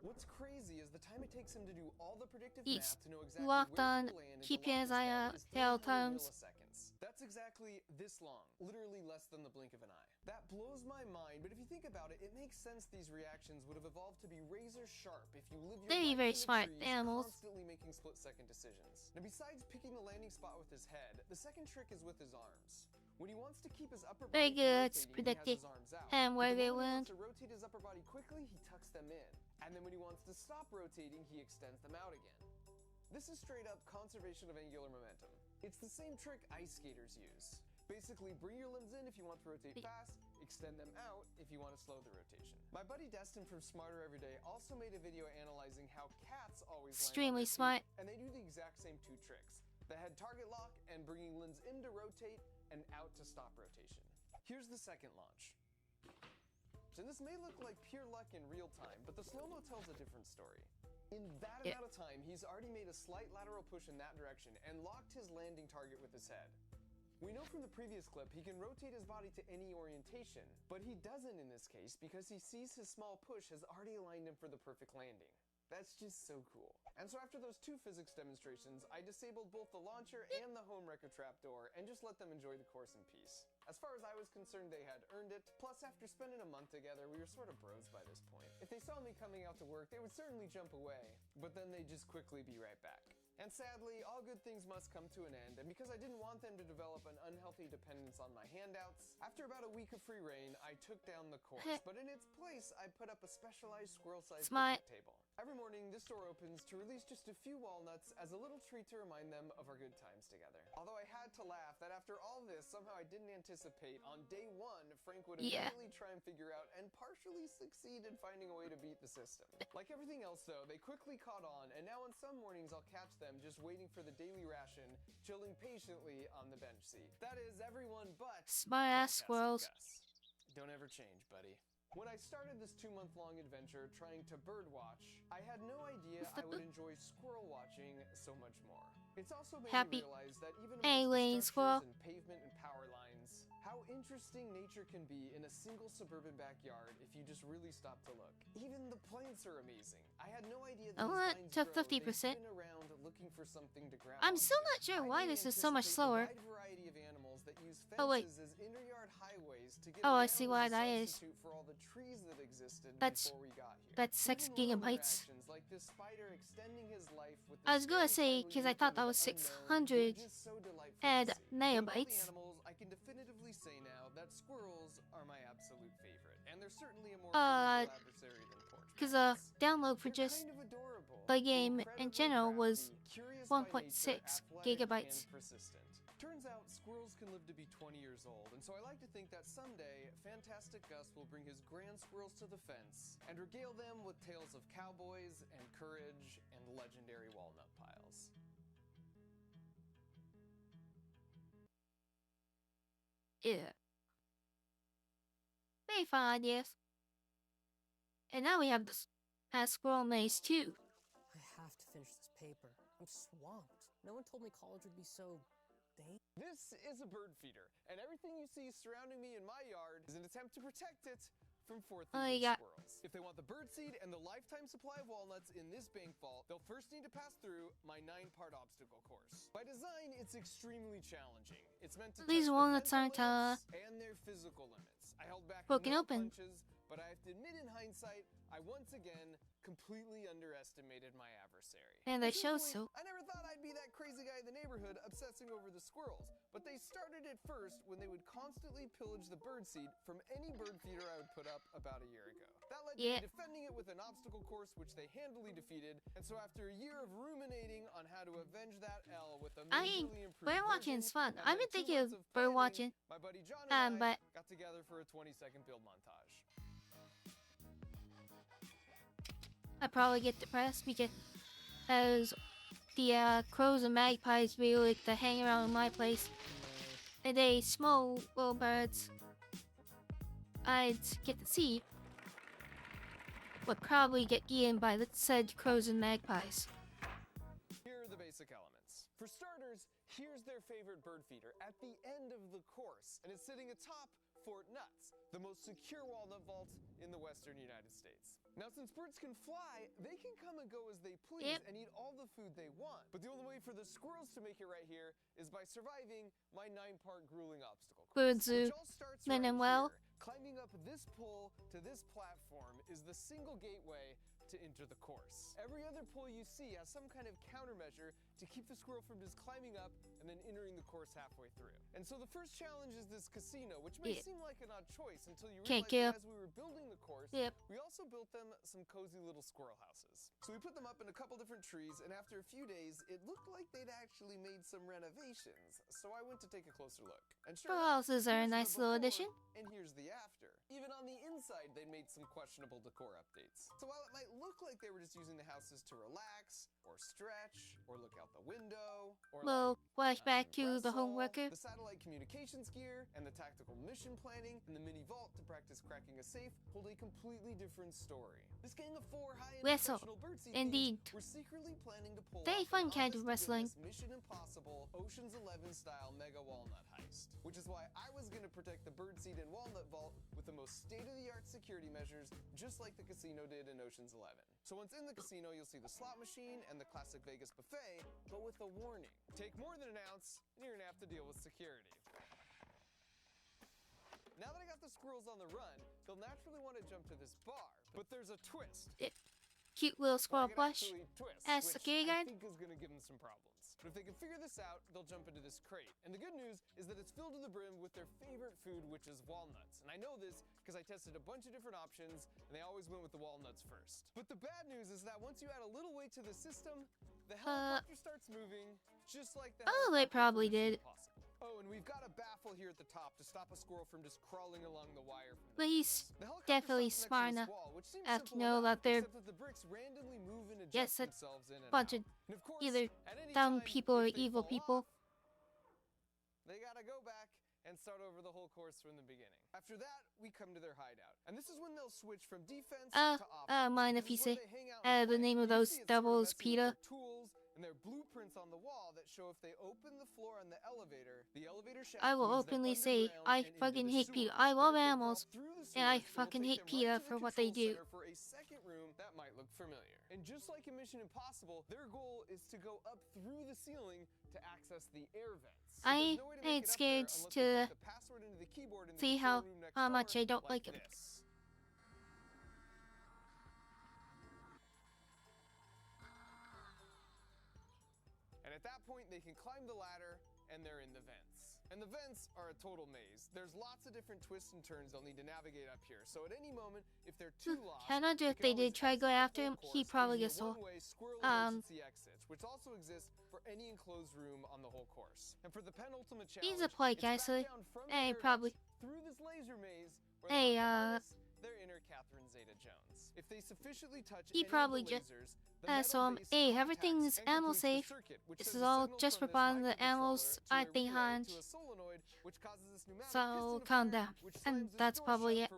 What's crazy is the time it takes him to do all the predictive He's math to know exactly locked where on, to land and to keeping lock his his eye head out is 300 times. milliseconds. That's exactly this long, literally less than the blink of an eye. That blows my mind, but if you think about it, it makes sense these reactions would have evolved to be razor sharp if you live your They're life very in the smart trees, animals. constantly making split-second decisions. Now besides picking the landing spot with his head, the second trick is with his arms. When he wants to keep his upper Very body good from rotating, predicting he has his arms out. and where But they the moment he went. wants to rotate his upper body quickly, he tucks them in. And then when he wants to stop rotating, he extends them out again. This is straight up conservation of angular momentum. It's the same trick ice skaters use. Basically, bring your limbs in if you want to rotate fast, extend them out if you want to slow the rotation. My buddy Destin from Smarter Everyday also made a video analyzing how cats always land on Extremely their smart. feet, and they do the exact same 2 tricks. The head target lock and bringing limbs in to rotate and out to stop rotation. Here's the second launch. And this may look like pure luck in real time, but the slow-mo tells a different story. In that amount of time, he's already made a slight lateral push in that direction and locked his landing target with his head. We know from the previous clip he can rotate his body to any orientation, but he doesn't in this case because he sees his small push has already aligned him for the perfect landing. That's just so cool. And so after those 2 physics demonstrations, I disabled both the launcher and the home wrecker trapdoor and just let them enjoy the course in peace. As far as I was concerned, they had earned it. Plus, after spending a month together, we were sort of bros by this point. If they saw me coming out to work, they would certainly jump away, but then they'd just quickly be right back. And sadly, all good things must come to an end, and because I didn't want them to develop an unhealthy dependence on my handouts, after about a week of free reign, I took down the course, but in its place, I put up a specialized squirrel-sized picnic table. Every morning, this door opens to release just a few walnuts as a little treat to remind them of our good times together. Although I had to laugh that after all this, somehow I didn't anticipate on day 1, Frank would immediately try and figure out and partially succeed in finding a way to beat the system. Like everything else though, they quickly caught on, and now on some mornings I'll catch them just waiting for the daily ration, chilling patiently on the bench seat. That is everyone but Smart ass Fantastic squirrels. Gus. Don't ever change, buddy. When I started this 2-month-long adventure trying to birdwatch, I had no idea I would enjoy squirrel watching so much more. It's also made me realize that even amongst the structures and pavement and power lines, how interesting nature can be in a single suburban backyard if you just really stop to look. Even the plants are amazing. I had no idea that these to vines 50%. grow, they spin around looking for something to grab I'm still onto. not sure why I this is so much anticipate slower. the wide variety of animals that use Oh, wait. fences as interyard highways to get Oh, I around see as why a that is. substitute for all the trees that existed That's before we got here. that's 6 Even little gigabytes. interactions like this spider extending his life with I this was gonna very say, tiny because I thought that movement was of unknown, 600 were just so delightful to and see. But of all the megabytes. animals, I can definitively say now that squirrels are my absolute favorite, and they're certainly a more formidable adversary than portraits. Because download for just the game in general was 1.6 gigabytes. Turns out squirrels can live to be 20 years old, and so I like to think that someday Fantastic Gus will bring his grand squirrels to the fence and regale them with tales of cowboys and courage and legendary walnut piles. Yeah. Very fun ideas. And now we have this squirrel maze too. I have to finish this paper. I'm swamped. No one told me college would be so This is a bird feeder, and everything you see surrounding me in my yard is an attempt to protect it from fourth-thinking squirrels. If they want the bird seed and the lifetime supply of walnuts in this bank vault, they'll first need to pass through my 9-part obstacle course. By design, it's extremely challenging. It's meant to These test walnuts their aren't mental limits and their physical limits. I held back broken no open. punches, but I have to admit in hindsight, I once again completely underestimated my adversary. And they show so. I never thought I'd be that crazy guy in the neighborhood obsessing over the squirrels, but they started it first when they would constantly pillage the birdseed from any bird feeder I would put up about a year ago. That led to me defending it with an obstacle course, which they handily defeated, and so after a year of ruminating on how to avenge that L with a majorly improved bird watching is fun. and I've then been 2 thinking of months bird planning, watching. my buddy John and But got together for a 20-second build montage. I probably get depressed because the crows and magpies really like to hang around my place. And they small little birds I'd get to see would probably get eaten by the said crows and magpies. Here are the basic elements. For starters, here's their favorite bird feeder at the end of the course, and it's sitting atop Fort Nuts, the most secure walnut vault in the western United States. Now, since birds can fly, they can come and go as they please and eat all the food they want. But the only way for the squirrels to make it right here is by surviving my 9-part grueling obstacle course. Which all starts right here. Climbing up this pole to this platform is the single gateway to enter the course. Every other pole you see has some kind of countermeasure to keep the squirrel from just climbing up and then entering the course halfway through. And so the first challenge is this casino, which may seem like an odd choice until you realize that as we were building the course, we also built them some cozy little squirrel houses. So we put them up in a couple different trees, and after a few days, it looked like they'd actually made some renovations. So I went to take a closer look. And sure enough, houses are a nice little addition. And here's the after. Even on the inside, they made some questionable decor updates. So while it might look like they were just using the houses to relax, or stretch, or look out the window, or flashback to the home worker. The satellite communications gear, and the tactical mission planning, and the mini vault to practice cracking a safe hold a completely different story. This gang of 4 high-end professional birdseed indeed. We're secretly planning to pull Very off fun an kind of wrestling. honest-to-goodness Mission Impossible Ocean's 11 style mega walnut heist, which is why I was going to protect the birdseed and walnut vault with the most state-of-the-art security measures, just like the casino did in Ocean's 11. So once in the casino, you'll see the slot machine and the classic Vegas buffet, but with a warning. Take more than an ounce, and you're gonna have to deal with security. Now that I got the squirrels on the run, they'll naturally want to jump to this bar, but there's a twist. Cute little squirrel plush. As security I guard. think is gonna give them some problems. But if they can figure this out, they'll jump into this crate. And the good news is that it's filled to the brim with their favorite food, which is walnuts. And I know this because I tested a bunch of different options, and they always went with the walnuts first. But the bad news is that once you add a little weight to the system, the helicopter starts moving, just like the they probably did. Oh, and we've got a baffle here at the top to stop a squirrel from just crawling along the wire. But he's definitely smart enough to know that they're a bunch of either dumb people or evil people. They gotta go back and start over the whole course from the beginning. After that, we come to their hideout. And this is when they'll switch from defense to offense. Mind if you This is say where they hang out and the play. name of You those see it's sort of devils, messy with Peter. their tools and their blueprints on the wall that show if they open the floor on the elevator shaft I will leads them openly say underground I and into fucking the hate sewer. Peter. I And love if they drop animals, through the and I sewers, it'll fucking take hate them Peter right to for the what they control do. center for a second room that might look familiar. And just like in Mission Impossible, their goal is to go up through the ceiling to access the air vents. But I there's no way to make ain't it up scared there unless to they put the password into the keyboard in the see control how room next much door, I don't like him. this. And at that point, they can climb the ladder, and they're in the vents. And the vents are a total maze. There's lots of different twists and turns they'll need to navigate up here. So at any moment, if they're too lost, Can I do if they did try to go after him? He probably gets so. emergency exits, which also exists for any enclosed room on the whole course. And for the penultimate challenge, He's a polite guy, it's so back down from the hey, air probably. vents through this laser maze. Where Hey, they'll have to harness their inner Catherine Zeta-Jones. If they sufficiently touch He any probably of the just. lasers, So hey, everything's animal safe. This is all just for buying the animals I think behind. So calm down, and that's probably it.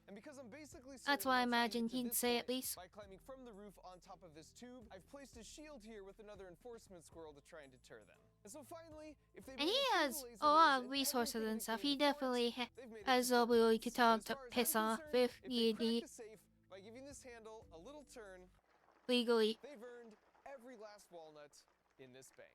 And because I'm basically That's what I imagined he'd say at least. By climbing from the roof on top of this tube, I've placed a shield here with another enforcement squirrel to try and deter them. And so finally, if they And he has a lot of resources and stuff. He definitely has the ability to tell him to piss off if need be. By giving this handle a little turn, legally. They've earned every last walnut in this bank.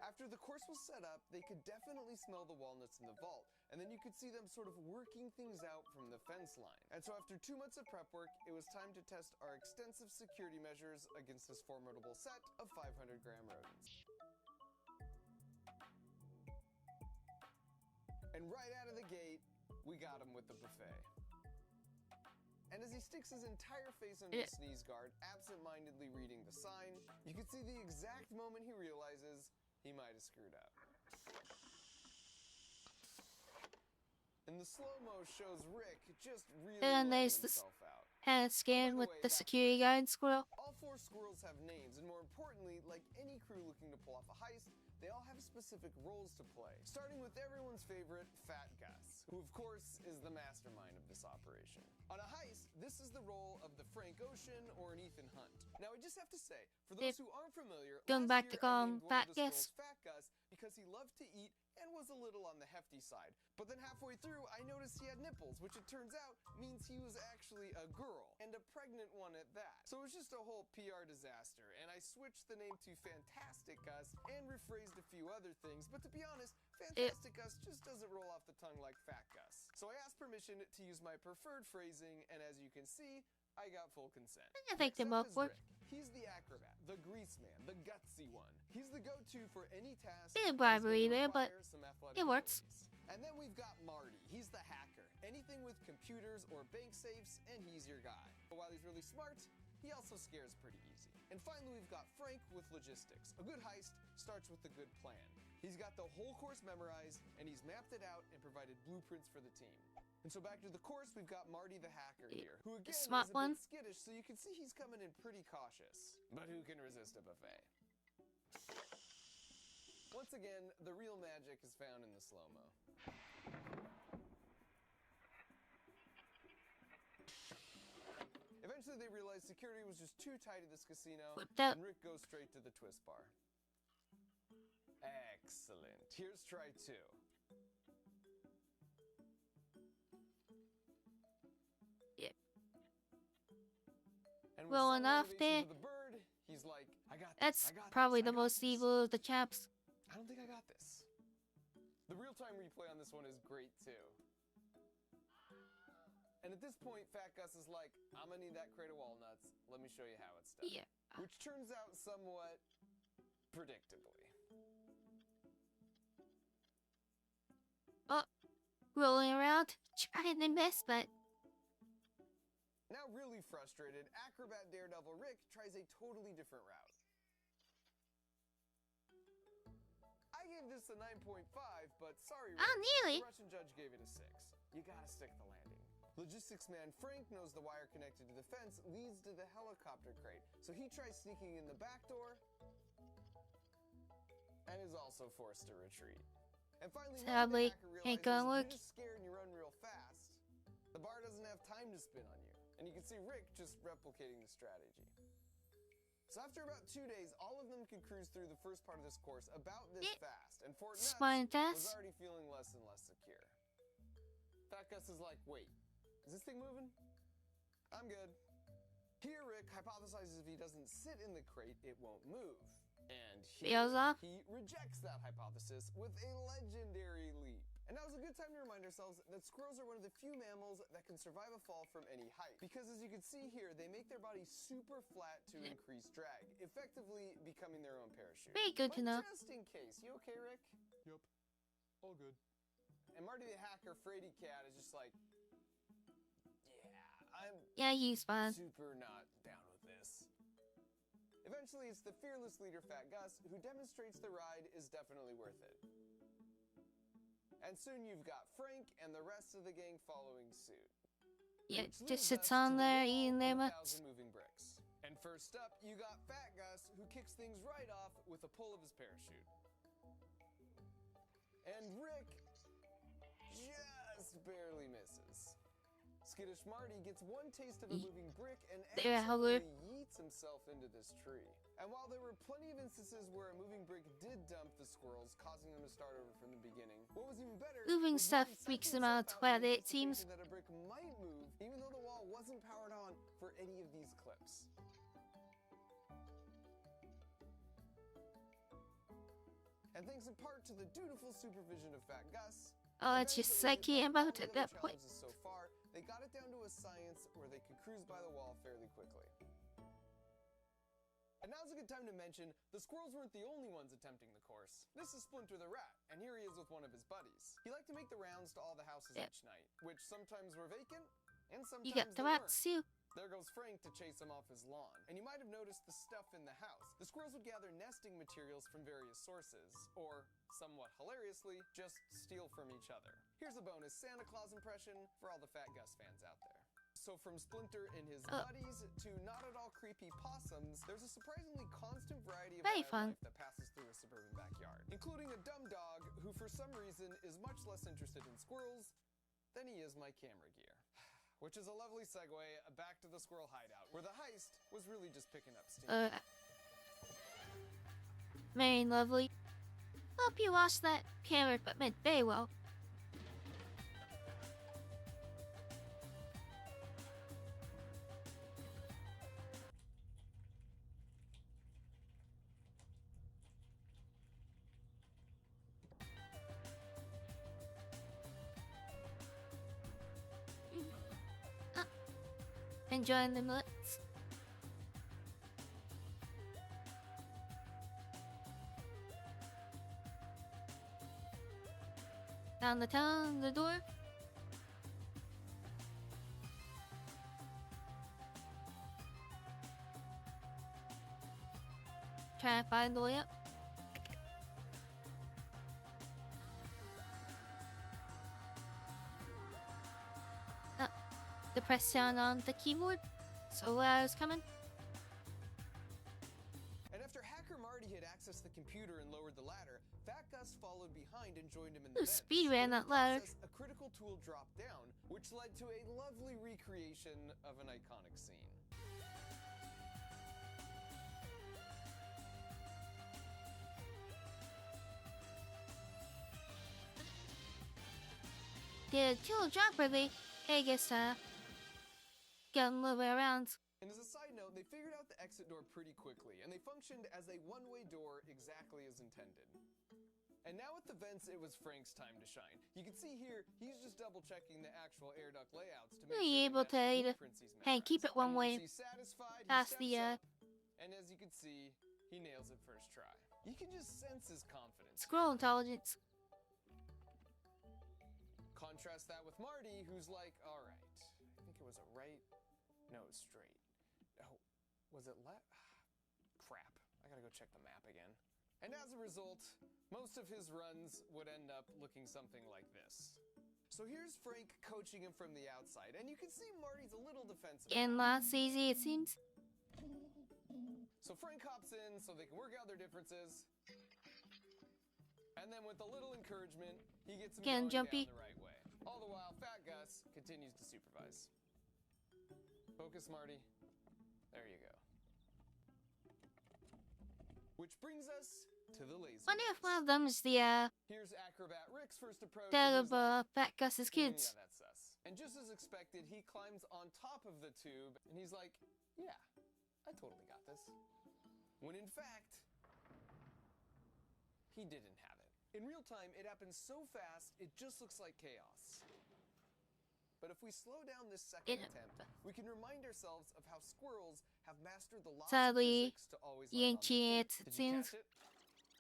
After the course was set up, they could definitely smell the walnuts in the vault, and then you could see them sort of working things out from the fence line. And so after 2 months of prep work, it was time to test our extensive security measures against this formidable set of 500-gram rodents. And right out of the gate, we got him with the buffet. And as he sticks his entire face under the sneeze guard, absent-mindedly reading the sign, you can see the exact moment he realizes he might have screwed up. And the slow-mo shows Rick just really And letting there's this himself out. hand scan with the security guard squirrel. All 4 squirrels have names, and more importantly, like any crew looking to pull off a heist, they all have specific roles to play. Starting with everyone's favorite, Fat Gus, who of course is the mastermind of this operation. On a heist, this is the role of the Frank Ocean or an Ethan Hunt. Now I just have to say, for those who aren't familiar, going back to Fat Gus. Fat Gus because he loved to eat and was a little on the hefty side. But then halfway through, I noticed he had nipples, which it turns out means he was actually a girl, and a pregnant one at that. So it was just a whole PR disaster, and I switched the name to Fantastic Gus and rephrased a few other things, but to be honest, Fantastic Gus just doesn't roll off the tongue like Fat Gus. So I asked permission to use my preferred phrasing, and as you can see, I got full consent. I think them both work. He's the acrobat, the grease man, the gutsy one. He's the go-to for any task. Bit of bribery there, but it works. And then we've got Marty. He's the hacker. Anything with computers or bank safes, and he's your guy. But while he's really smart, he also scares pretty easy. And finally, we've got Frank with logistics. A good heist starts with a good plan. He's got the whole course memorized, and he's mapped it out and provided blueprints for the team. And so back to the course, we've got Marty the hacker here, who again is a bit skittish, so you can see he's coming in pretty cautious. But who can resist a buffet? Once again, the real magic is found in the slow-mo. Eventually they realized security was just too tight at this casino, and Rick goes straight to the twist bar. Excellent. Here's try 2. Yeah. And well enough there. The bird, he's like, That's probably the most evil of the chaps. I don't think I got this. The real-time replay on this one is great too. And at this point, Fat Gus is like, I'm gonna need that crate of walnuts. Let me show you how it's done. Yeah. Which turns out somewhat predictably. Oh, rolling around, trying their best, but now really frustrated, acrobat daredevil Rick tries a totally different route. I gave this a 9.5, but sorry, Rick, nearly. the Russian judge gave it a 6. You gotta stick the landing. Logistics man Frank knows the wire connected to the fence leads to the helicopter crate, so he tries sneaking in the back door and is also forced to retreat. And finally, Sadly, ain't gonna work. you're just scared and you run real fast. The bar doesn't have time to spin on you. And you can see Rick just replicating the strategy. So after about 2 days, all of them could cruise through the first part of this course about this fast. And Fort Nuts was already feeling less and less secure. Fat Gus is like, wait, is this thing moving? I'm good. Here, Rick hypothesizes if he doesn't sit in the crate, it won't move. And here, he rejects that hypothesis with a legendary leap. And now's a good time to remind ourselves that squirrels are one of the few mammals that can survive a fall from any height. Because as you can see here, they make their bodies super flat to increase drag, effectively becoming their own parachute. Very good to know. Just in case. You okay, Rick? Yep. All good. And Marty the hacker, Frady Cat, is just like, yeah, he's fine. Super not down with this. Eventually, it's the fearless leader, Fat Gus, who demonstrates the ride is definitely worth it. And soon you've got Frank and the rest of the gang following suit. Yeah, just sits on there eating their nuts. Moving bricks. And first up, you got Fat Gus, who kicks things right off with a pull of his parachute. And Rick just barely misses. Skittish Marty gets one taste of a moving brick and absolutely yeets himself into this tree. And while there were plenty of instances where a moving brick did dump the squirrels, causing them to start over from the beginning, what was even better, moving stuff freaks them out quite a bit, it seems. That a brick might move, even though the wall wasn't powered on for any of these clips. And thanks in part to the dutiful supervision of Fat Gus, it's just psyche about at that point. So far, they got it down to a science where they could cruise by the wall fairly quickly. And now's a good time to mention, the squirrels weren't the only ones attempting the course. This is Splinter the Rat, and here he is with one of his buddies. He liked to make the rounds to all the houses each night, which sometimes were vacant, and sometimes you got the rats too. There goes Frank to chase him off his lawn. And you might have noticed the stuff in the house. The squirrels would gather nesting materials from various sources, or, somewhat hilariously, just steal from each other. Here's a bonus Santa Claus impression for all the Fat Gus fans out there. So from Splinter and his buddies to not at all creepy possums, there's a surprisingly constant variety of wildlife that passes through a suburban backyard, including a dumb dog who for some reason is much less interested in squirrels than he is my camera gear. Which is a lovely segue back to the squirrel hideout, where the heist was really just picking up steam. Very lovely. Hope you lost that camera, but meant very well. Enjoying the nuts. Down the town, the door. Try to find the way up. The press down on the keyboard, so I was coming. And after Hacker Marty had accessed the computer and lowered the ladder, Fat Gus followed behind and joined him in the vents. Speed ran that ladder. A critical tool dropped down, which led to a lovely recreation of an iconic scene. The tool dropped really, I guess, got a little bit around. And as a side note, they figured out the exit door pretty quickly, and they functioned as a one-way door exactly as intended. And now at the vents, it was Frank's time to shine. You can see here, he's just double-checking the actual air duct layouts to make sure able to hey, keep it one way. Past the and as you can see, he nails it first try. You can just sense his confidence. Scroll intelligence. Contrast that with Marty, who's like, all right, I think it was a right. No, straight. Oh, was it left? Crap. I gotta go check the map again. And as a result, most of his runs would end up looking something like this. So here's Frank coaching him from the outside, and you can see Marty's a little defensive. And less easy, it seems. So Frank hops in so they can work out their differences. And And then with a little encouragement, he gets him Getting going jumpy. down the right way. All the while, Fat Gus continues to supervise. Focus, Marty. There you go. Which brings us to the laser. Wonder if one of them is the Here's Acrobat Rick's first approach. dad and of he's like, Fat Gus's kids. Yeah, that's us. And just as expected, he climbs on top of the tube, and he's like, yeah, I totally got this. When in fact, he didn't have it. In real time, it happens so fast, it just looks like chaos. But if we slow down this second attempt, we can remind ourselves of how squirrels have mastered the laws of Sadly, physics to always land on their can't, feet. it Did you seems. catch it?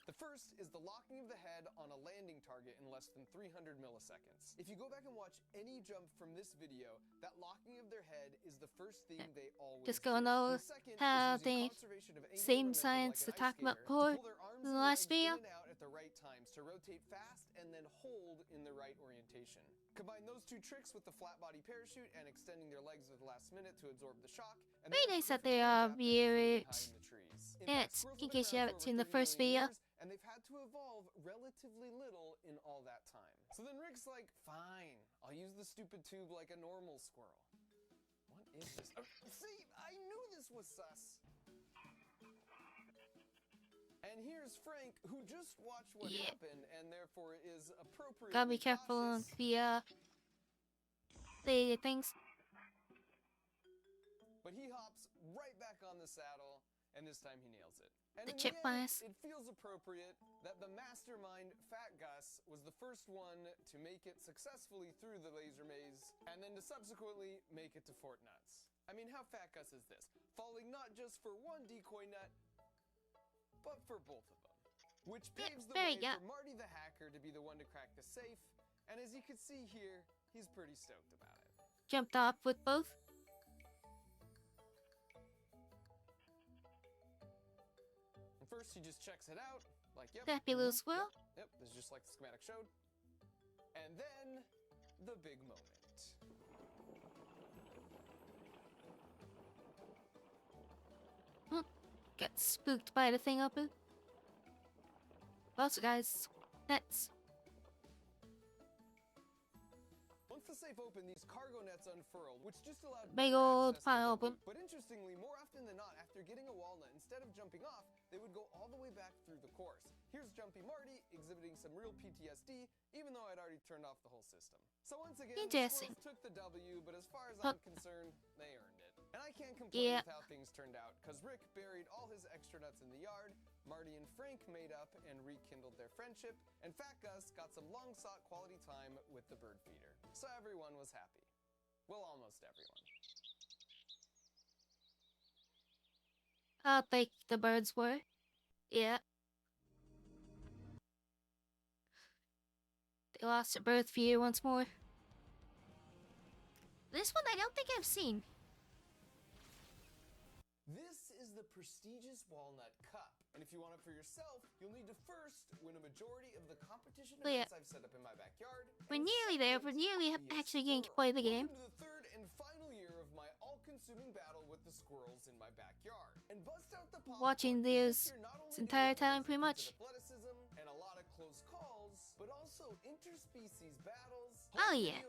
The first is the locking of the head on a landing target in less than 300 milliseconds. If you go back and watch any jump from this video, that locking of their head is the first thing they always Just do. gonna know The second is how using the conservation of angular same momentum science like to an talk ice about skater before to pull their arms in and the last legs video. in and out at the right times to rotate fast and then hold in the right orientation. Combine those two tricks with the flat body parachute and extending their legs at the last minute to absorb the shock. And Very nice that they viewed it, in case you haven't seen the first video. And they've had to evolve relatively little in all that time. So then Rick's like, fine, I'll use the stupid tube like a normal squirrel. What is this? Oh, see, I knew this was sus. And here's Frank, who just watched what happened and therefore is appropriately Gotta be careful on the things. But he hops right back on the saddle, and this time he nails it. And The in chip the end, bias. it feels appropriate that the mastermind, Fat Gus, was the first one to make it successfully through the laser maze, and then to subsequently make it to Fort Nuts. I mean, how Fat Gus is this? Falling not just for one decoy nut, but for both of them. Which paves the way for Marty the hacker to be the one to crack the safe, and as you can see here, he's pretty stoked about it. Jumped off with both. First, he just checks it out, like, yep. Happy little squirrel. Yep, this is just like the schematic showed. And then, the big moment. Got spooked by the thing up. Also, guys, nets. Once the safe opened, these cargo nets unfurled, which just allowed Big old pile open. But interestingly, more often than not, after getting a walnut, instead of jumping off, they would go all the way back through the course. Here's Jumpy Marty exhibiting some real PTSD, even though I'd already turned off the whole system. So once again, the squirrels took the W, but as far as I'm concerned, they earned it. And I can't complain with how things turned out, because Rick buried all his extra nuts in the yard, Marty and Frank made up and rekindled their friendship, and Fat Gus got some long-sought quality time with the bird feeder. So everyone was happy. Well, almost everyone. How big the birds were. Yeah. They lost their birth feeder once more. This one I don't think I've seen. This is the prestigious Walnut Cup. And if you want it for yourself, you'll need to first win a majority of the competition events I've set up in my backyard. We're nearly there. We're nearly actually getting to play the game. Welcome to the third and final year of my all-consuming battle with the squirrels in my backyard. And bust out the popcorn. Watching this entire time, pretty much. Athleticism and a lot of close calls, but also interspecies battles. Oh yeah.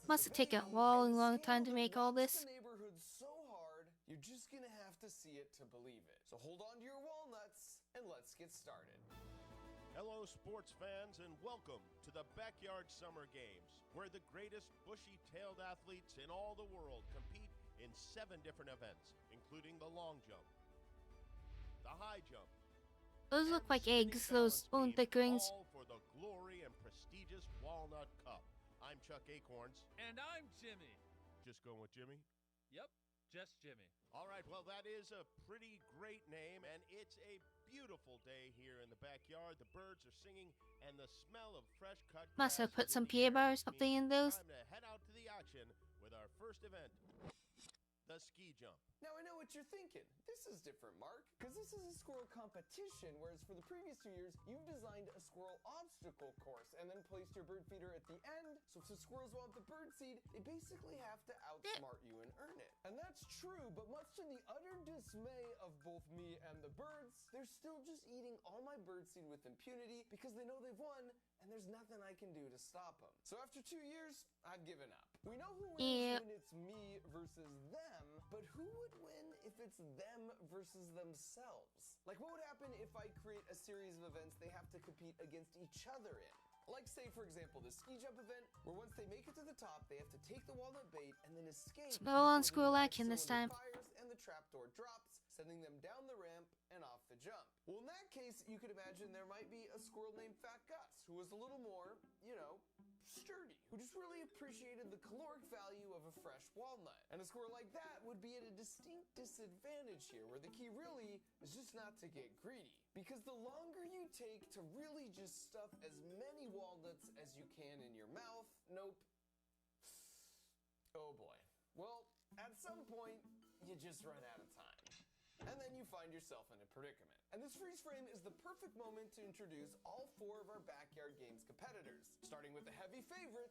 Must have taken a long time to make all this. The neighborhood so hard, you're just gonna have to see it to believe it. So hold on to your walnuts and let's get started. Hello, sports fans, and welcome to the Backyard Summer Games, where the greatest bushy-tailed athletes in all the world compete in 7 different events, including the long jump, the high jump. Those look like eggs, those bone thick rings. All for the glory and prestigious Walnut Cup. I'm Chuck Acorns. And I'm Jimmy. Just going with Jimmy? Yep, just Jimmy. All right, well, that is a pretty great name, and it's a beautiful day here in the backyard. The birds are singing, and the smell of fresh cut Must have grass put some peanut butter or something in those. Time to head out to the action with our first event, the ski jump. Now I know what you're thinking. This is different, Mark, because this is a squirrel competition, whereas for the previous 2 years, you've designed a squirrel obstacle course and then placed your bird feeder at the end. So if the squirrels want the bird seed, they basically have to outsmart you and earn it. And that's true, but much to the utter dismay of both me and the birds, they're still just eating all my bird seed with impunity because they know they've won and there's nothing I can do to stop them. So after 2 years, I've given up. We know who wins when it's me versus them, but who would win if it's them versus themselves? Like, what would happen if I create a series of events they have to compete against each other in? Like, say, for example, the ski jump event, where once they make it to the top, they have to take the walnut bait and then escape. Go on Squirrel Action this time. Fires and the trapdoor drops, sending them down the ramp and off the jump. Well, in that case, you could imagine there might be a squirrel named Fat Gus, who was a little more, you know, sturdy, who just really appreciated the caloric value of a fresh walnut. And a squirrel like that would be at a distinct disadvantage here, where the key really is just not to get greedy. Because the longer you take to really just stuff as many walnuts as you can in your mouth, nope. Oh boy. Well, at some point, you just run out of time. And then you find yourself in a predicament. And this freeze frame is the perfect moment to introduce all 4 of our Backyard Games competitors, starting with the heavy favorite,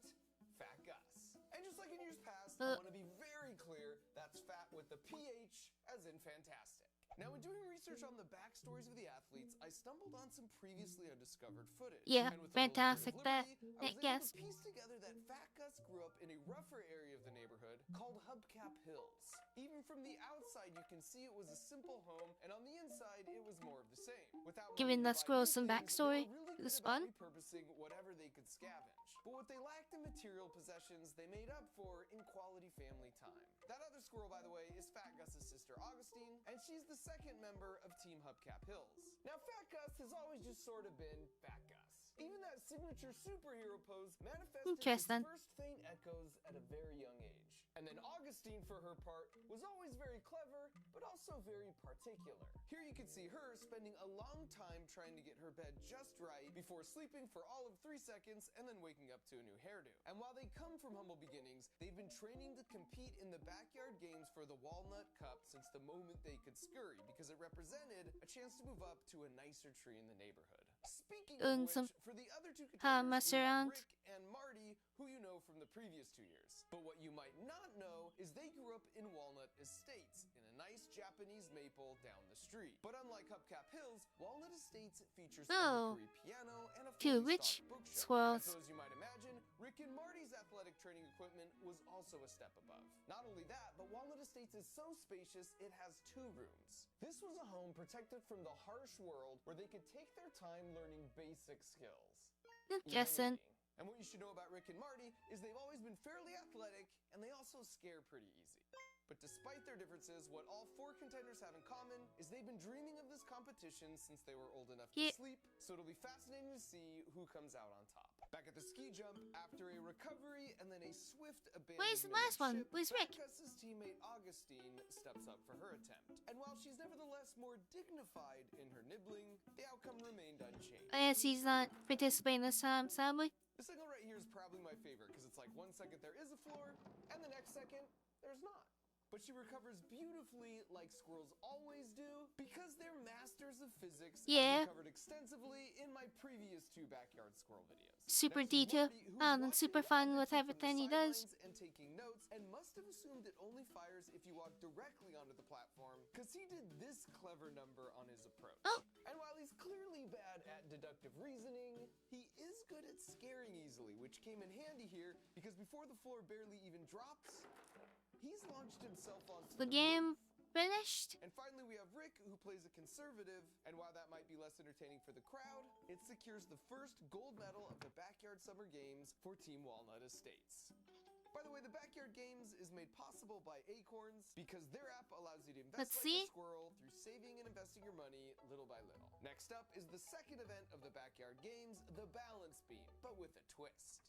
Fat Gus. And just like in years past, I want to be very clear, that's fat with the PH, as in fantastic. Now, in doing research on the backstories of the athletes, I stumbled on some previously undiscovered footage. Yeah, and with fantastic. I was able Yes. to piece together that Fat Gus grew up in a rougher area of the neighborhood called Hubcap Hills. Even from the outside, you can see it was a simple home, and on the inside, it was more of the same. Without Giving the squirrels some things, backstory. they were really It was good about fun. repurposing whatever they could scavenge. But what they lacked in material possessions, they made up for in quality family time. That other squirrel, by the way, is Fat Gus's sister Augustine, and she's the second member of Team Hubcap Hills. Now, Fat Gus has always just sort of been Fat Gus. Even that signature superhero pose manifested its first faint echoes at a very young age. And then Augustine, for her part, was always very clever, but also very particular. Here you can see her spending a long time trying to get her bed just right before sleeping for all of 3 seconds and then waking up to a new hairdo. And while they come from humble beginnings, they've been training to compete in the Backyard Games for the Walnut Cup since the moment they could scurry, because it represented a chance to move up to a nicer tree in the neighborhood. Speaking of which, for the other 2 contenders, we have Rick and Marty, who you know from the previous 2 years. But what you might not know is they grew up in Walnut Estates, in a nice Japanese maple down the street. But unlike Hubcap Hills, Walnut Estates features a Mercury piano and a fully rich stocked bookshelf. squirrels. So as you might imagine, Rick and Marty's athletic training equipment was also a step above. Not only that, but Walnut Estates is so spacious, it has 2 rooms. This was a home protected from the harsh world where they could take their time learning basic skills. Interesting. And what you should know about Rick and Marty is they've always been fairly athletic, and they also scare pretty easy. But despite their differences, what all 4 contenders have in common is they've been dreaming of this competition since they were old enough to sleep, so it'll be fascinating to see who comes out on top. Back at the ski jump, after a recovery and then a swift abandonment Where's the last one? Where's Rick? Gus's teammate Augustine steps up for her attempt. And while she's nevertheless more dignified in her nibbling, the outcome remained unchanged. I guess he's not participating this time, sadly. This angle right here is probably my favorite, because it's like 1 second there is a floor, and the next second, there's not. But she recovers beautifully, like squirrels always do, because they're masters of physics. Yeah. As we covered extensively in my previous 2 backyard squirrel videos. Super detailed and super fun with everything he does. And taking notes, and must have assumed it only fires if you walk directly onto the platform, because he did this clever number on his approach. And while he's clearly bad at deductive reasoning, he is good at scaring easily, which came in handy here, because before the floor barely even drops, he's launched himself onto the game finished. And finally, we have Rick, who plays a conservative, and while that might be less entertaining for the crowd, it secures the first gold medal of the Backyard Summer Games for Team Walnut Estates. By the way, the Backyard Games is made possible by Acorns because their app allows you to invest like a squirrel through saving and investing your money little by little. Next up is the second event of the Backyard Games, the Balance Beam, but with a twist.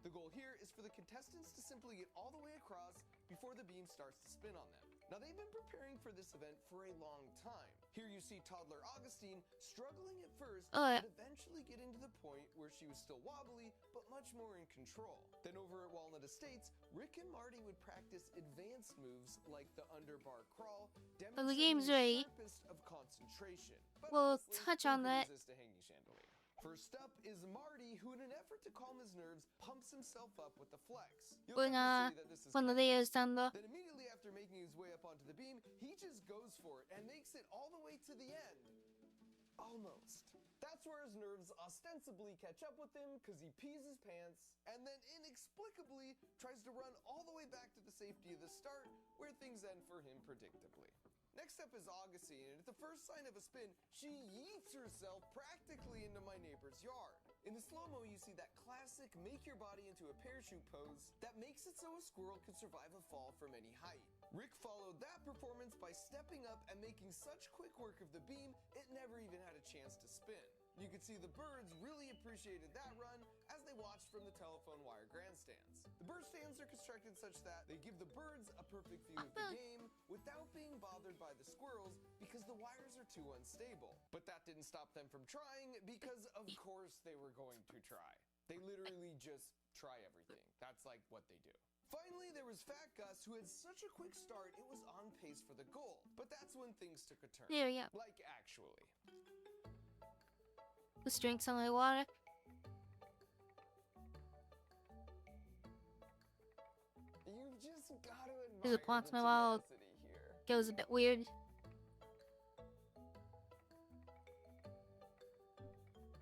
The goal here is for the contestants to simply get all the way across before the beam starts to spin on them. Now, they've been preparing for this event for a long time. Here you see toddler Augustine struggling at first, but eventually getting to the point where she was still wobbly, but much more in control. Then over at Walnut Estates, Rick and Marty would practice advanced moves like the underbar crawl, the game's ready. sharpest of concentration. But We'll honestly, touch who on could that. resist a hanging chandelier? First up is Marty, who in an effort to calm his nerves, pumps himself up with the flex. You'll When have to say that this is cuando kind of ellos estando. Then immediately after making his way up onto the beam, he just goes for it and makes it all the way to the end. Almost. That's where his nerves ostensibly catch up with him because he pees his pants and then inexplicably tries to run all the way back to the safety of the start where things end for him predictably. Next up is Augustine, and at the first sign of a spin, she yeets herself practically into my neighbor's yard. In the slow-mo, you see that classic make your body into a parachute pose that makes it so a squirrel could survive a fall from any height. Rick followed that performance by stepping up and making such quick work of the beam, it never even had a chance to spin. You could see the birds really appreciated that run as they watched from the telephone wire grandstands. The bird stands are constructed such that they give the birds a perfect view of the game without being bothered by the squirrels because the wires are too unstable. But that didn't stop them from trying because of course they were going to try. They literally just try everything. That's like what they do. Finally, there was Fat Gus, who had such a quick start, it was on pace for the goal. But that's when things took a turn. There we go. Like, actually. Let's drink some of my water. You just gotta admire There's a plot to the my wall. tenacity here. Goes a bit weird.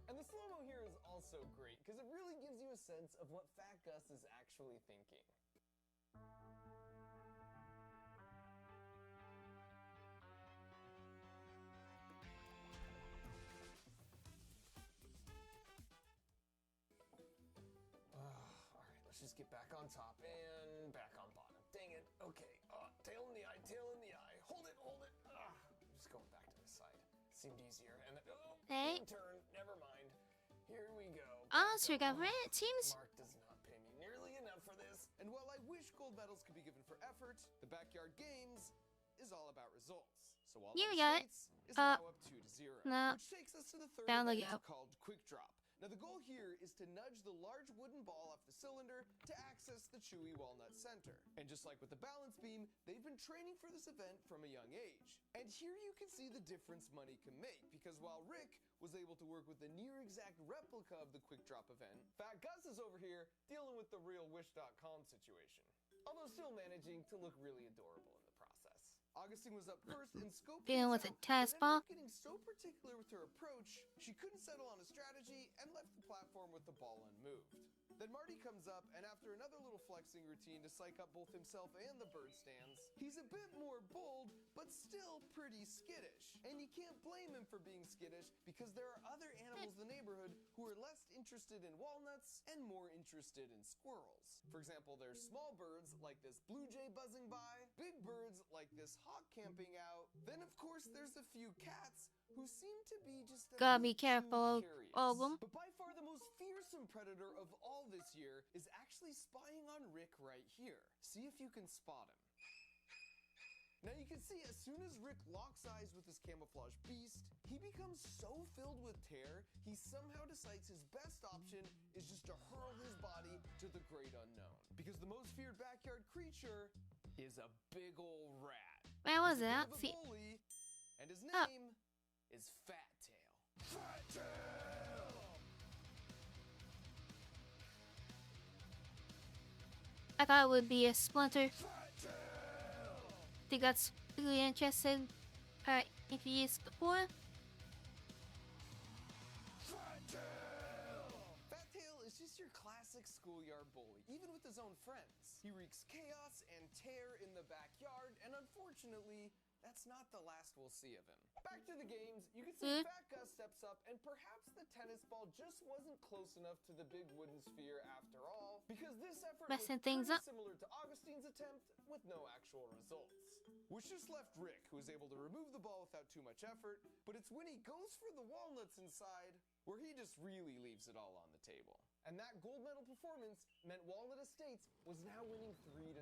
And the slow-mo here is also great, because it really gives you a sense of what Fat Gus is actually thinking. Alright, let's just get back on top and back on bottom. Dang it. Okay. Tail in the eye, tail in the eye. Hold it, hold it. Just going back to the side. Seemed easier. And then, Hey. turn. Never mind. Here we go. Honestly, it seems. Mark does not pay me nearly enough for this. And while I wish gold medals could be given for effort, the Backyard Games is all about results. So while You got it. is now up 2-0, No. which takes us to the third Found the event go. called Quick Drop. Now the goal here is to nudge the large wooden ball off the cylinder to access the chewy walnut center. And just like with the balance beam, they've been training for this event from a young age. And here you can see the difference money can make, because while Rick was able to work with a near exact replica of the Quick Drop event, Fat Gus is over here dealing with the real Wish.com situation. Although still managing to look really adorable in the process. Augustine was up first and scoped Dealing with a test ball. getting so particular with her approach, she couldn't settle on a strategy and left the platform with the ball unmoved. Then Marty comes up, and after another little flexing routine to psych up both himself and the bird stands, he's a bit more bold, but still pretty skittish. And you can't blame him for being skittish, because there are other animals in the neighborhood who are less interested in walnuts and more interested in squirrels. For example, there's small birds like this blue jay buzzing by, big birds like this hawk camping out. Then of course there's a few cats who seem to be just a Gotta bit be careful, too curious. all of them. But by far the most fearsome predator of all this year is actually spying on Rick right here. See if you can spot him. Now you can see as soon as Rick locks eyes with this camouflage beast, he becomes so filled with terror, he somehow decides his best option is just to hurl his body to the great unknown. Because the most feared backyard creature is a big ol' rat. Where was He's a it? bit of a See. bully, and his name is Fat Tail. Fat Tail! I thought it would be a splinter. Think that's really interesting. Alright, if you used before. Fat Tail is just your classic schoolyard bully, even with his own friends. He wreaks chaos and tear in the backyard, and unfortunately, that's not the last we'll see of him. Back to the games, you can see Fat Gus steps up, and perhaps the tennis ball just wasn't close enough to the big wooden sphere after all, because this effort Messing was things pretty up. similar to Augustine's attempt with no actual results. Which just left Rick, who was able to remove the ball without too much effort, but it's when he goes for the walnuts inside where he just really leaves it all on the table. And that gold medal performance meant Walnut Estates was now winning 3-0.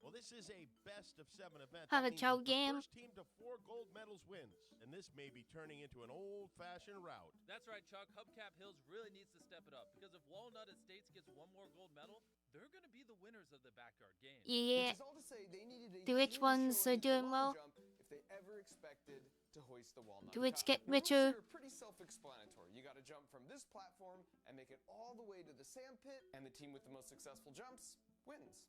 Well, this is a best of 7 event. Have That a means chow that game. The first team to 4 gold medals wins, and this may be turning into an old-fashioned rout. That's right, Chuck. Hubcap Hills really needs to step it up because if Walnut Estates gets 1 more gold medal, they're going to be the winners of the backyard game. Yeah. Which is all to say they needed a The rich huge ones are showing at the doing long well. jump if they ever expected to hoist the Walnut The rich Cup. get The rules richer. here are pretty self-explanatory. You got to jump from this platform and make it all the way to the sand pit, and the team with the most successful jumps wins.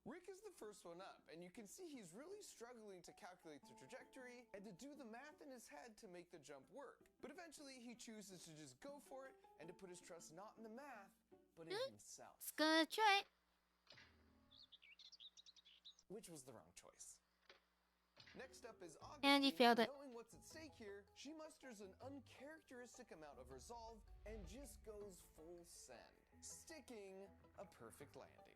Rick is the first one up, and you can see he's really struggling to calculate the trajectory and to do the math in his head to make the jump work. But eventually, he chooses to just go for it and to put his trust not in the math, but in himself. It's gonna try it. Which was the wrong choice. Next up is Augustine. And he failed it. Knowing what's at stake here, she musters an uncharacteristic amount of resolve and just goes full send, sticking a perfect landing.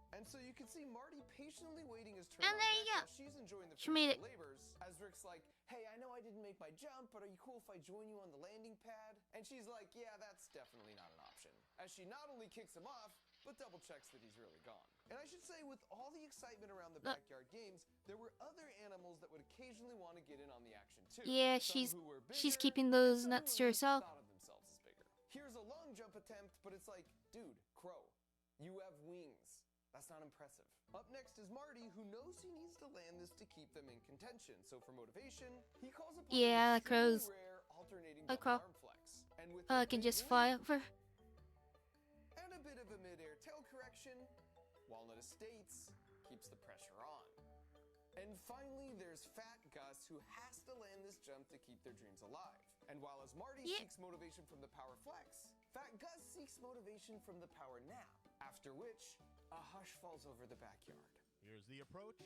And so you can see Marty patiently waiting his turn And on there deck you go. while she's enjoying the She made fruits of the labors, as Rick's like, hey, I know I didn't make my jump, but are you cool if I join you on the landing pad? And she's like, yeah, that's definitely not an option. As she not only kicks him off, but double checks that he's really gone. And I should say, with all the excitement around the backyard games, there were other animals that would occasionally want to get in on the action too. Yeah, Some she's who were she's bigger, keeping and those some nuts who to at least herself. thought of themselves as bigger. Here's a long jump attempt, but it's like, dude, Crow, you have wings. That's not impressive. Up next is Marty, who knows he needs to land this to keep them in contention. So for motivation, he calls upon Yeah, an crows. extremely rare alternating A double crow. arm flex. And with I the can great just wing fly over. and a bit of a mid-air tail correction, Walnut Estates keeps the pressure on. And finally, there's Fat Gus, who has to land this jump to keep their dreams alive. And while as Marty seeks motivation from the power flex, Fat Gus seeks motivation from the power nap, after which a hush falls over the backyard. Here's the approach.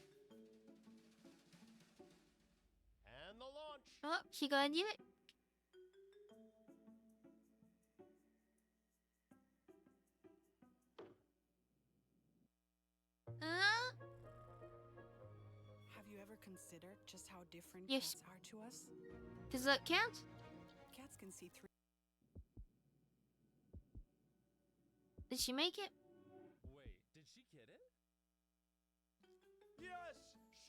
And the launch. Oh, she gonna do it. Have you ever considered just how different Yes. cats are to us? Does that count? Cats can see through. Did she make it? Wait, did she get it? Yes,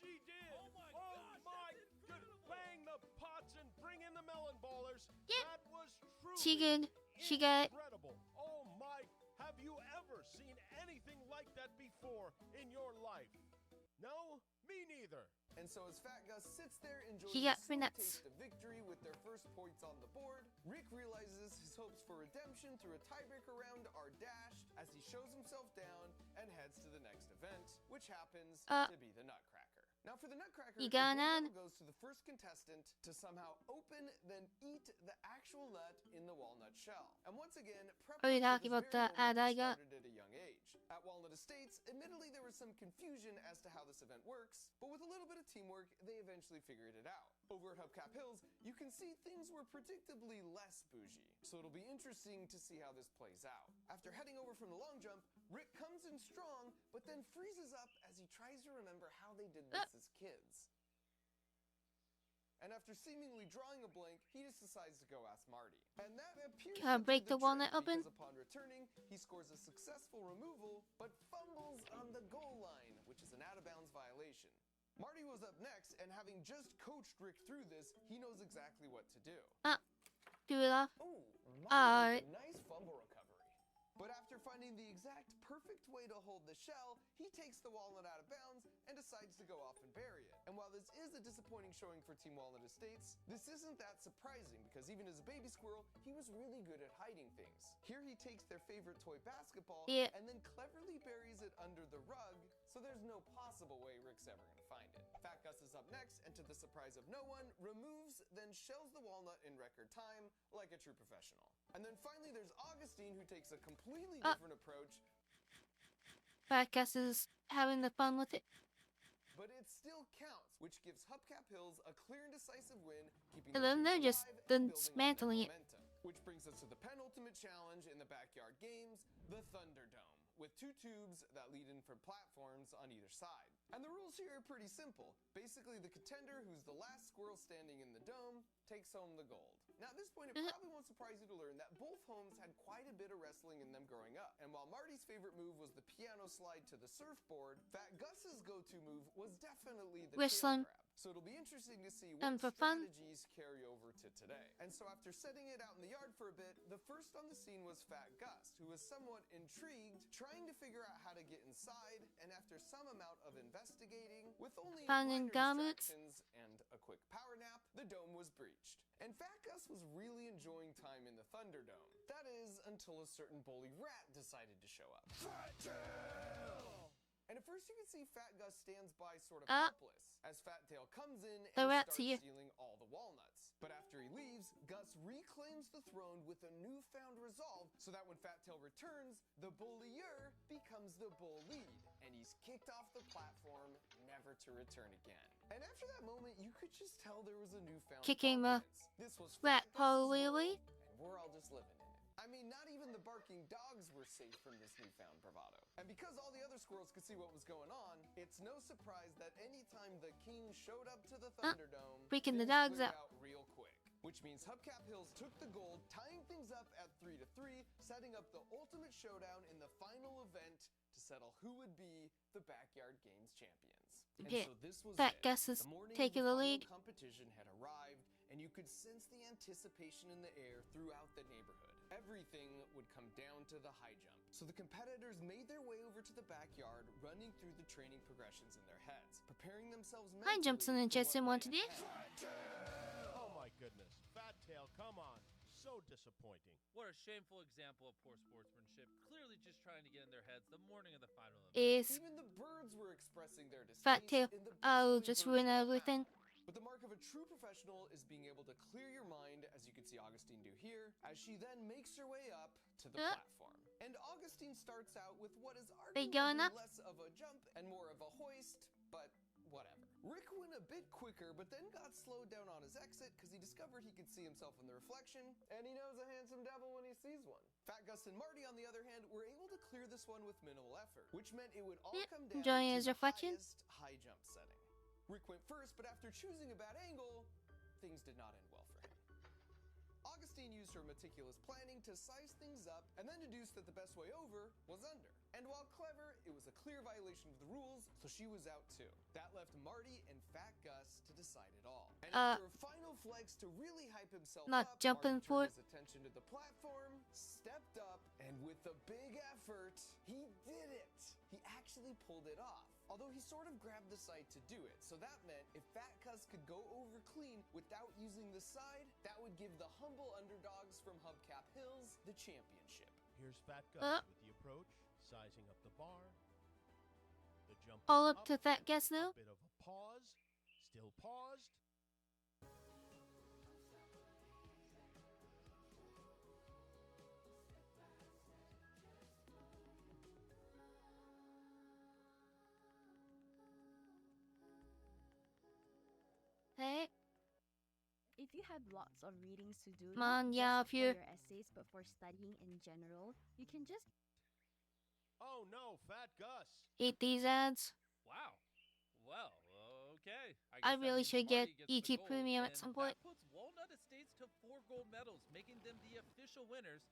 she did. Oh my good. Bang the pots and bring in the melon ballers. Yeah. That was truly She good. She got it. incredible. Oh my, have you ever seen anything like that before in your life? No, me neither. And so as Fat Gus sits there enjoying He the got free sweet nuts. taste of victory with their first points on the board, Rick realizes his hopes for redemption through a tiebreaker round are dashed as he shows himself down and heads to the next event, which happens to be the Nutcracker. Now for the Nutcracker, You the got gold an medal goes to the first contestant to somehow open then eat the actual nut in the walnut shell. And once again, Are you prep work talking for about this the very ad I moment got? started at a young age. At Walnut Estates, admittedly there was some confusion as to how this event works, but with a little bit of teamwork, they eventually figured it out. Over at Hubcap Hills, you can see things were predictably less bougie, so it'll be interesting to see how this plays out. After heading over from the long jump, Rick comes in strong, but then freezes up as he tries to remember how they did this as kids. And after seemingly drawing a blank, he just decides to go ask Marty. And that appears Can I to be break the trick, walnut open? because upon returning, he scores a successful removal, but fumbles on the goal line, which is an out-of-bounds violation. Marty was up next, and having just coached Rick through this, he knows exactly what to do. Do it off. Ooh, Alright. nice fumble recovery. But after finding the exact perfect way to hold the shell, he takes the walnut out of bounds and decides to go off and bury it. And while this is a disappointing showing for Team Walnut Estates, this isn't that surprising because even as a baby squirrel, he was really good at hiding things. Here he takes their favorite toy basketball and then cleverly buries it under the rug, so there's no possible way Rick's ever gonna find it. Fat Gus is up next, and to the surprise of no one, removes, then shells the walnut in record time, like a true professional. And then finally there's Augustine, who takes a completely different approach, Fat Gus is having the fun with it. but it still counts, which gives Hubcap Hills a clear and decisive win, keeping And the then team they're just alive and building on their dismantling it. momentum. Which brings us to the penultimate challenge in the backyard games, the Thunderdome, with 2 tubes that lead in from platforms on either side. And the rules here are pretty simple. Basically, the contender who's the last squirrel standing in the dome takes home the gold. Now at this point, it probably won't surprise you to learn that both homes had quite a bit of wrestling in them growing up. And while Marty's favorite move was the piano slide to the surfboard, Fat Gus's go-to move was definitely the Wrestling. tail grab. So it'll be interesting to see what for fun. strategies carry over to today. And so after setting it out in the yard for a bit, the first on the scene was Fat Gus, who was somewhat intrigued, trying to figure out how to get inside, and after some amount of investigating, with only Fun minor and gamuts. distractions and a quick power nap, the dome was breached. And Fat Gus was really enjoying time in the Thunderdome. That is, until a certain bully rat decided to show up. Fat Tail! And at first you can see Fat Gus stands by sort of helpless, as Fat Tail comes in and starts stealing all the walnuts. But after he leaves, Gus reclaims the throne with a newfound resolve, so that when Fat Tail returns, the bullier becomes the bullied, and he's kicked off the platform, never to return again. And after that moment, you could just tell there was a newfound Kicking the confidence. This was rat Fat hole, Gus's really? world, and we're all just living in it. I mean, not even the barking dogs were safe from this newfound bravado. And because all the other squirrels could see what was going on, it's no surprise that anytime the king showed up to the Thunderdome, freaking the things dogs cleared out. out real quick. Which means Hubcap Hills took the gold, tying things up at 3-3, setting up the ultimate showdown in the final event to settle who would be the Backyard Games champions. And Yeah, so this was Fat it. Gus is The morning of taking the final lead. competition had arrived, and you could sense the anticipation in the air throughout the neighborhood. Everything would come down to the high jump. So the competitors made their way over to the backyard, running through the training progressions in their heads, preparing themselves High jump's an mentally for interesting what one to lay do. ahead. Oh my goodness. Fat Tail, come on. So disappointing. What a shameful example of poor sportsmanship. Clearly just trying to get in their heads the morning of the final event. Is Even the birds were expressing their distaste Fat Tail. in the best I'll way just birds ruin know how. everything. But the mark of a true professional is being able to clear your mind, as you can see Augustine do here, as she then makes her way up to the platform. And Augustine starts out with what is They going arguably up? less of a jump and more of a hoist, but whatever. Rick went a bit quicker, but then got slowed down on his exit because he discovered he could see himself in the reflection, and he knows a handsome devil when he sees one. Fat Gus and Marty, on the other hand, were able to clear this one with minimal effort, which meant it would all come down enjoying to his the reflection. highest high jump setting. Rick went first, but after choosing a bad angle, things did not end well for him. Augustine used her meticulous planning to size things up and then deduced that the best way over was under. And while clever, it was a clear violation of the rules, so she was out too. That left Marty and Fat Gus to decide it all. And after a final flex to really hype himself not up, jumping Marty for turned his attention to the platform, stepped up, and with a big effort, he did it. He actually pulled it off. Although he sort of grabbed the side to do it, so that meant if Fat Gus could go over clean without using the side, that would give the humble underdogs from Hubcap Hills the championship. Here's Fat Gus with the approach, sizing up the bar. The jump All up to Fat Gus now. A bit of a pause, still paused. Hey, If you had lots of readings to do, come on, not yeah, just if you for your essays but for studying in general, you can just Oh no, Fat Gus. eat these ads. Wow. Well, okay. I guess that really means should get Marty gets the ET gold, Premium at and some point. That puts Walnut Estates to 4 gold medals, making them the official winners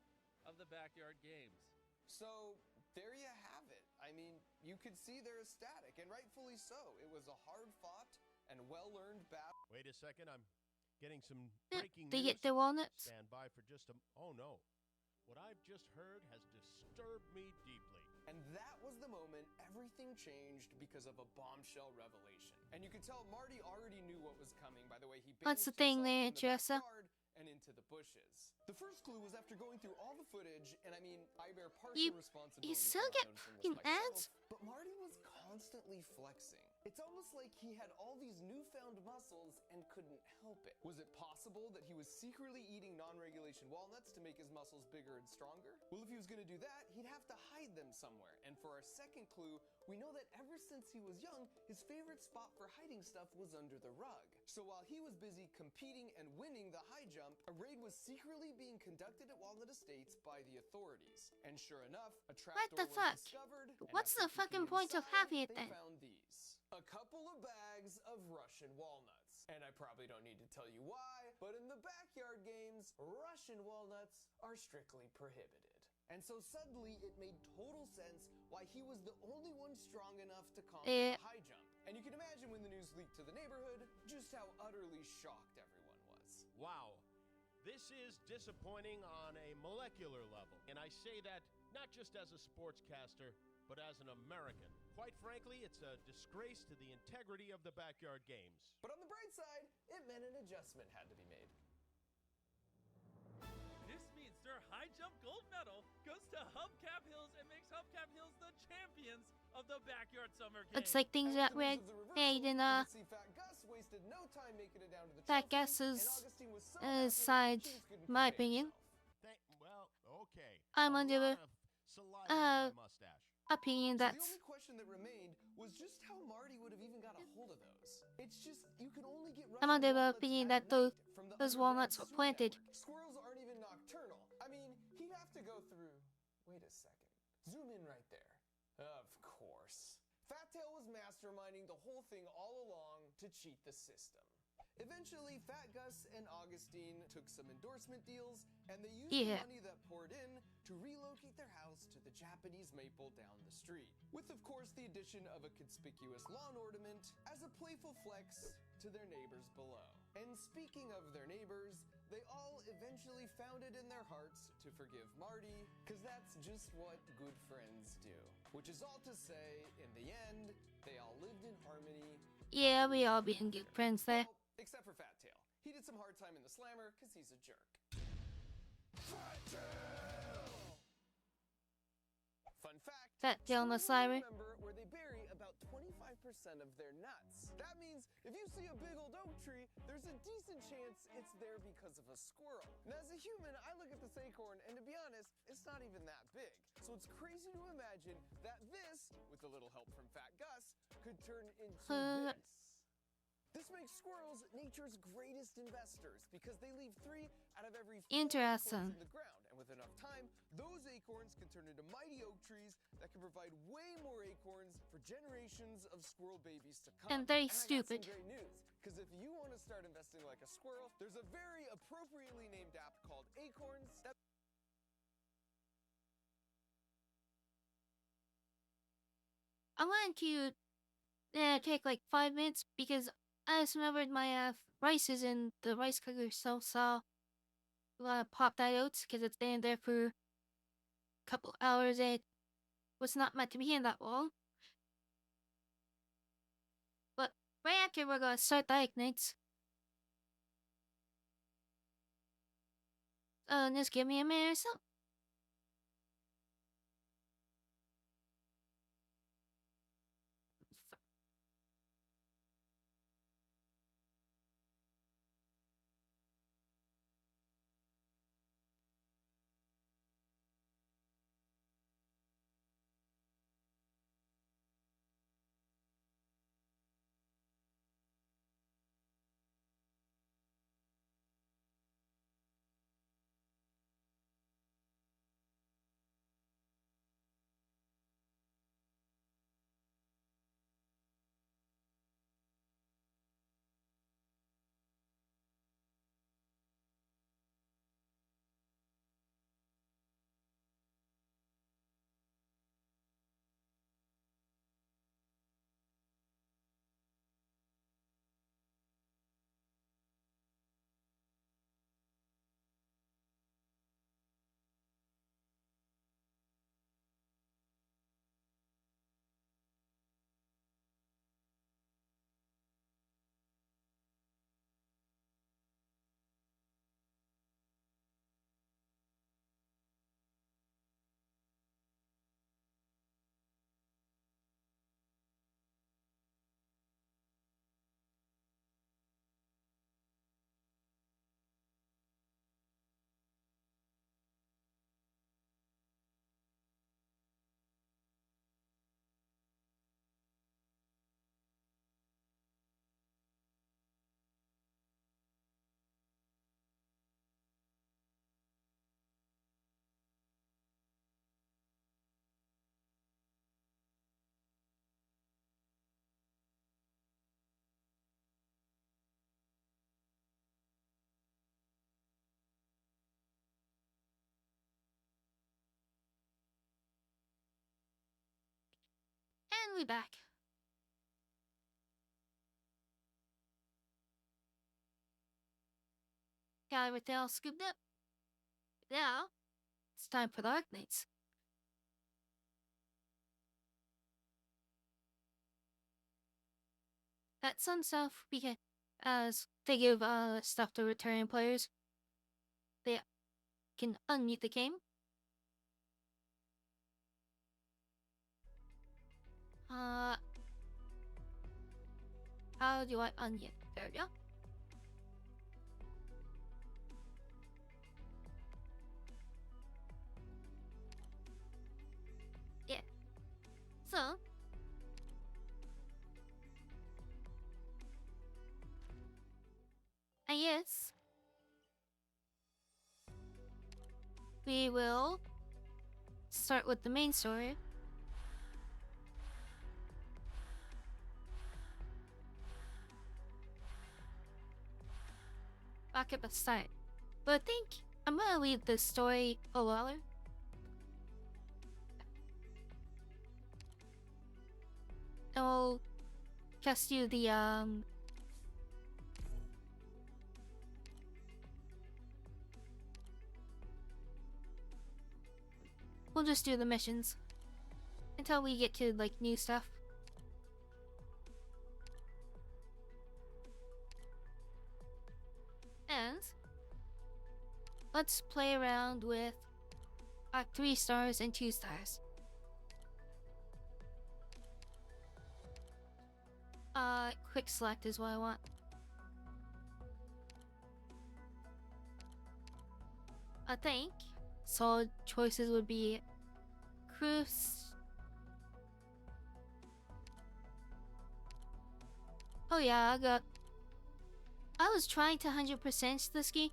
of the Backyard Games. So, there you have it. I mean, you could see they're ecstatic, and rightfully so. It was a hard-fought and well-earned battle. Wait a second, I'm getting some Yeah, breaking they news. get the walnuts. Stand by for just a... Oh no. What I've just heard has disturbed me deeply. And that was the moment everything changed because of a bombshell revelation. And you could tell Marty already knew what was coming by the way he What's the banished thing himself there, from the Jessa? backyard and into the bushes. The first clue was after going through all the footage, and I mean, I bear partial You responsibility still for get not noticing fucking this myself, ads? but Marty was constantly flexing. It's almost like he had all these newfound muscles and couldn't help it. Was it possible that he was secretly eating non-regulation walnuts to make his muscles bigger and stronger? Well, if he was going to do that, he'd have to hide them somewhere. And for our second clue, we know that ever since he was young, his favorite spot for hiding stuff was under the rug. So while he was busy competing and winning the high jump, a raid was secretly being conducted at Walnut Estates by the authorities. And sure enough, a What trapdoor the was fuck? discovered. and What's after the fucking peeking point of inside, having it they then? found these. A couple of bags of Russian walnuts. And I probably don't need to tell you why, but in the Backyard Games, Russian walnuts are strictly prohibited. And so suddenly it made total sense why he was the only one strong enough to conquer Eh. the high jump. And you can imagine when the news leaked to the neighborhood just how utterly shocked everyone was. Wow. This is disappointing on a molecular level. And I say that not just as a sportscaster, but as an American. Quite frankly, it's a disgrace to the integrity of the backyard games. But on the bright side, it meant an adjustment had to be made. This means their high jump gold medal goes to Hubcap Hills and makes Hubcap Hills the champions of the backyard summer games. Looks like things got red. Hey, then See, Fat Gus wasted no time making it down to the Fat trophy, Gus's and Augustine was so happy side, James couldn't my contain opinion. Well, okay. I'm A under lot the of saliva in my mustache. opinion So the that's only question that remained was just how Marty would have even got a hold of those. It's just you can only get I'm Russian under the walnuts opinion at that those night from the those underground walnuts were sewer planted. network. Squirrels aren't even nocturnal. I mean, he'd have to go through. Wait a second. Zoom in right there. Of course. Fat Tail was masterminding the whole thing all along to cheat the system. Eventually, Fat Gus and Augustine took some endorsement deals, and they used the money that poured in to relocate their house to the Japanese maple down the street. With, of course, the addition of a conspicuous lawn ornament as a playful flex to their neighbors below. And speaking of their neighbors, they all eventually found it in their hearts to forgive Marty, because that's just what good friends do. Which is all to say, in the end, they all lived in harmony. Yeah, we all being good friends there. Except for Fat Tail. He did some hard time in the slammer because he's a jerk. Fun fact, Fat Tail in the squirrels slammer. remember where they bury about 25% of their nuts. That means if you see a big old oak tree, there's a decent chance it's there because of a squirrel. Now as a human, I look at this acorn and to be honest, it's not even that big. So it's crazy to imagine that this, with a little help from Fat Gus, could turn into this. This makes squirrels nature's greatest investors because they leave 3 out of every 4 Interesting. acorns in the ground. And with enough time, those acorns can turn into mighty oak trees that can provide way more acorns for generations of squirrel babies to come. And very I got stupid. some great news, because if you want to start investing like a squirrel, there's a very appropriately named app called Acorns that I want to take like 5 minutes because I just remembered my rice is in the rice cooker, so we want to pop that out because it's been there for a couple hours. It was not meant to be in that long. But right after we're gonna start the arknights. Just give me a minute or so. we back. Got everything all scooped up. Now, it's time for the Arknights. That some stuff we can, as they give stuff to returning players, they can unmute the game. How do I unmute? There we go. Yeah. So, I guess we will start with the main story. Back at the start. But I think I'm gonna leave the story a while. And we'll just do the we'll just do the missions until we get to like new stuff. And let's play around with 3 stars and 2 stars. Quick select is what I want. I think solid choices would be cruise. Oh yeah, I was trying to 100% this game,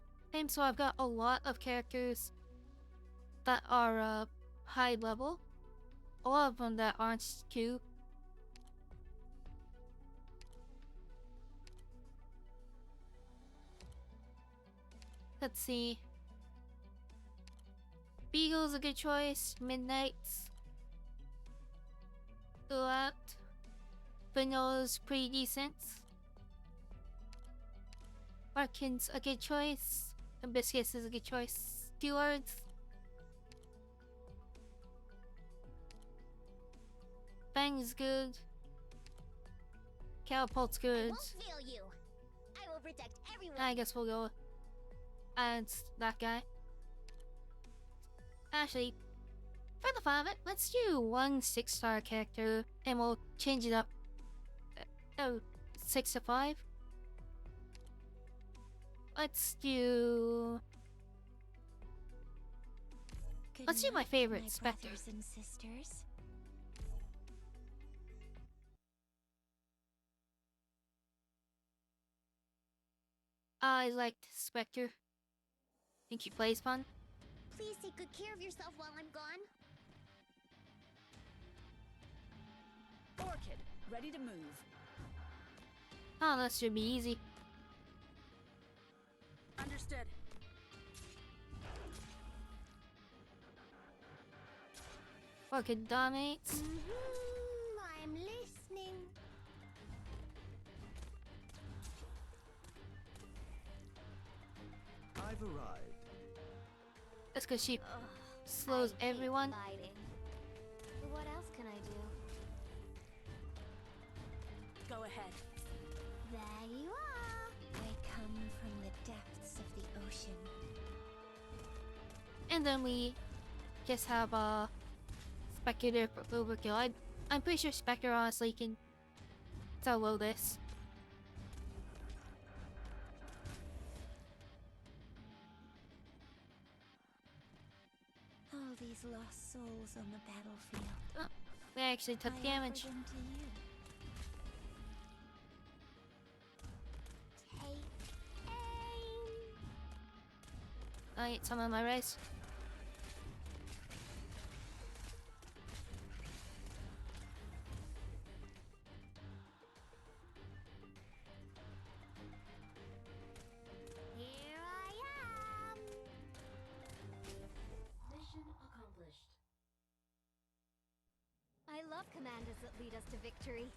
so I've got a lot of characters that are high level. A lot of them that aren't Q. Let's see. Beagle's a good choice. Midnight's. Throughout. Vanilla's pretty decent. Barkin's a good choice. And Biscuits is a good choice. Stewards. Bang's good. Catapult's good. I won't fail you. I will protect everyone. I guess we'll go and that guy. Actually, for the fun of it, let's do 1 6-star character and we'll change it up. 6 to 5. Let's do my favorite, Spectre. Brothers and sisters. I liked Spectre. Think he plays fun. Please take good care of yourself while I'm gone. Orchid, ready to move. Oh, that should be easy. Understood. Orchid dominates. I'm listening. I've arrived. That's because she slows everyone. Fighting. What else can I do? Go ahead. There you are. I come from the depths of the ocean. And then we just have Spectre there for overkill. I'm pretty sure Spectre honestly can solo this. All these lost souls on the battlefield. Oh, we actually took I damage. offer them to you. Take aim. I ate some of my rice. Here I am. Mission accomplished. I I love commanders that lead us to victory.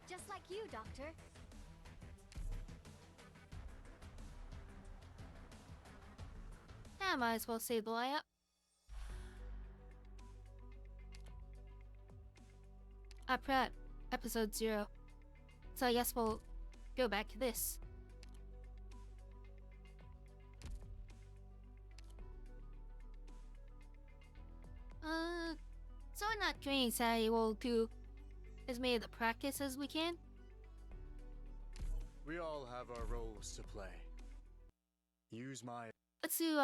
Just like you, Doctor. I might as well save the layout. I prep episode 0. So I guess we'll go back to this. So we're not training Saturday, we'll do as many of the practice as we can. We all have our roles to play. Use my... Let's do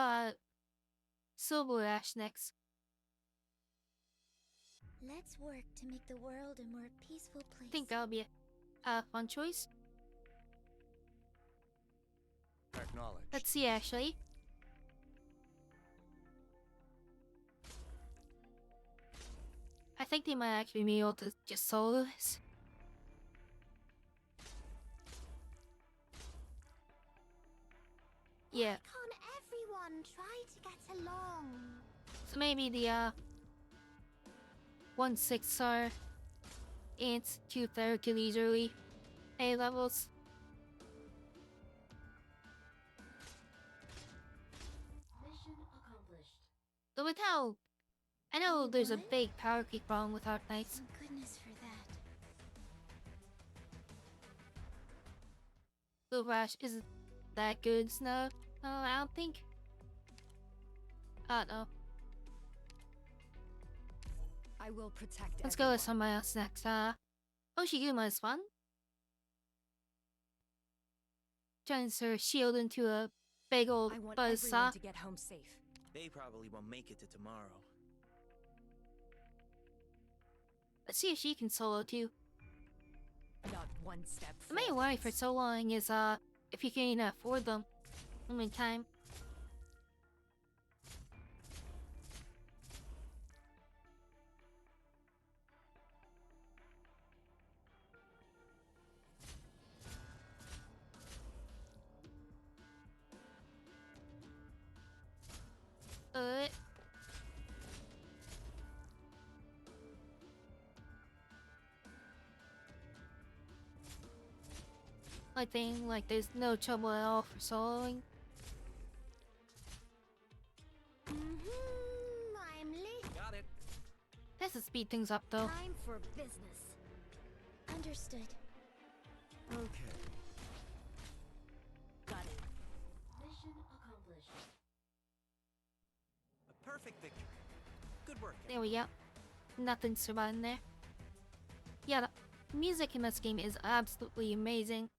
Silver Ash next. Let's work to make the world a more peaceful place. I think that'll be a fun choice. Acknowledge. Let's see, actually. I think they might actually be able to just solo this. Yeah. Why can't everyone try to get along? So maybe the 1/6 star ain't too these early A levels. Mission accomplished. But with how I know there's a big power creep problem with arknights. Thank goodness for that. Silver Ash isn't that good, Snow. I don't think. I don't know. I will protect Let's go with somebody else next. Oshiguma is fun. Turns her shield into a big old I want buzzsaw. everyone to get home safe. They probably won't make it to tomorrow. Let's see if she can solo too. Not one step The main worry for soloing is if you can afford them. I mean time. I think like there's no trouble at all for soloing. I'm late. Got it. That's to speed things up though. Time for business. Understood. Okay. Got it. Mission accomplished. A perfect victory. Good work. There we go. Nothing surviving there. Yeah, the music in this game is absolutely amazing.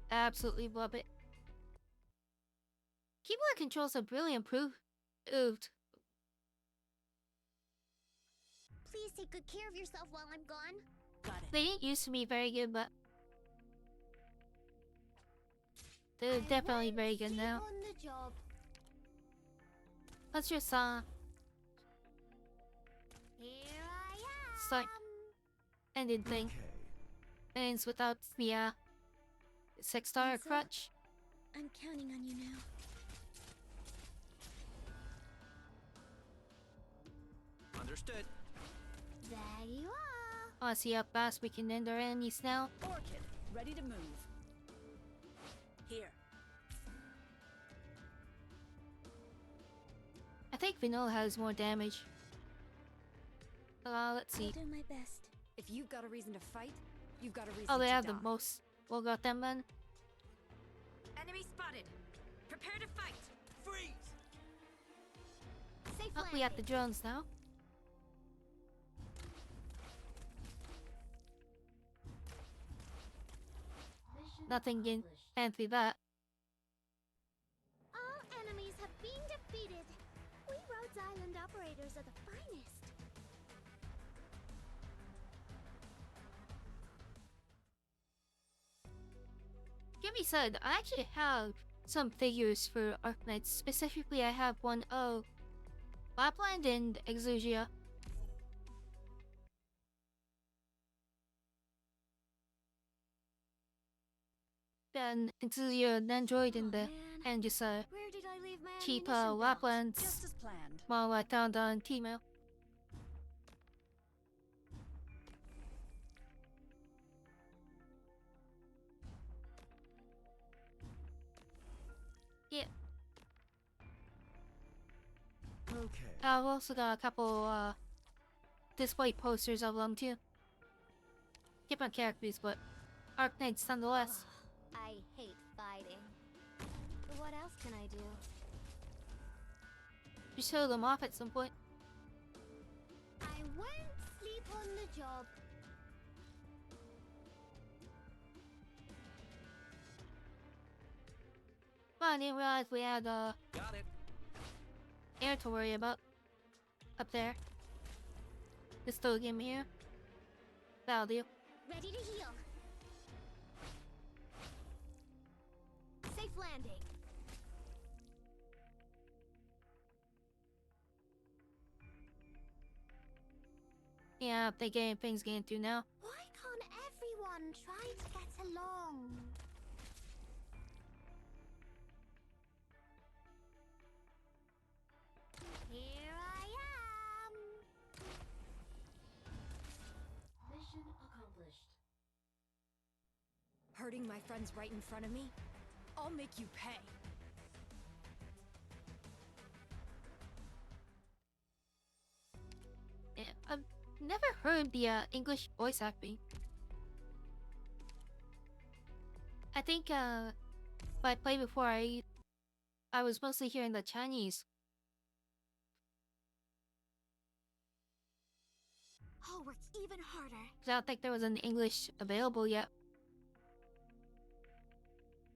Absolutely love it. Keyboard controls have really improved. Please take good care of yourself while I'm gone. Got it. They didn't used to be very good, but they're definitely very good now. On the job. Let's just Here I am. start ending thing. Ends without the 6-star crutch. I'm counting on you now. Understood. There you are. I wanna see how fast we can end our enemies now. Orchid, ready to move. Here. I think Vanilla has more damage. Let's see. I'll do my best. If you've got a reason to fight, you've got a reason Oh, they to have die. the most. We'll got them then. Enemy spotted. Prepare to fight. Freeze! Safe Oh, we got the drones now. Nothing can fancy that. All enemies have been defeated. We Rhodes Island operators are the finest. Give me said, I actually have some figures for Arknights. Specifically, I have one of Lapland and Exosia. Then Exosia and Android and the and just Where did I leave my cheap ammunition belt? weapons. Just as planned. While I found on Timo. Yeah. Okay. I've also got a couple display posters of them too. Different characters, but arknights nonetheless. I hate fighting. But what else can I do? You show them off at some point. I won't sleep on the job. Well, I didn't realize we had Got it. air to worry about up there. This still game here. That'll do. Ready to heal. Safe landing. Yeah, if they get things getting through now. Why can't everyone try to get along? Here I am. Mission accomplished. Hurting my friends right in front of me? I'll make you pay. Yeah, I've never heard the English voice acting. I think when I played before, I was mostly hearing the Chinese. I'll work even harder. 'Cause I don't think there was an English available yet.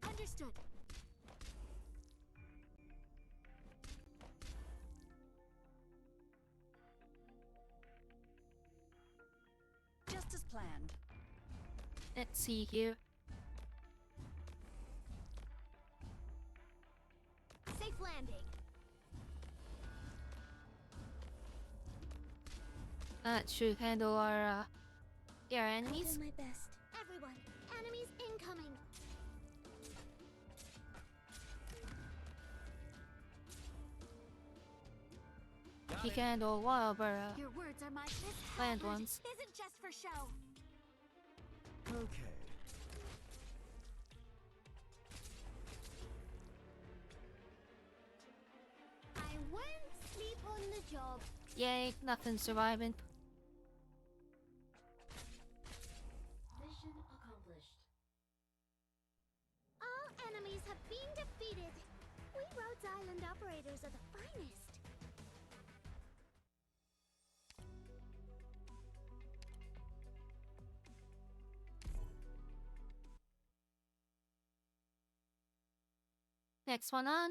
Understood. Just as planned. Let's see here. Safe landing. That should handle our enemies. I'll do my best. Everyone, enemies incoming. He can handle a lot of our Your words are my land ones. Isn't just for show. Okay. I won't sleep on the job. Yay, nothing surviving. Mission accomplished. All enemies have been defeated. We Rhodes Island operators are the finest. Next one on.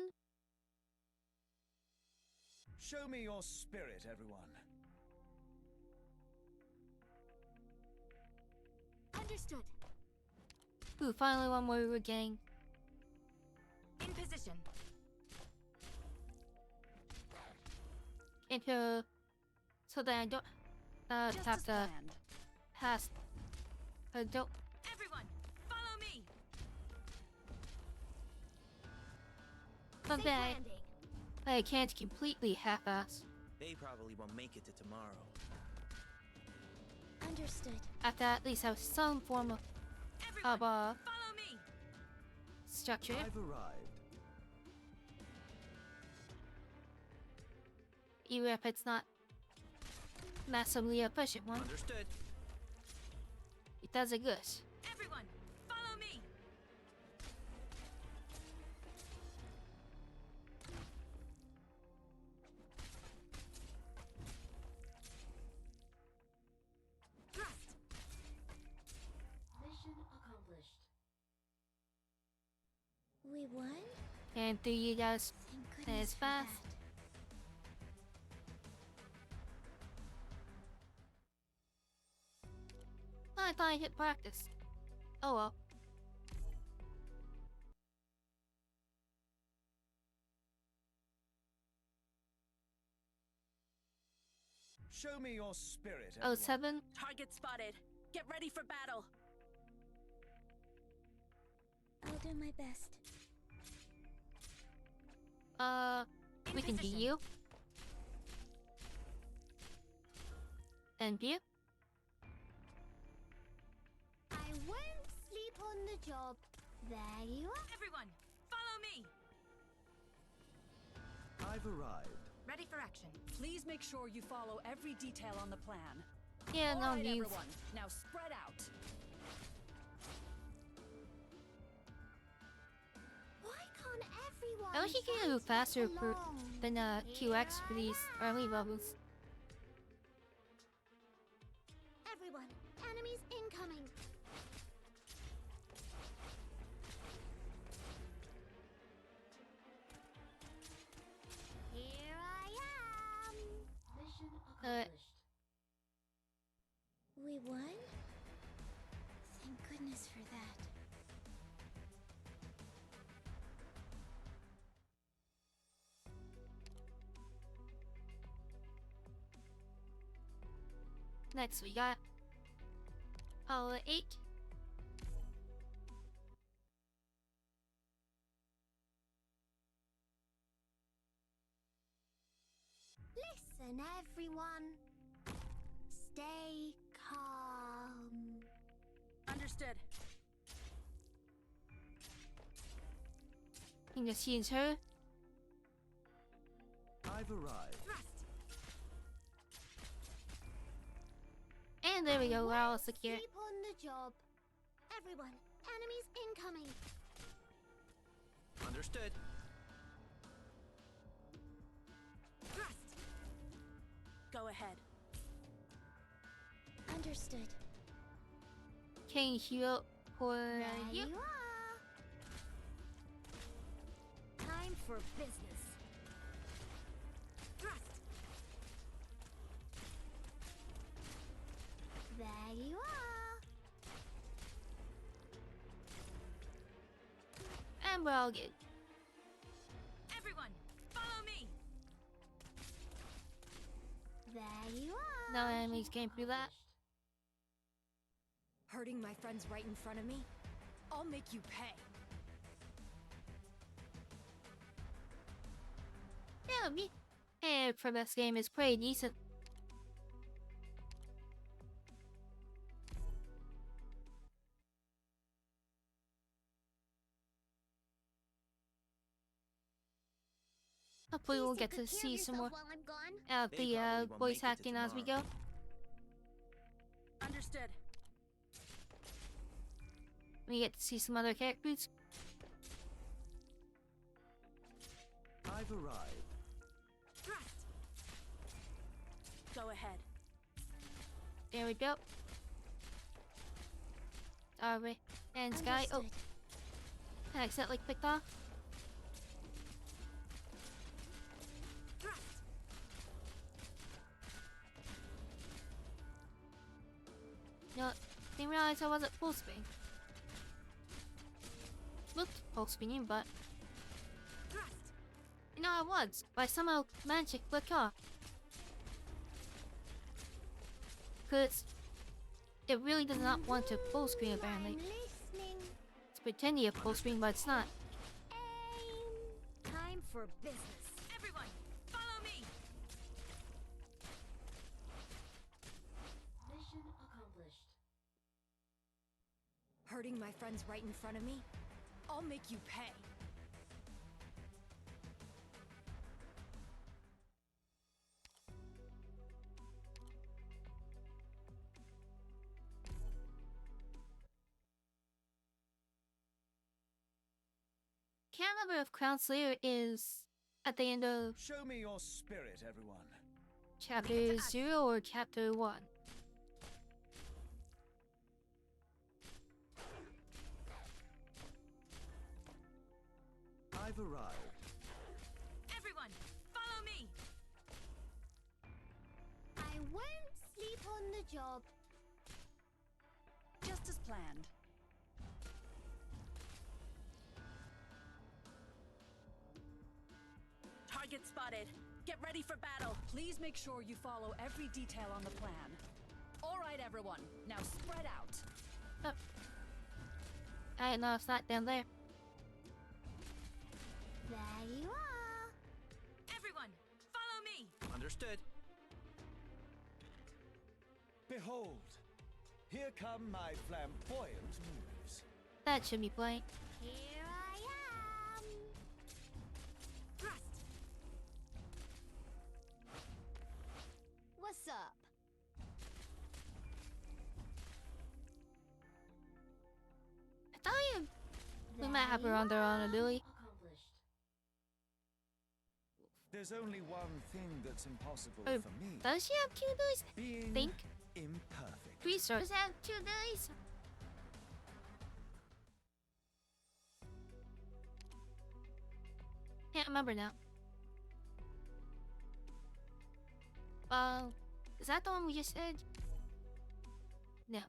Show me your spirit, everyone. Understood. Ooh, finally one more we were getting. In position. Into so that I don't Just tap as the planned. past. I don't. Everyone, follow me. Something Safe I landing. can't completely half-ass. They probably won't make it to tomorrow. Understood. I have to at least have some form of Everyone, follow me. structure. I've arrived. Even if it's not massively efficient one. Understood. It does it good. Everyone, follow me. Thrust. Mission accomplished. We won? And do you guys Thank as goodness for fast? that. I thought I hit practice. Oh well. Show me your spirit, Oh, everyone. 7. Target spotted. Get ready for battle. I'll do my best. We can do you. And you. I won't sleep on the job. There you are. Everyone, follow me. I've arrived. Ready for action. Please make sure you follow every detail on the plan. Yeah, All no right, news. everyone. Now spread out. Why can't everyone? I wish you could move faster than QX for these early levels. Everyone, enemies incoming. Here I am. Mission accomplished. We won? Thank goodness for that. Next we got Apollo 8. Listen, everyone. Stay calm. Understood. You can just use her. I've arrived. And there we go, we're all secure. Sleep on the job. Everyone, enemies incoming. Understood. Thrust. Go ahead. Understood. Can you heal for There you? you are. Time for business. Thrust. There you are. And we're all good. Everyone, follow me. There you are. No enemies came through that. Hurting my friends right in front of me? I'll make you pay. Yeah, me. And for this game is pretty decent. Hopefully we'll get to see some more of the voice acting as we go. Understood. We get to see some other characters. I've arrived. Thrust. Go ahead. There we go. Alright. And Sky. Oh. I accidentally clicked off. Thrust. No, didn't realize I wasn't full spin. Looked full spinning, but Thrust. you know I was. But I somehow managed to click off. Cause it really does not want to full screen apparently. It's pretending to full screen, but it's not. Time for business. Everyone, follow me. Mission accomplished. Hurting my friends right in front of me? I'll make you pay. Can't remember if Crown Slayer is at the end of Show me your spirit, everyone. chapter 0 or chapter 1. I've arrived. Everyone, follow me. I won't sleep on the job. Just as planned. Target spotted. Get ready for battle. Please make sure you follow every detail on the plan. All right, everyone. Now spread out. Oh. I didn't know it's not down there. There you are. Everyone. Understood. Behold, here come my flamboyant moves. That should be playing. Here I am. Thrust. What's up? We might have her on their own ability. There's only one thing that's impossible Oh, for me. does she have two abilities? Being Think. imperfect. 3 stars have 2 abilities. Can't remember now. Is that the one we just said? No.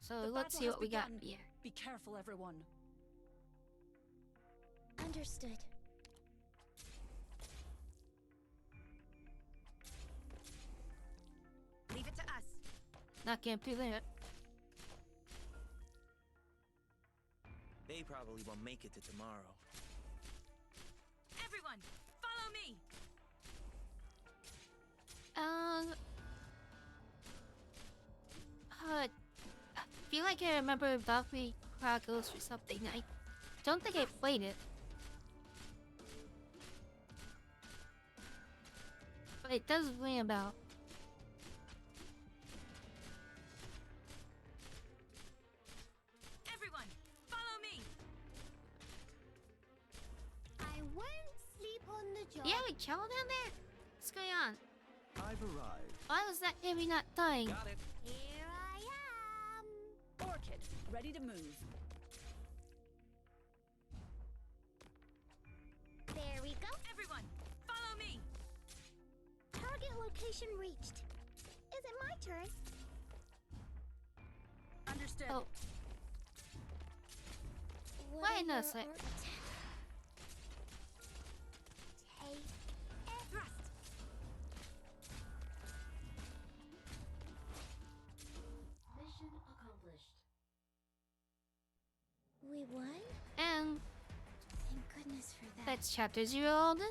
So The let's battle see has what we got begun. here. Be careful, everyone. Understood. Leave it to us. Not getting through that. They probably won't make it to tomorrow. Everyone, follow me. I feel like I remember Valkyrie Chronicles or something. I don't think I played it. But it does ring a bell. Everyone, follow me. I won't sleep on the job. Yeah, we chill down there. What's going on? I've arrived. Why was that enemy not dying? Got it. Here I am. Orchid, ready to move. There we go. Everyone, follow me. Target location reached. Is it my turn? Understood. Oh, What wait are a your sec. Take Thrust. Mission accomplished. We won? and Thank goodness for that. that's chapter 0 all done.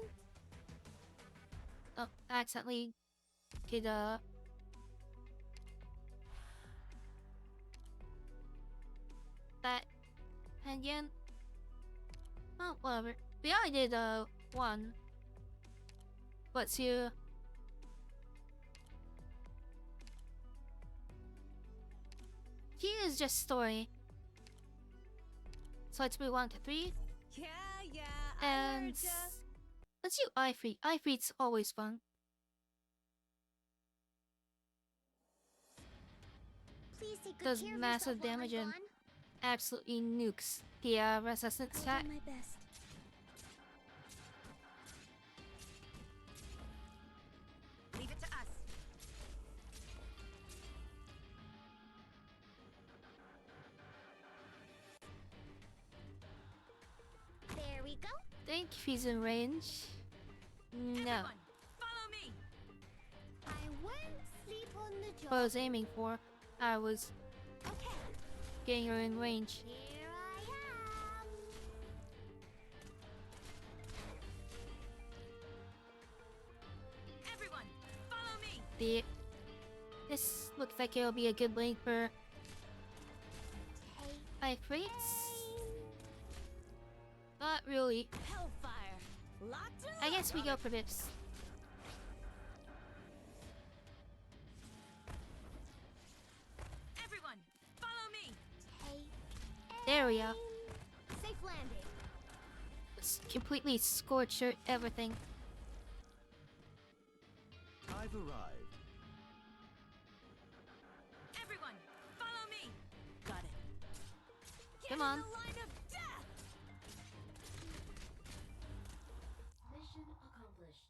Oh, I accidentally did that again. Oh, whatever. We already did 1. What's here? Here is just story. So let's move on to 3. Yeah, And let's do I3. I3's always fun. Please take good Does care of massive yourself while I'm damage and gone. absolutely nukes the resistance I'll stat. do my best. leave it to us. There we go. Think if he's in range. No. Everyone, follow me. I won't sleep on the job. What I was aiming for, I was Okay. getting her in range. Here I am. Everyone, follow me. This looks like it'll be a good lane for I3. Not really. Hellfire. Locked and I guess we go for this. Everyone, follow me. There we go. Safe landing. Let's completely scorch her everything. I've arrived. Everyone, follow me. Got it. Come on. The line of death. Mission accomplished.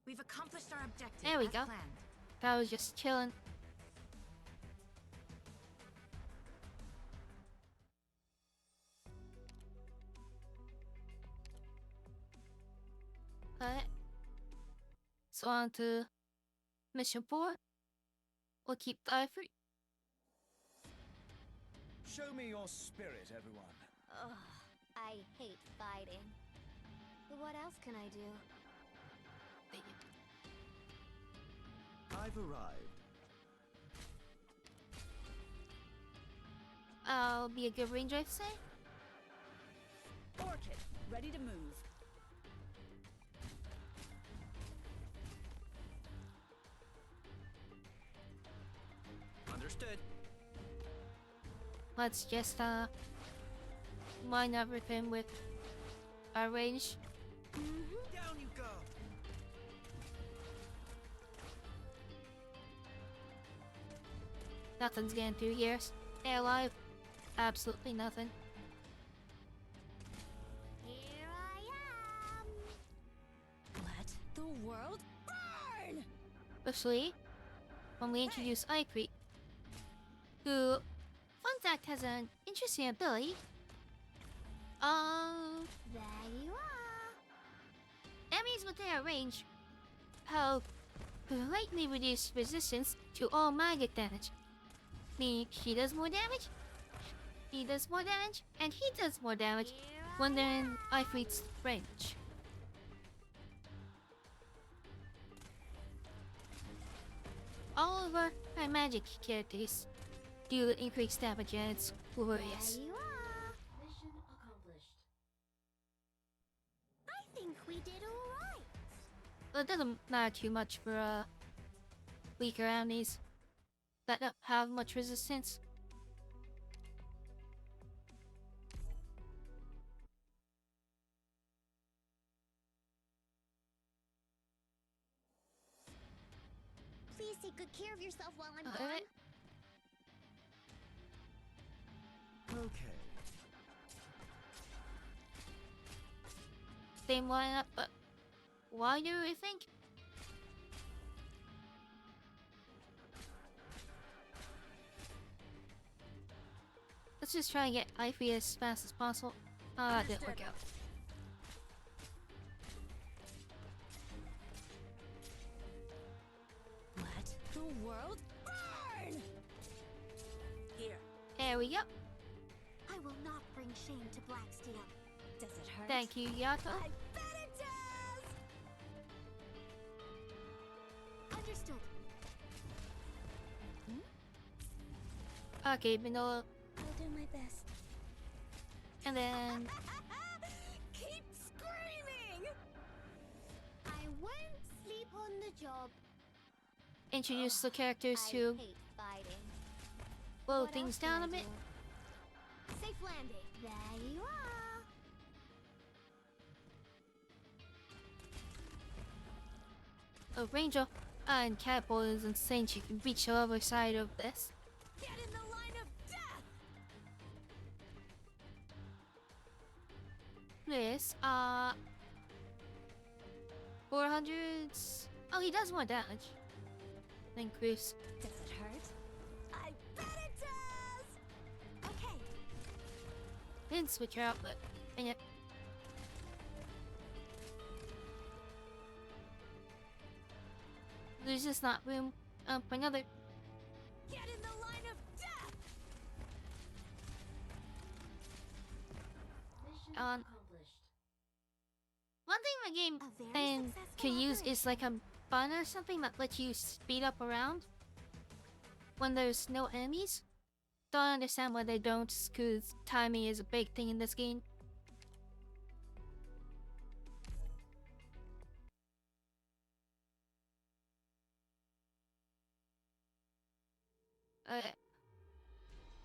We've accomplished our objective. There we as go. planned. That was just chilling. Alright. So on to mission 4. We'll keep the I3. Show me your spirit, everyone. Ugh, I hate fighting. But what else can I do? I've arrived. I'll be a good ranger, I'd say. Orchid, ready to move. Understood. Let's just line everything with our range. Down you go. Nothing's getting through here. Stay alive. Absolutely nothing. Here I am! Let the world burn! Especially when we introduce Icrete, who, fun fact, has an interesting ability. There you are! Enemies within our range have greatly reduced resistance to all magic damage. Meaning she does more damage, he does more damage, and he does more damage when they're in Icrete's range. All of our magic characters do increased damage, and it's glorious. There you are! Mission accomplished. I think we did alright! But it doesn't matter too much for weaker enemies that don't have much resistance. Please take good care of yourself while I'm gone. Okay. Same lineup, but why do you think? Let's just try and get Ivy as fast as possible. Ah, that didn't work out. Let the world burn! Here. There we go. I will not bring shame to Blacksteel. Does it hurt? Thank you, Yato. I bet it does! Understood. Okay, Vanilla. I'll do my best. And then Keep screaming! I won't sleep on the job. introduce the characters I to hate fighting. slow What things else can down I a bit. do? Safe landing. There you are. A ranger and catapult is insane. She can reach the other side of this. Get in the line of death! This, 400. Oh, he does more damage than Chris. Does it hurt? I bet it does! Okay. Didn't switch her out, but dang it. There's just not room for another. Get in the line of death! One thing the game can use is like a button or something that lets you speed up around when there's no enemies. Don't understand why they don't, because timing is a big thing in this game.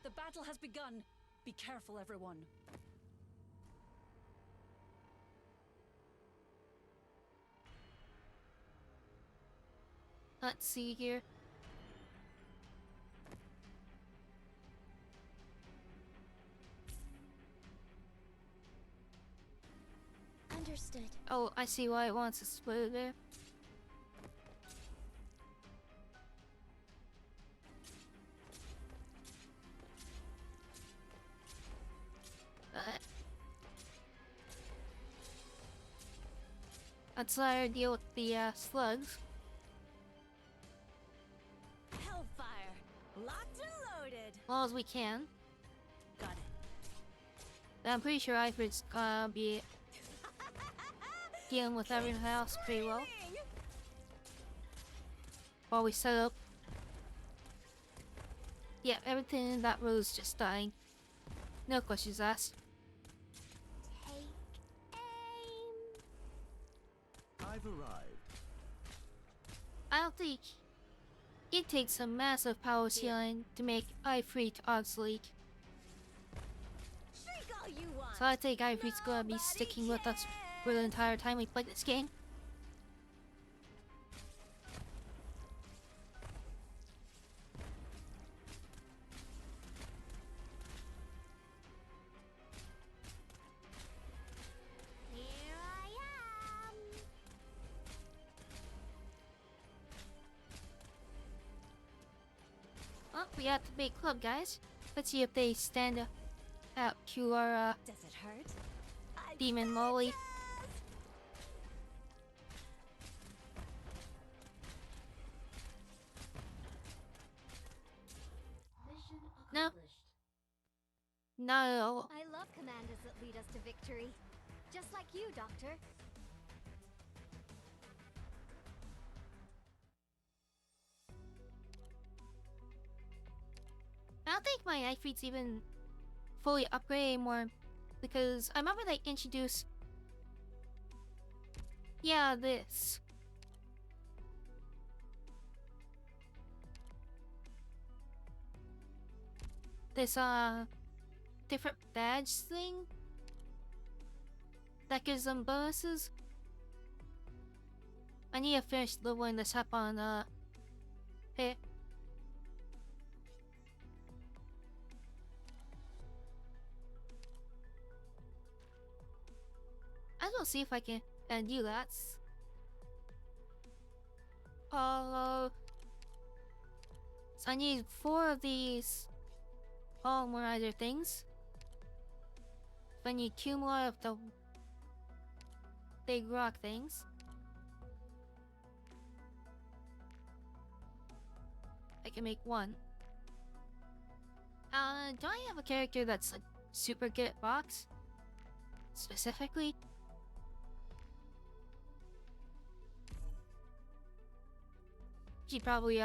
The battle has begun. Be careful, everyone. Let's see here. Understood. Oh, I see why it wants to split there. Let's let her deal with the slugs. Hellfire. Locked and loaded. As well as we can. But I'm pretty sure Ifrit's gonna be dealing with everything else pretty well. While we set up. Yeah, everything in that row is just dying. No questions asked. I've arrived. I don't think it takes a massive power ceiling to make Ifrit obsolete. So I think Ifrit's gonna be sticking with us for the entire time we play this game. Well, we have to make club, guys. Let's see if they stand out to our Does it hurt? demon Molly. No. Not at all. I love commanders that lead us to victory. Just like you, Doctor. I don't think my Ifrit's even fully upgraded anymore, because I remember they introduced, yeah, this. This different badge thing that gives them bonuses. I need to finish leveling this up on here. I will see if I can do that. So I need 4 of these polymerizer things. I need 2 more of the big rock things. I can make 1. Do I have a character that's like super good at box? Specifically? She probably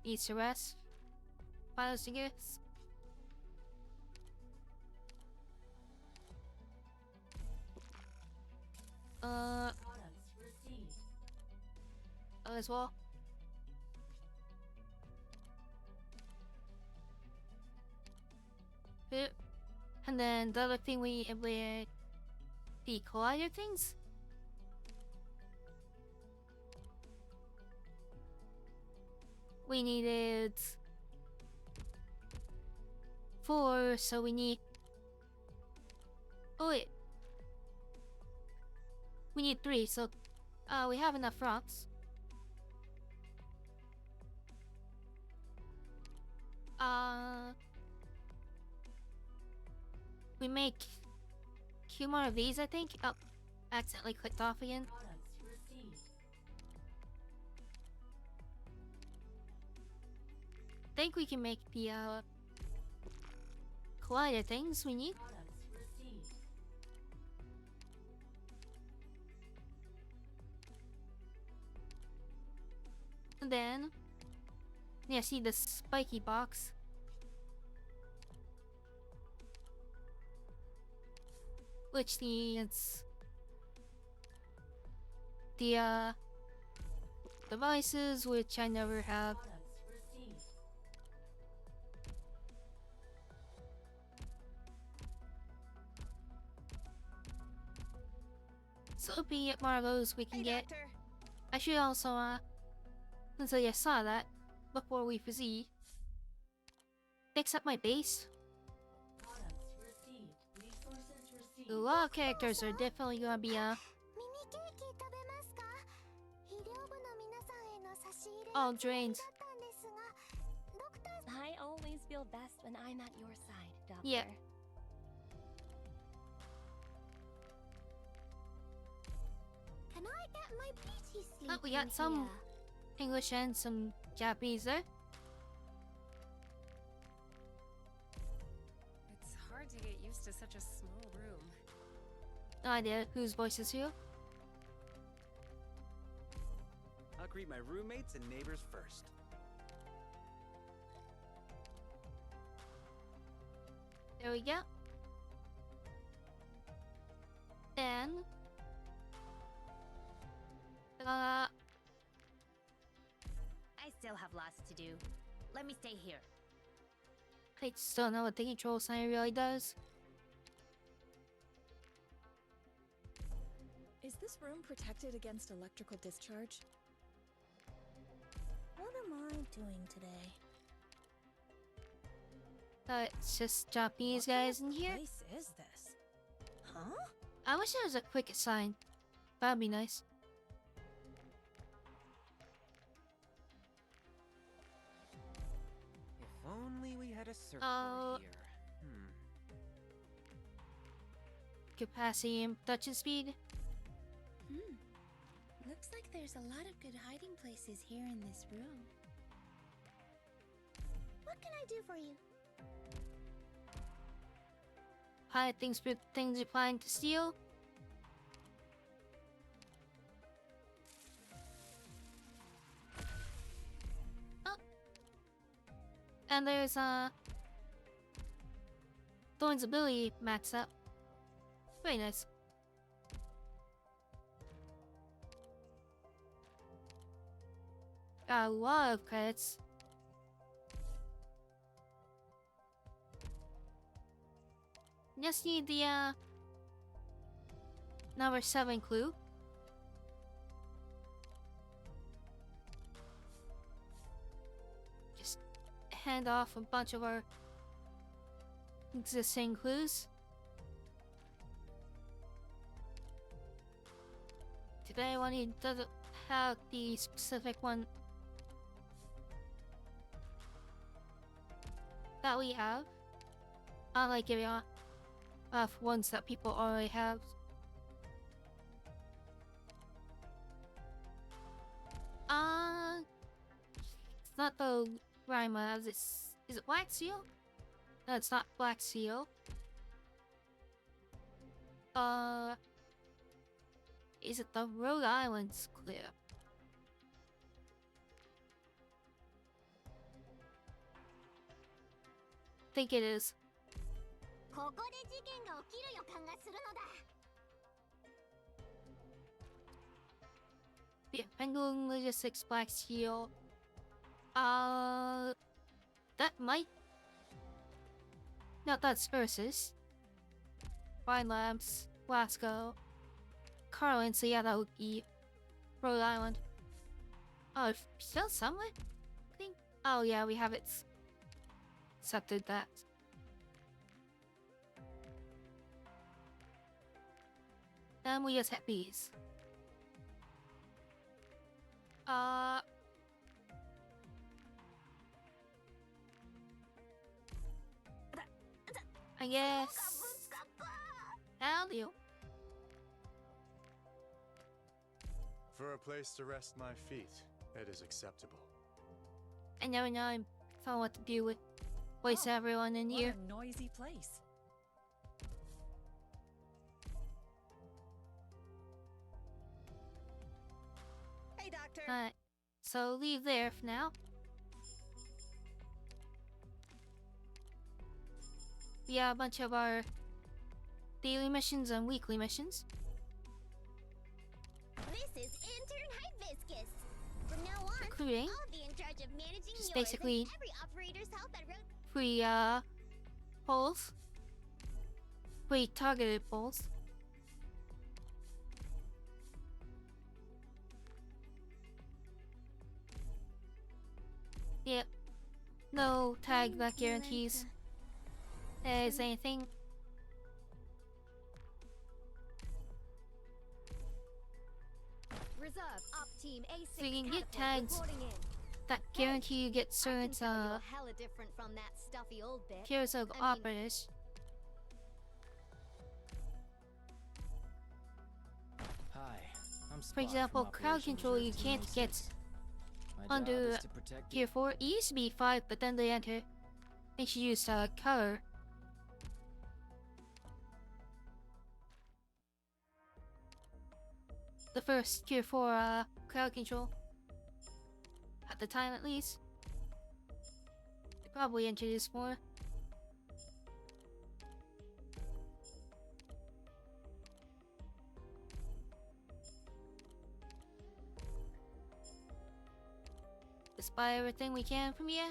needs to rest. Files to guess. As well. And then the other thing we with the collider things. We needed 4, so we need. Oh wait, we need 3. So, we have enough rocks. We make 2 more of these, I think. Oh, accidentally clicked off again. I think we can make the collider things we need. And then, yeah, see the spiky box. Which needs the devices, which I never have. So hoping more of those we can get. I should also since I just saw that before we proceed, fix up my base. A lot of characters are definitely gonna be all drained. I always feel best when I'm at your side, Doctor. Yeah. Can I get my beauty sleep? Oh, we got some English and some Japanese there. such a small room. No idea whose voice is who. I'll greet my roommates and neighbors first. There we go. Then I still have lots to do. Let me stay here. I just don't know what the control sign really does. Is this room protected against electrical discharge? What am I doing today? It's just Japanese guys in here. What place is this? Huh? I wish there was a quick sign. That'd be nice. If only we had a surfboard here. Capacity and production speed. Looks like there's a lot of good hiding places here in this room. What can I do for you? Hide things you're planning to steal. Oh. And there's Thorn's ability maxed up. Very nice. Got a lot of credits. Just need the number 7 clue. Just hand off a bunch of our existing clues. Today one he doesn't have the specific one that we have. Unlike giving off ones that people already have. It's not the Rima. Is it Black Seal? No, it's not Black Seal. Is it the Rhode Island's clear? I think it is. ここで事件が起きる予感がするのだ。 Yeah, Pendulum Logistics Black Seal. That might. No, that's Ursus. Fine Labs, Glasgow, Carlin, so yeah, that would be Rhode Island. Oh, still somewhere? I think. Oh, yeah, we have it. Accepted that. Then we just hit bees. I guess. Hell you. For a place to rest my feet, it is acceptable. I never know. I'm telling what to do with voice everyone in here. What a noisy place. Hey, Doctor. Alright, so leave there for now. We have a bunch of our daily missions and weekly missions. This is Intern Hibiscus. From now on, Including I'll be in charge of managing just yours basically and every operator's health at Road. free polls. Free targeted polls. Yep. No tag that guarantees there's anything. Reserve op team A6 So you can get catapult tags reporting in. that guarantee you get certain You're hella different from that stuffy old bit. tiers of I mean, operators. Hi, I'm For Spot example, from crowd Operation control you Reserve can't Team get 86. My job under is to protect Tier 4. It used to be 5, but then they introduced color. the first cure for crowd control. At the time, at least. They probably introduced more. Let's buy everything we can from here.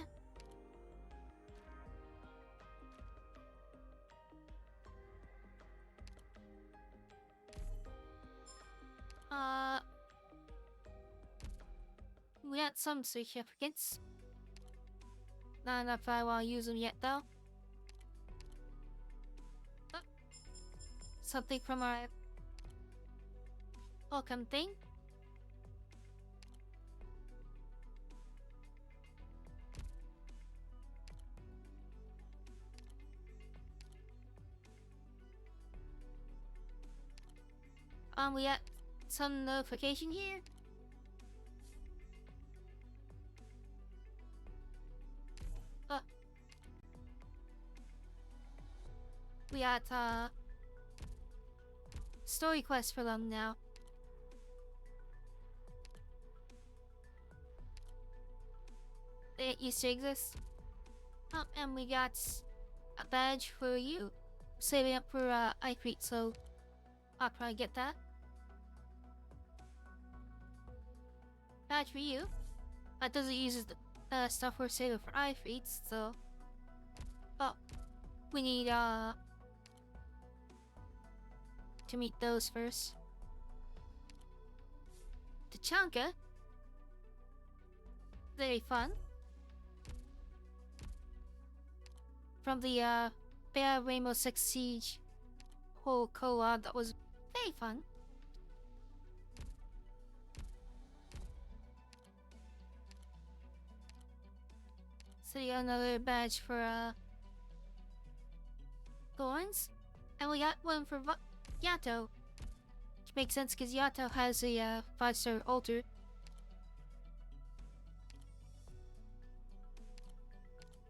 We got some certificates. Not enough I want to use them yet, though. Oh. Something from our welcome thing. We got some notification here. We got story quest for them now. They used to exist. And we got a badge for you. Saving up for iFreak, so I'll probably get that. Badge for you. That doesn't use the stuff we're saving for iFreaks, so. Oh, we need to meet those first. Tachanka. Very fun. From the Bear Rainbow Six Siege whole co-op, that was very fun. So we got another badge for Thorns. And we got one for Yato. Which makes sense because Yato has a 5-star altar.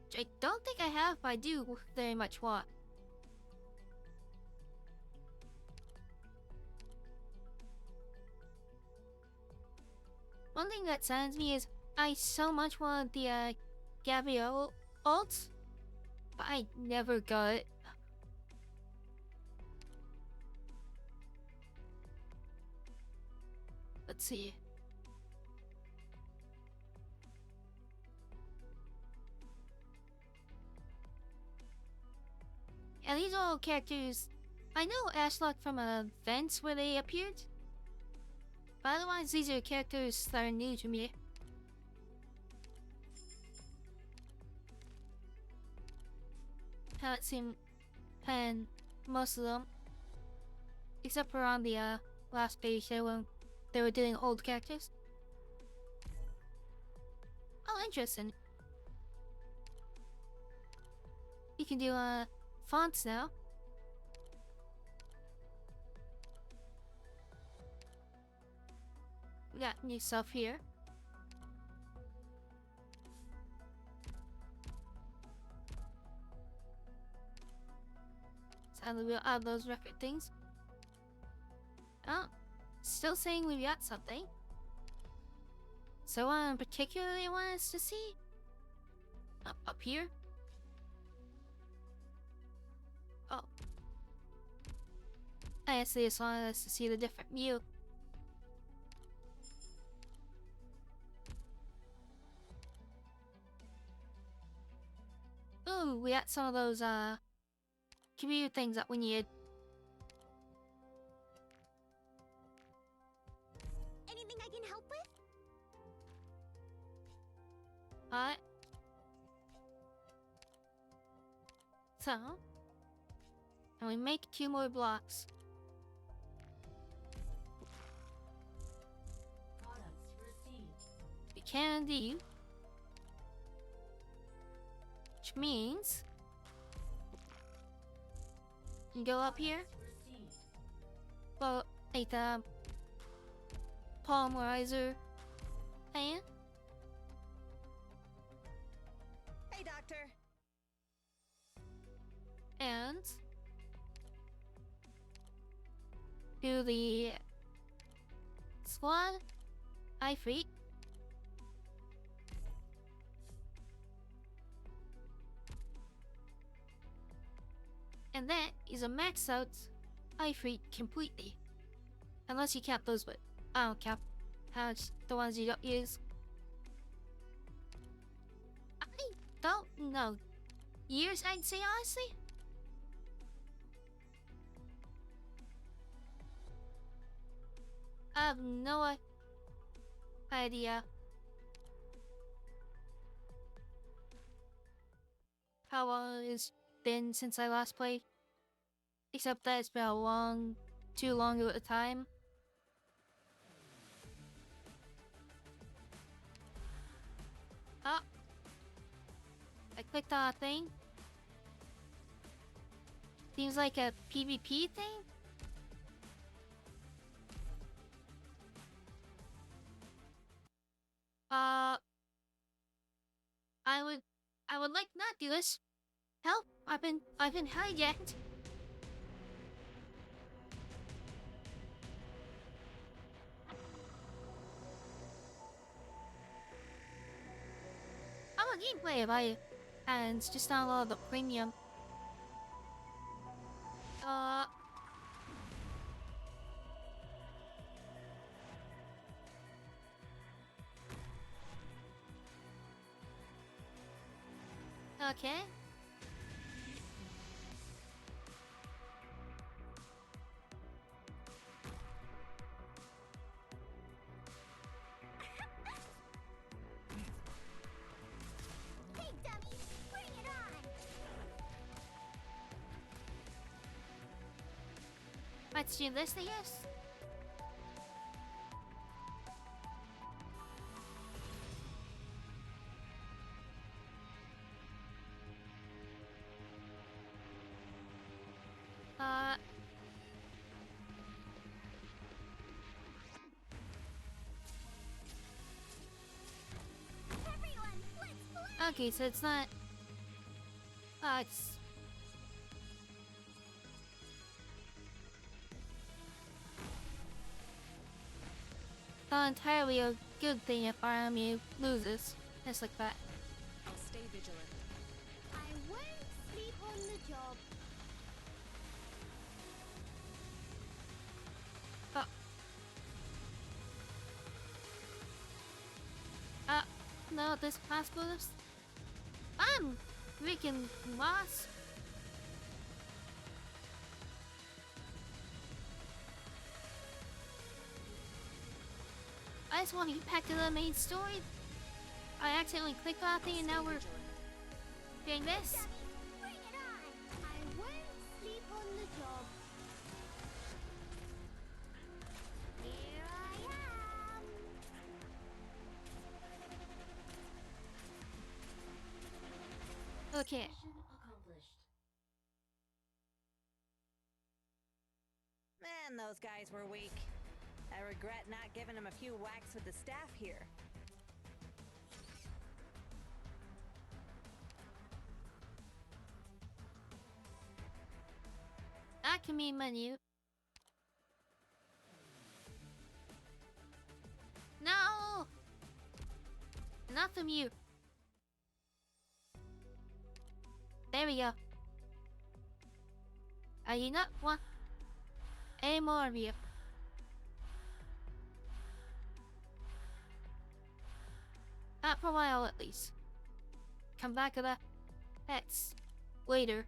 Which I don't think I have, but I do very much want. One thing that saddens me is I so much want the Gabrielle ult, but I never got it. Let's see. Yeah, these are all characters. I know Ashlock from events where they appeared. But otherwise, these are characters that are new to me. Haven't seen most of them. Except for on the last page there when they were doing old characters. Oh, interesting. You can do fonts now. We got new stuff here. Sadly, we'll add those record things. Oh, still saying we got something. So, particularly want us to see? Up here? Oh. I guess they just wanted us to see the different view. Ooh, we got some of those, computer things that we needed. Anything I can help with? Alright. So, and we make 2 more blocks. Products received. We can indeed. Which means you can go up here. Well, like the polymerizer and Hey, doctor. And do the squad. I freak. And that is a max out I freak completely. Unless you cap those, but I don't cap how the ones you don't use. I don't know. Years, I'd say, honestly. I have no idea how long it's been since I last played. Except that it's been too long of a time. Oh. I clicked on a thing. Seems like a PvP thing? I would like not do this. Help! I've been hijacked. I'm a gameplay by and just download the premium. Okay. Hey, dummy, bring it on! Let's do this, I guess. Everyone, let's play! Okay, so it's not. It's. Not entirely a good thing if our army loses. Just like that. I'll stay vigilant. I won't sleep on the job. No, this class boost. I'm freaking lost. I just want to get back to the main story. I accidentally clicked on thing and now we're doing this. Bring it on! I won't sleep on the job. Here I am! Okay. Mission accomplished. Man, those guys were weak. I regret not giving them a few whacks with the staff here. That can mean menu. No! Not from you. There we go. Are you not want any more of you? Not for a while, at least. Come back to the X later.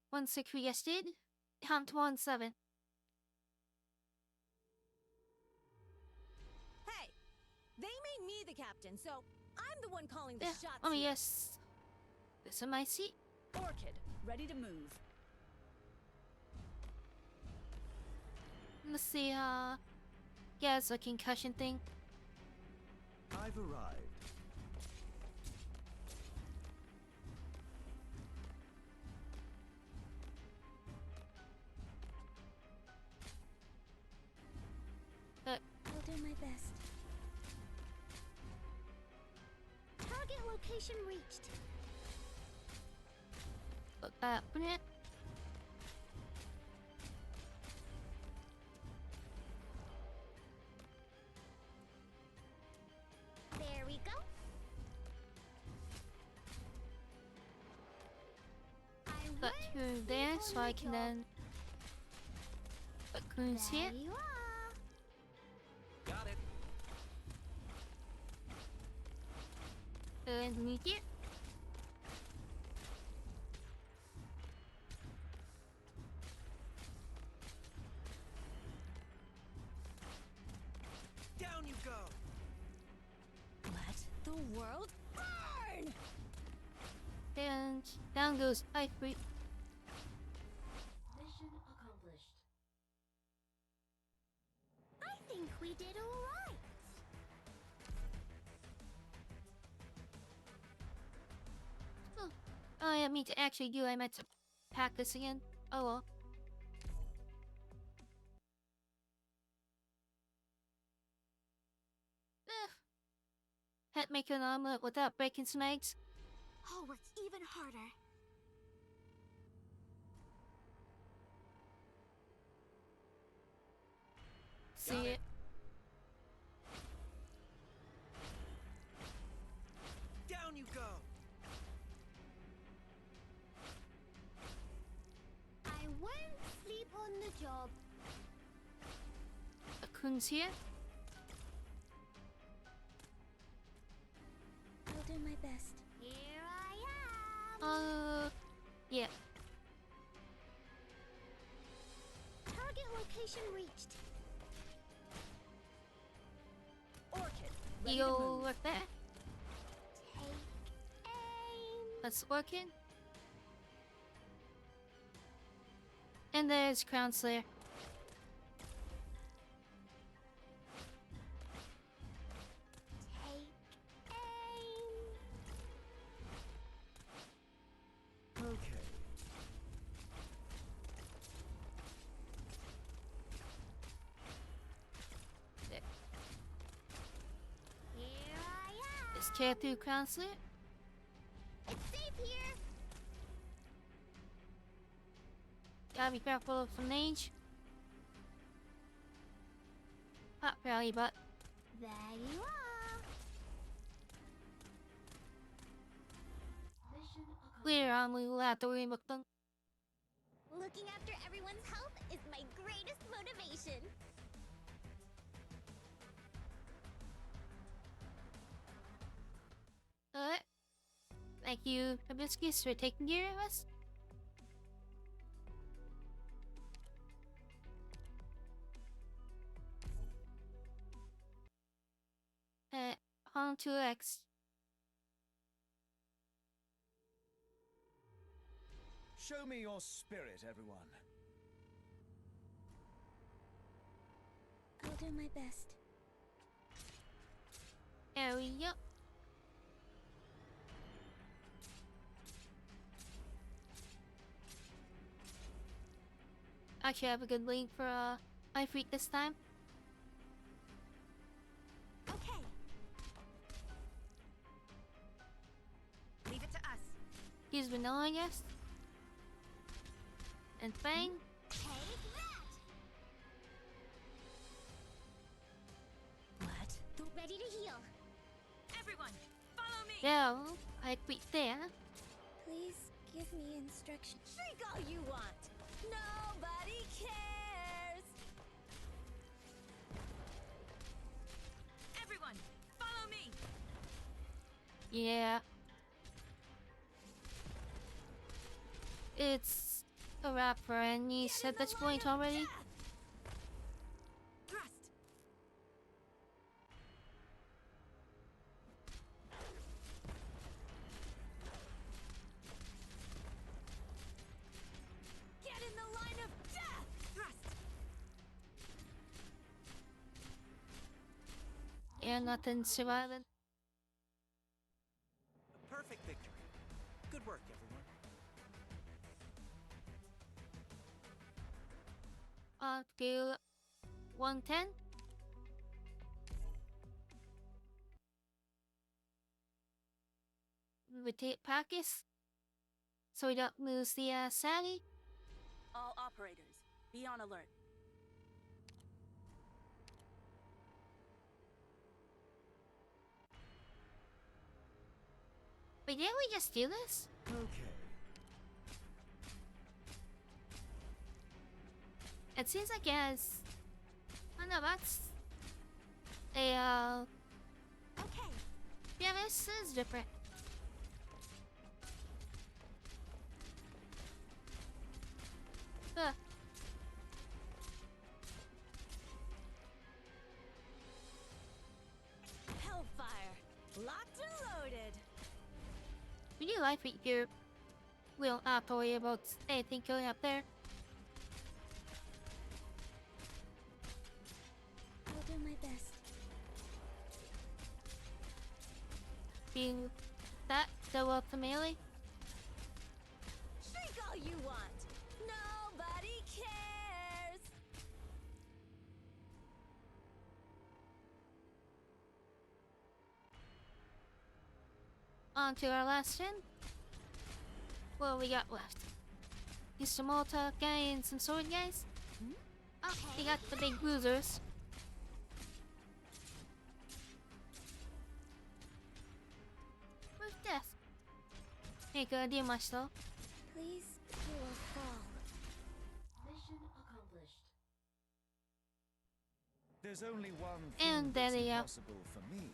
One six we just did. Count to 1-7. Hey, they made me the captain, so I'm the one calling the shots. Let me here. guess. This in my seat. Orchid, ready to move. Let's see. Yeah, it's a concussion thing. I've arrived. I'll do my best. Target location reached. Look that up in it. to there so I can then put coons here. There you are. Got it. And meet here. Down you go. Let the world burn! And down goes Ivory. Mission accomplished. I think we did all right. Oh, I didn't mean to actually do. I meant to pack this again. Oh well. Can't make an omelet without breaking some eggs. Oh, it's even harder. See it. Down you go. I won't sleep on the job. Coons here. I'll do my best. Here I am. Yeah. Target location reached. Orchid. You'll work there. Take aim. Let's work in. And there's Crown Slayer. Take aim. Okay. Here I am. Let's tear through Crown Slayer. It's safe here. Gotta be careful of the mage. Hot rally, but There you are. Mission accomplished. later on we will have to remook them. Looking after everyone's health is my greatest motivation. Thank you, Hibiscus, for taking care of us. On to X. Show me your spirit, everyone. I'll do my best. There we go. Actually, I have a good link for I Freak this time. Okay. Leave it to us. He's Vanilla, I guess. And Fang. Take that. Let Get ready to heal. Everyone, follow me! Yeah, I Freak there. Please give me instructions. Shriek all you want. Nobody cares. Everyone, follow me! Yeah. It's a rapper, and he said this point already. Thrust! Get in the line of death. Thrust! Yeah, nothing surviving. A perfect victory. Good work, everyone. Scale 110. Rotate packets so we don't lose the Sally. All operators, be on alert. But didn't we just do this? Okay. It seems like it has. Oh no, that's a Okay. yeah, this is different. Ugh. Hellfire. Locked and loaded. Would you like it here? We'll not worry about anything going up there. I'll do my best. Being that double up the melee. Shriek all you want. Nobody cares. On to our last gen. What do we got left? Use some Molotov guy and some sword guys. Okay. We got the big losers. Where's death? Hey, go do much though. Please do a fall. Mission accomplished. There's only one And thing there that's they are. impossible for me.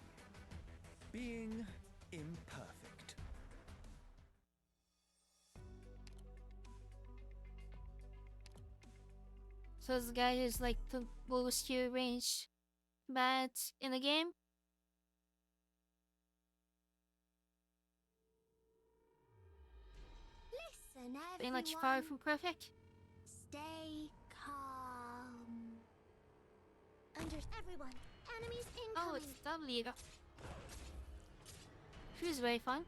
Being imperfect. So this guy is like the lowest tier range bat in the game. Listen, Being everyone. like far from perfect. Stay calm. Everyone. Enemies incoming. Oh, it's W. She was very fun.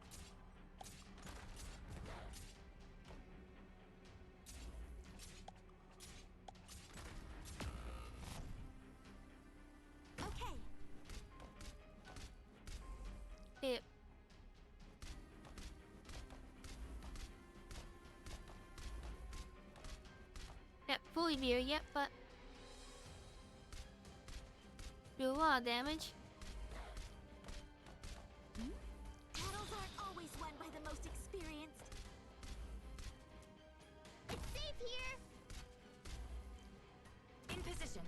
Okay. It. Yep, fully mirror, yep, but do a lot of damage. Battles aren't always won by the most experienced. It's safe here. In position.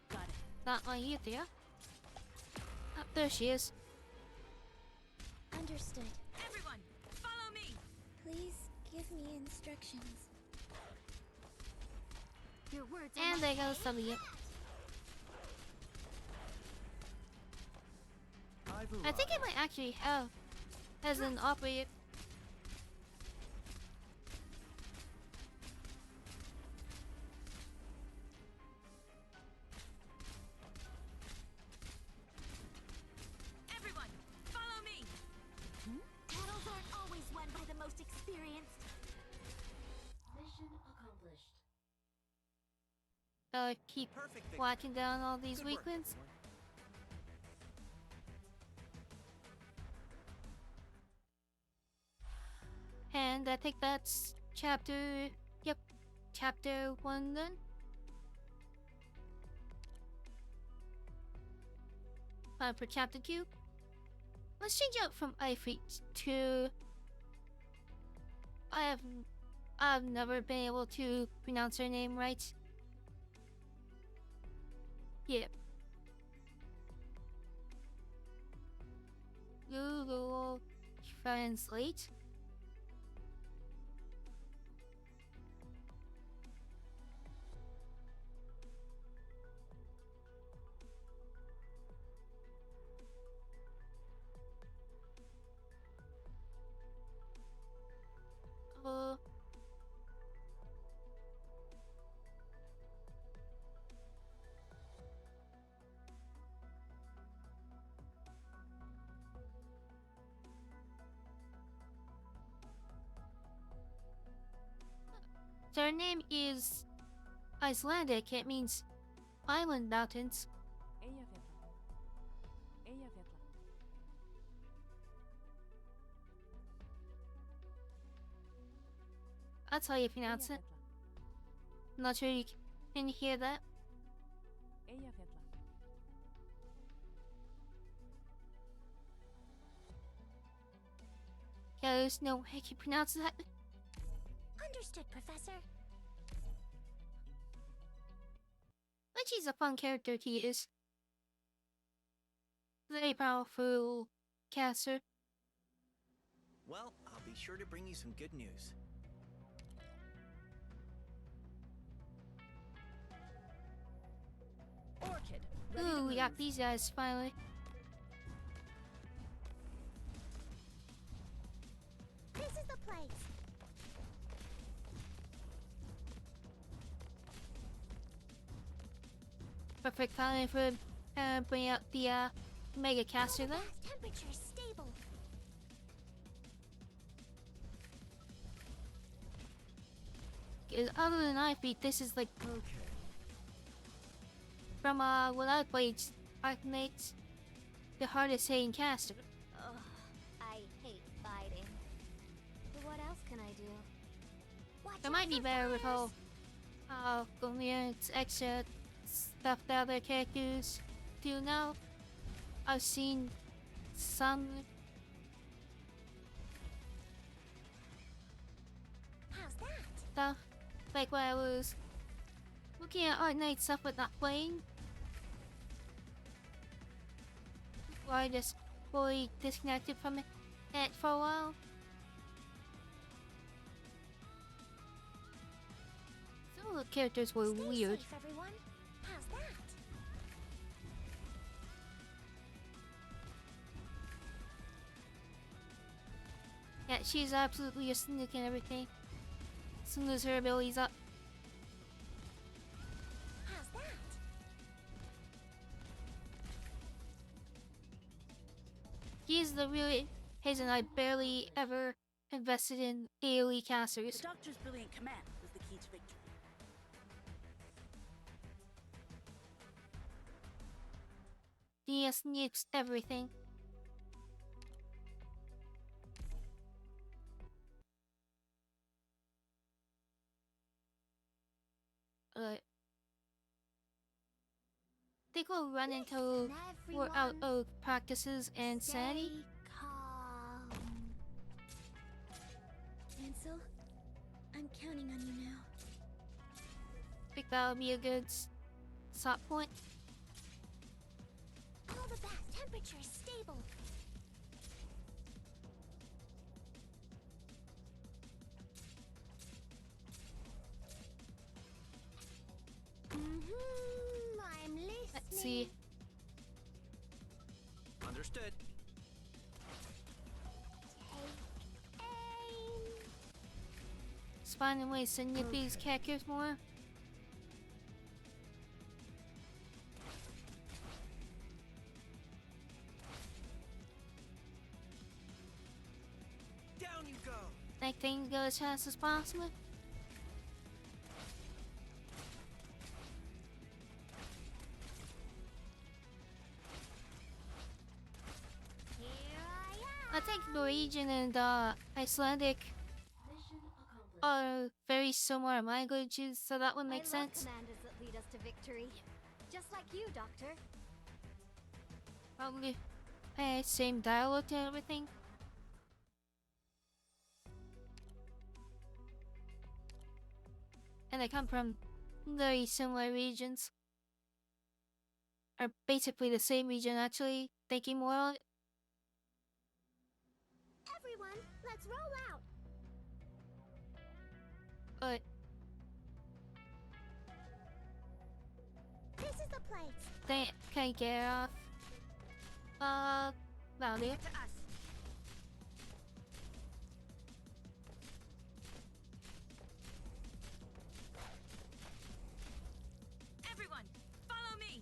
Got it. Not my either. Yeah? Oh, there she is. Understood. Everyone, follow me. Please give me instructions. Your words are And my there goes W. I think it might actually have as an operator. Everyone, follow me. Battles aren't always won by the most experienced. Mission accomplished. Keep Perfect victory. whacking down all these Good weak work, ones. everyone. And I think that's chapter. Yep, chapter 1 then. Time for chapter 2. Let's change out from Ifrit to. I've never been able to pronounce her name right. Yeah. Google Translate. So her name is Icelandic. It means island mountains. That's how you pronounce it. Not sure you can hear that. Yeah, there's no way I can pronounce that. Understood, Professor. But she's a fun character to use. Very powerful caster. Well, I'll be sure to bring you some good news. Orchid. Ooh, we got these guys finally. This is the place. Perfect timing for bring out the mega caster then. Temperature stable. Other than Ivy, this is like from what I played, Arknights, the hardest hitting caster. Ugh, I hate fighting. But what else can I do? It might be better with all extra stuff that other characters do now. I've seen some stuff, like when I was looking at Arknights stuff but not playing. Or I just fully disconnected from it for a while. Some of the characters were weird. Safe, everyone. How's that? Yeah, she's absolutely a snook and everything. As soon as her ability's up. How's that? He's the really reason I barely ever invested in AoE casters. The Doctor's brilliant command was the key to victory. He nukes everything. They go run into we're out of practices and sanity. Calm. Ansel, I'm counting on you now. Think that would be a good stop point. All the bath temperature is stable. I'm listening. Let's see. Understood. Just finding ways to nip these characters more. Down you go. Make things go as fast as possible. I think Norwegian and Icelandic are very similar languages, so that would make sense. Commanders that lead us to victory, just like you, Doctor. Probably same dialogue and everything. And they come from very similar regions. Or basically the same region, actually, thinking more on it. Everyone, let's roll out. But This is the place. they can't get off. About it. To us. Everyone, follow me.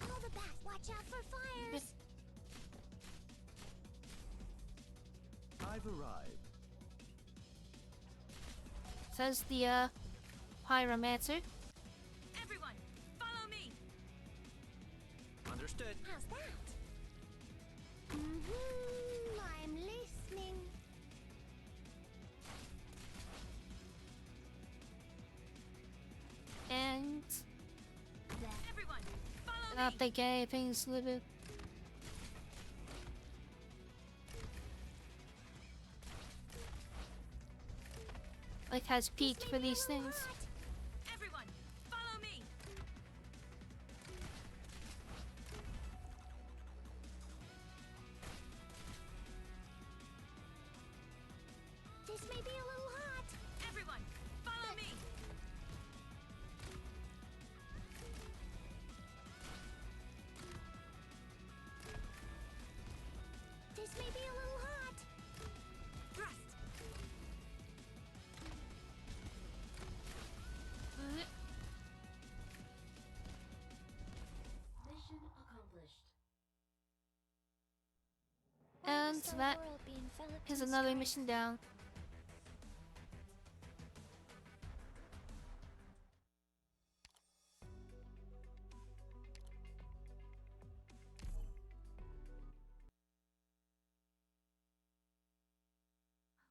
All the bath, watch out for fires. I've arrived. Says the pyromancer. Everyone, follow me. Understood. How's that? I'm listening. And Everyone, follow I don't think anything's living. has peaked for these things. Everyone, follow me. This may be a little hot. Everyone, follow me. This may be a little hot. Thrust. Mission accomplished. And so that is another mission down.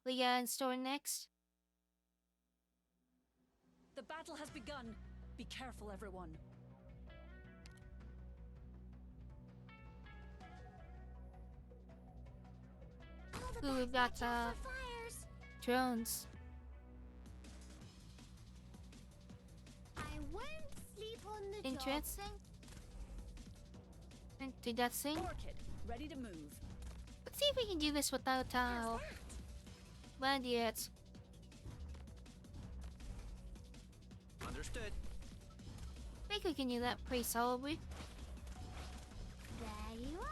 Leah and store next. The battle has begun. Be careful, everyone. Ooh, we've got drones. I won't sleep on the Interesting. Into that thing. Orchid, ready to move. Let's see if we can do this without bandits. Understood. I think we can do that pretty solidly. There you are.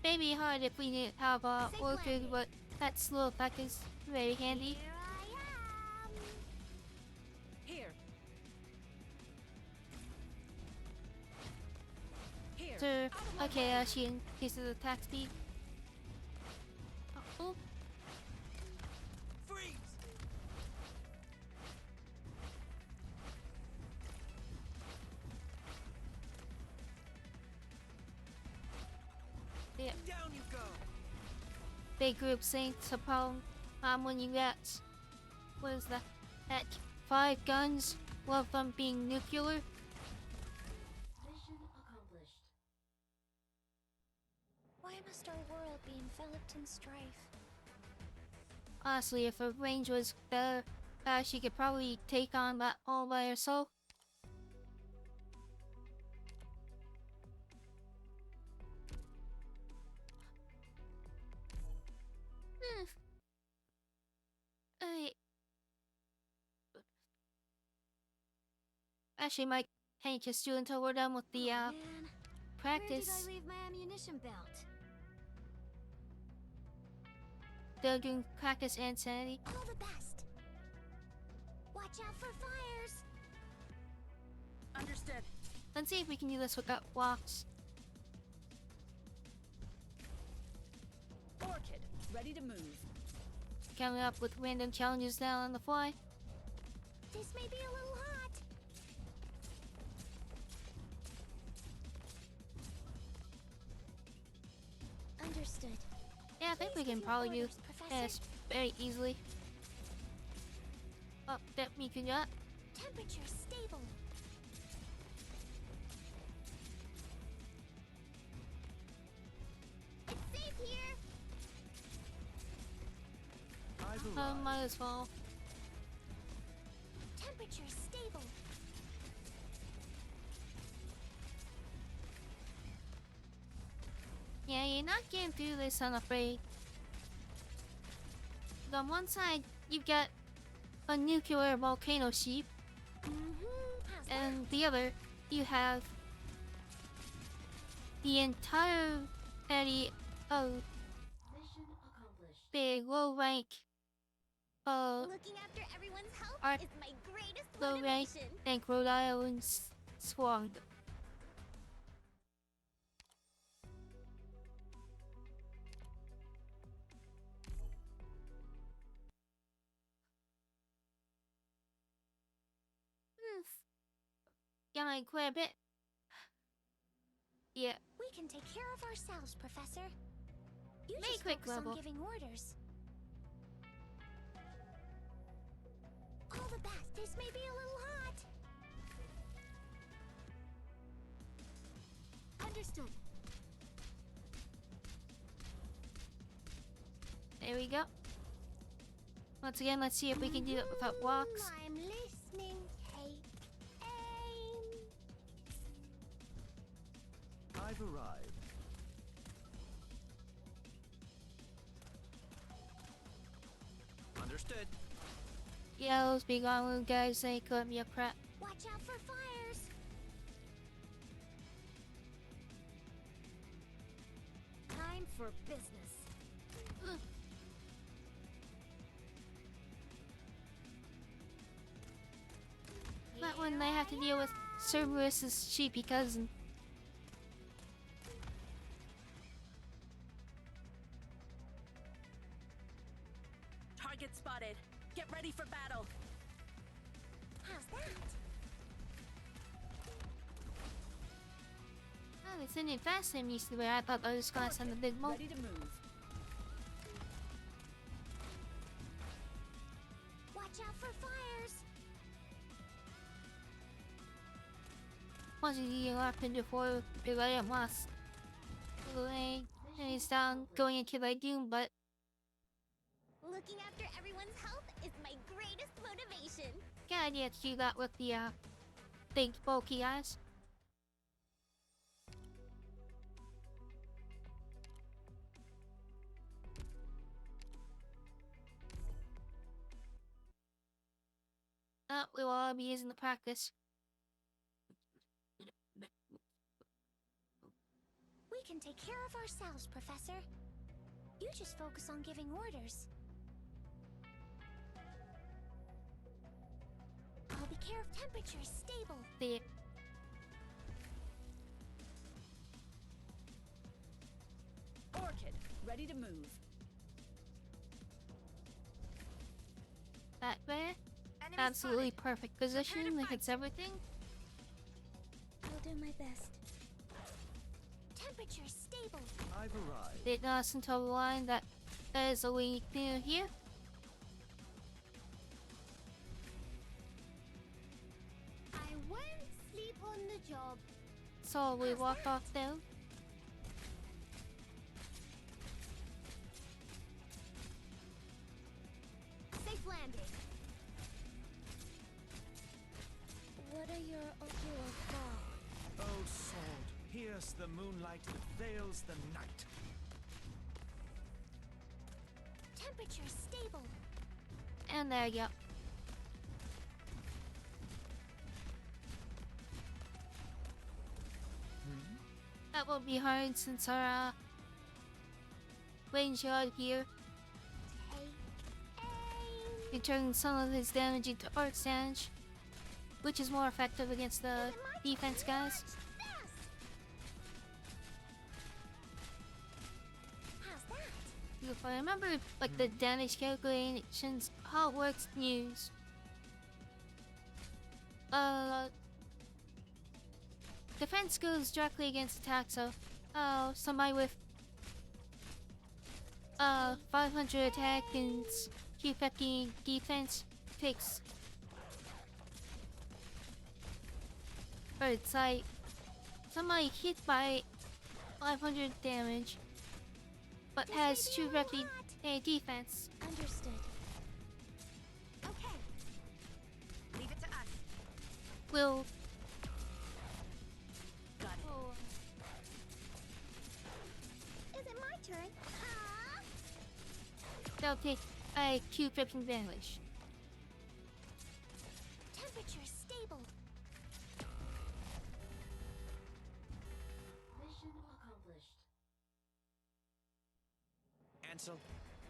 Maybe hard if we need have orchid, but that slow attack is very handy. Here I am. Here. Here. So, okay, she increases attack speed. Oh. Freeze! Yeah. Down you go. Big group sinks upon when you get what is that? At 5 guns, one of them being nuclear. Mission accomplished. Why must our world be enveloped in strife? Honestly, if her range was better, she could probably take on that all by herself. Actually, might hang just do until we're done with the practice. Where did I leave my ammunition belt? They're doing practice and sanity. All the best. Watch out for fires. Understood. Let's see if we can do this without walks. Orchid, ready to move. Coming up with random challenges down on the fly. This may be a little hot. Understood. Yeah, I think we can probably do this very easily. Oh, that we can do that. Temperature stable. It's safe here. Might as well. Temperature stable. Yeah, you're not getting through this, I'm afraid. On one side, you've got a nuclear volcano sheep, and the other, you have the entire area of Mission accomplished. big low rank, Looking after everyone's health is my greatest low rank motivation. and Rhode Island's swarmed. Got quite a bit. Yeah. We can take care of ourselves, Professor. You Make just quick focus level. on giving orders. All the best. This may be a little hot. Understood. There we go. Once again, let's see if we can do it without blocks. I'm listening. Take aim. I've arrived. Understood. Yeah, those big armor guys, they could be a crap. Watch out for fires. Time for business. That one they have to deal with Cerberus's sheepy cousin. Target spotted. Get ready for battle. How's that? Oh, they send it faster than used to be. I thought I was gonna send a big mo. Ready to move. Watch out for fires. Once you up into four, big iron moss. And he's down going into the doom, but Looking after everyone's health is my greatest motivation. good idea to do that with the big bulky eyes. That we will all be using the practice. We can take care of ourselves, Professor. You just focus on giving orders. I'll be care if temperature is stable. The Orchid, ready to move. that way. Absolutely perfect position. It hits everything. I'll do my best. Temperature stable. I've arrived. Did not until the line that there is a weak near here. I won't sleep on the job. So we walked off though. Safe landing. What are your ocular claws? Oh, sword, pierce the moonlight that veils the night. Temperature stable. And there you go. That will be hard since our range yard here returning some of his damage into arc damage, which is more effective against the defense guys. If I remember, like the damage calculations, how it works, news. Defense goes directly against attack, so somebody with 500 attack and Q50 defense takes, or it's like somebody hit by 500 damage but has 250 defense. Understood. Okay. Leave it to us. Will Is it my turn? they'll take a Q50 damage. Temperature stable. Mission accomplished. Ansel,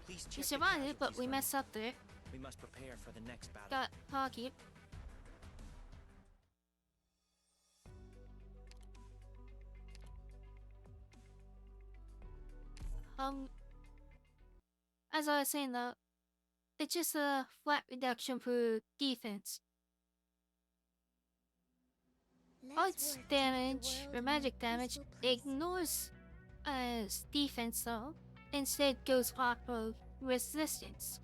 please check We the survived it, but casualties we for messed me. up there. We must prepare for the next battle. Got hockey. As I was saying though, it's just a flat reduction for defense. Arts damage or magic damage ignores as defense though, instead goes off of resistance.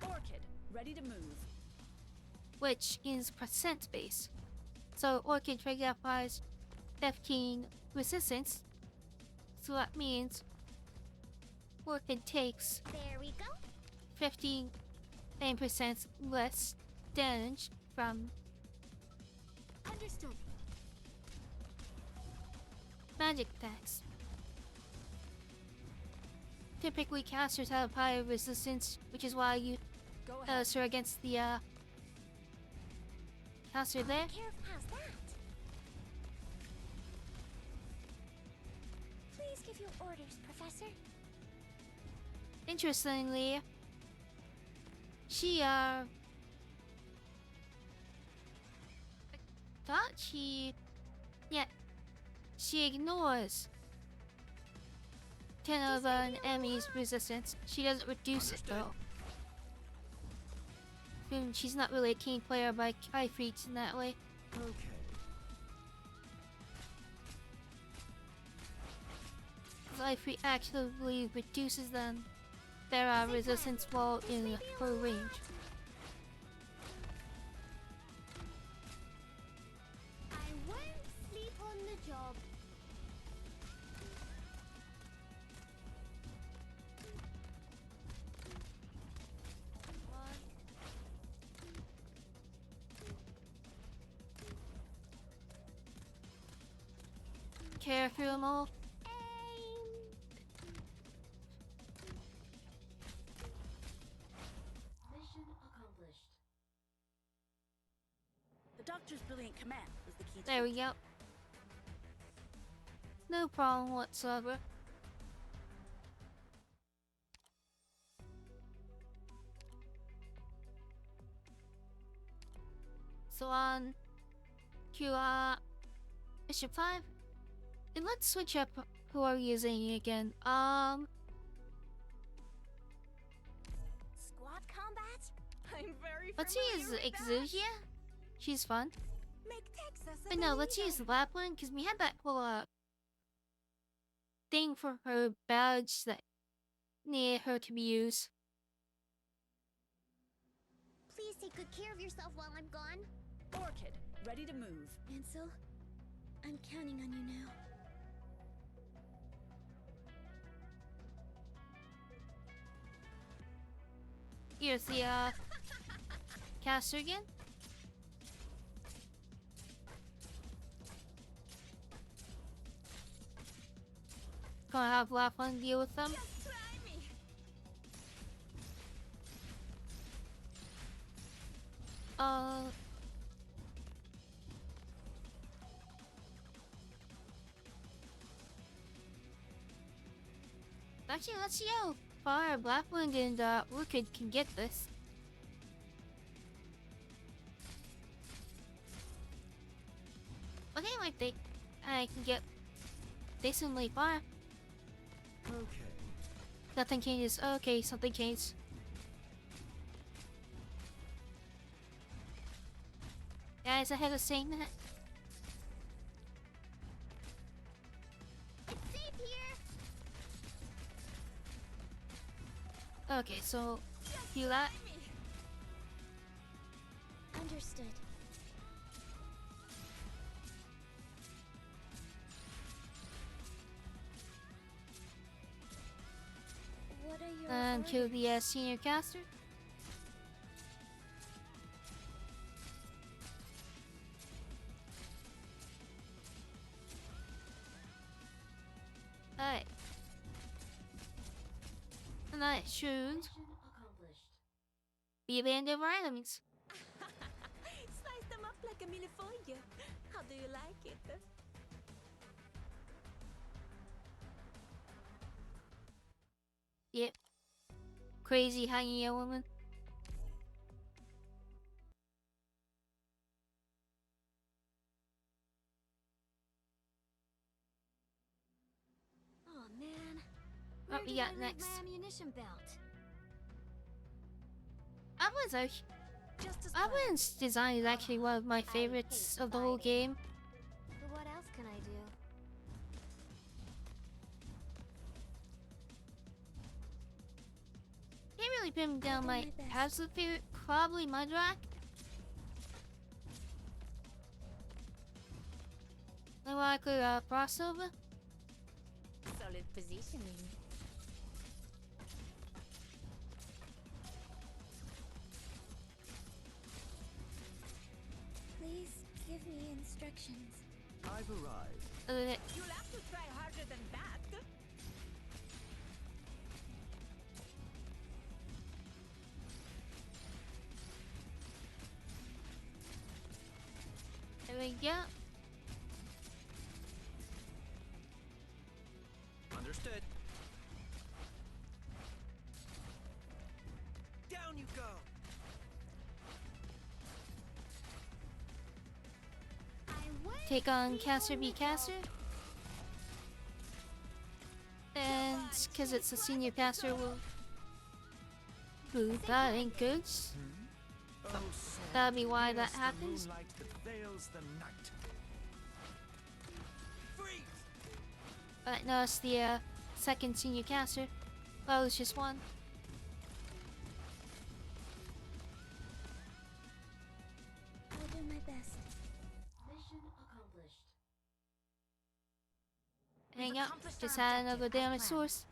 Orchid, ready to move. Which is percent base. So Orchid trigger applies 15 resistance, So that means Orchid takes There we go. 15% less damage from Understood. magic attacks. Typically, casters have higher resistance, which is why you her against the caster there. How's that? Please give your orders, Professor. Interestingly, she thought she ignores 10 of an enemy's resistance. She doesn't reduce it though. She's not really a keen player by Kyfreets in that way. Okay. Kyfreet actively reduces them their resistance while in her range. I won't sleep on the job. Care for them all? Mission accomplished. The doctor's brilliant command was the key to There we go. No problem whatsoever. So on to mission 5. And let's switch up who are we using again. Squad combat? I'm very Let's use familiar with that. Exugia. She's fun. Make Texas But no, let's use Lapland because we had that whole thing for her badge that needed her to be used. Please take good care of yourself while I'm gone. Orchid, ready to move. Ansel, I'm counting on you now. Here's the caster again. Gonna have Lapland deal with them. Actually, let's see how far Blackwind and Orchid can get this. Okay, like I can get decently far. Okay. Nothing changes. Okay, something changed. Guys, I had a saying that. It's safe here. Okay, so heal that. Understood. What are your And kill the senior caster. Alright. Nice shoes. Mission accomplished. Be abandoned of our enemies. Slice them up like a millefeuille. How do you like it? Yep. Crazy hyena woman. Oh man. What Where we did got I leave next? my ammunition belt? Ablin's design is actually one of my favorites of the whole game. But what else can I do? Can't really pin down my absolute favorite, probably Mudrock. Like crossover. So solid positioning. Please give me instructions. I've arrived. You'll have to try harder than that. There we go. Understood. Down you go. Take on Caster v Caster. And because it's a senior caster, ooh, that ain't good. That'll be why that happens. But no, it's the second senior caster. Well, it's just one. I'll do my best. Mission accomplished. Hang up. Just had another damage source.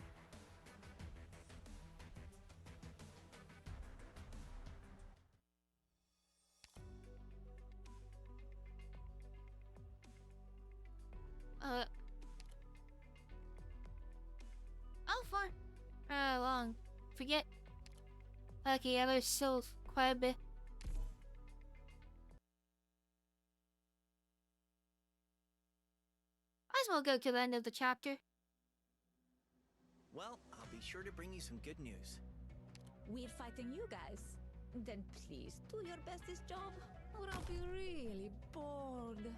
How far? Long. Forget. Okay, yeah, there's still quite a bit. Might as well go to the end of the chapter. Well, I'll be sure to bring you some good news. We're fighting you guys. Then please do your best this job, or I'll be really bored.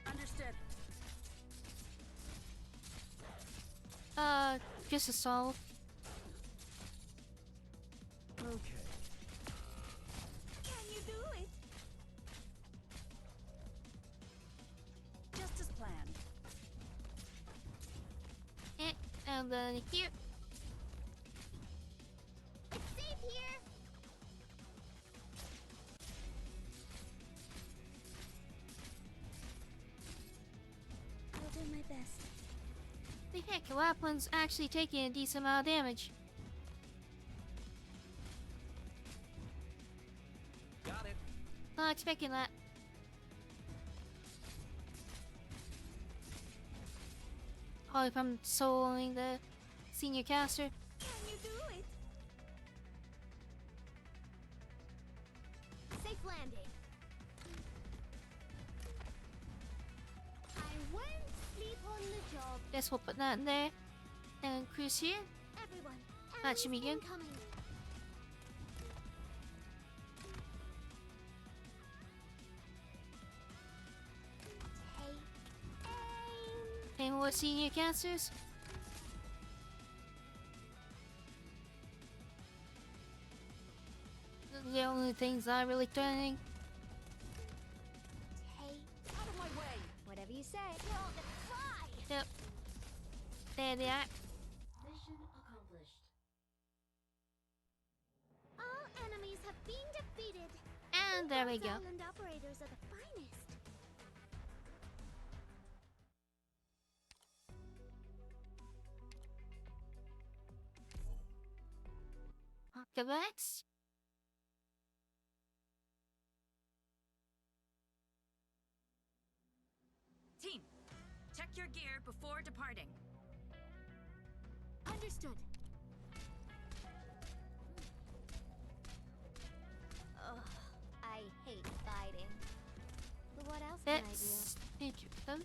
Understood. Just a solve. Okay. Can you do it? Just as planned. And then here. It's safe here. I'll do my best. The heck, the weapon's actually taking a decent amount of damage. Got it. Not expecting that. Oh, if I'm soloing the senior caster. Can you do it? Safe landing. I won't sleep on the job. Guess we'll put that in there. And cruise here. Everyone, That should be good. incoming. Any more senior casters? The only things not really threatening. Out of my way. Whatever you say. You're on the fly. Yep. There they are. Mission accomplished. All enemies have been defeated. And there we go. Island operators are the finest. Arknights. Team, check your gear before departing. Understood. Ugh, I hate fighting. But what else can I Let's injure them.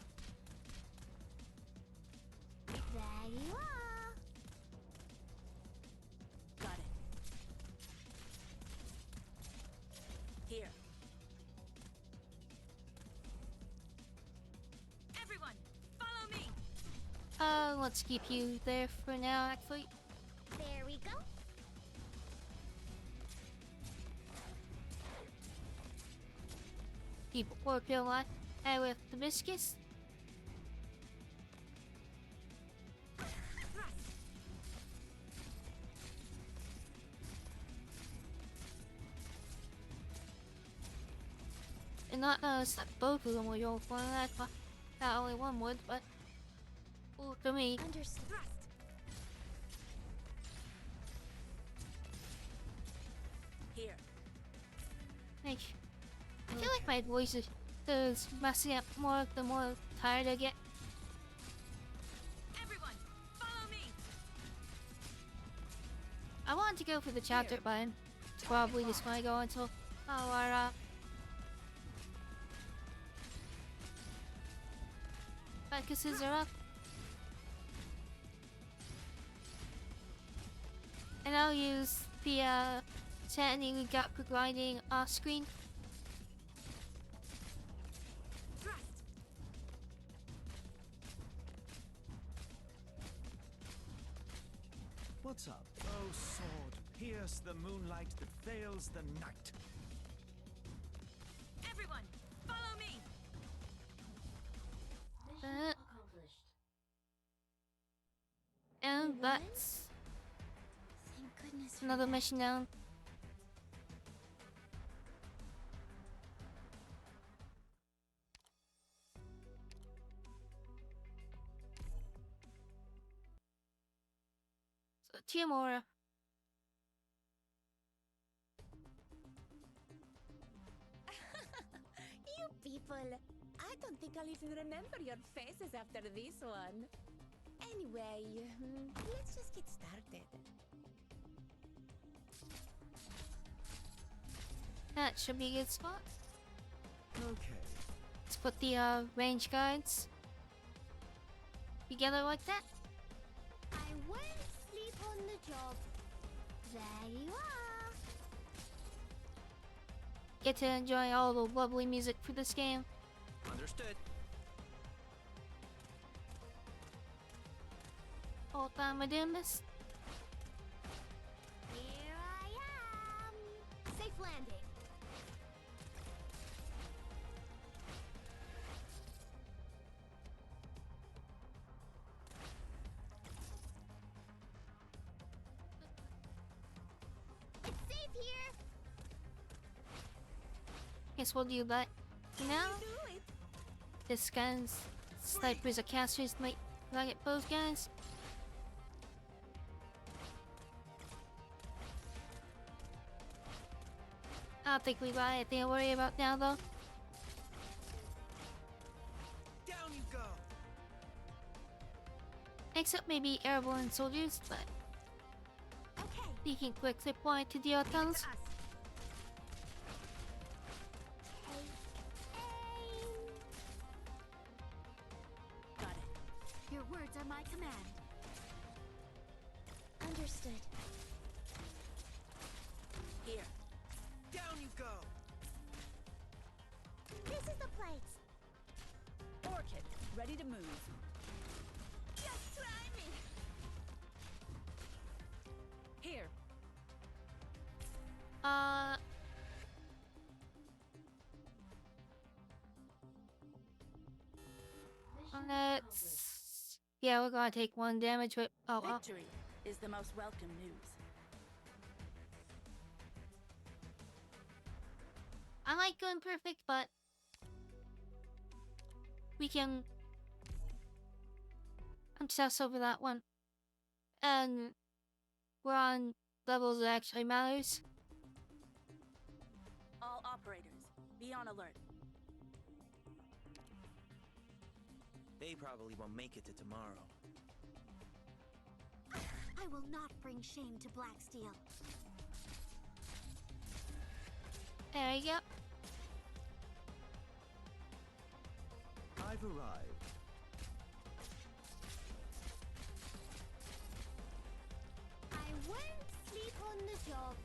do? There you are. Got it. Here. Everyone, follow me. Let's keep you there for now, actually. There we go. Keep working a lot. And with the biscuits. And not notice that both of them will go for that. Not only one would, but Oh, to me. Here. Like, I feel like my voice is messing up more the more tired I get. Everyone, follow me. I wanted to go for the chapter button. It's probably just when I go until our focuses are up. And I'll use the technique we got for grinding off screen. What's up? Oh, sword, pierce the moonlight that veils the night. Everyone, follow me. Accomplished. And that's Thank goodness. another mission down. So Tiamora. You people, I don't think I'll even remember your faces after this one. Anyway, let's just get started. That should be a good spot. Okay. Let's put the range guides together like that. I won't sleep on the job. There you are. Get to enjoy all the lovely music for this game. Understood. Whole time I doing this. Here I am. Safe landing. It's safe here. Guess we'll do that. You know, this gun's snipers or casters might target both guys. I don't think we got anything to worry about now, though. Down you go. Except maybe airborne soldiers, but they can quickly point to the tunnels. Got it. Your words are my command. Understood. Here. Down you go. This is the place. Orchid, ready to move. Just try me. Here. Let's... Yeah, we're gonna take 1 damage with... Oh, well. Victory is the most welcome news. I like going perfect, but... we can... obsess over that one. And... we're on levels that actually matters. All operators, be on alert. They probably won't make it to tomorrow. I will not bring shame to Blacksteel. There you go. I've arrived. I won't sleep on the job.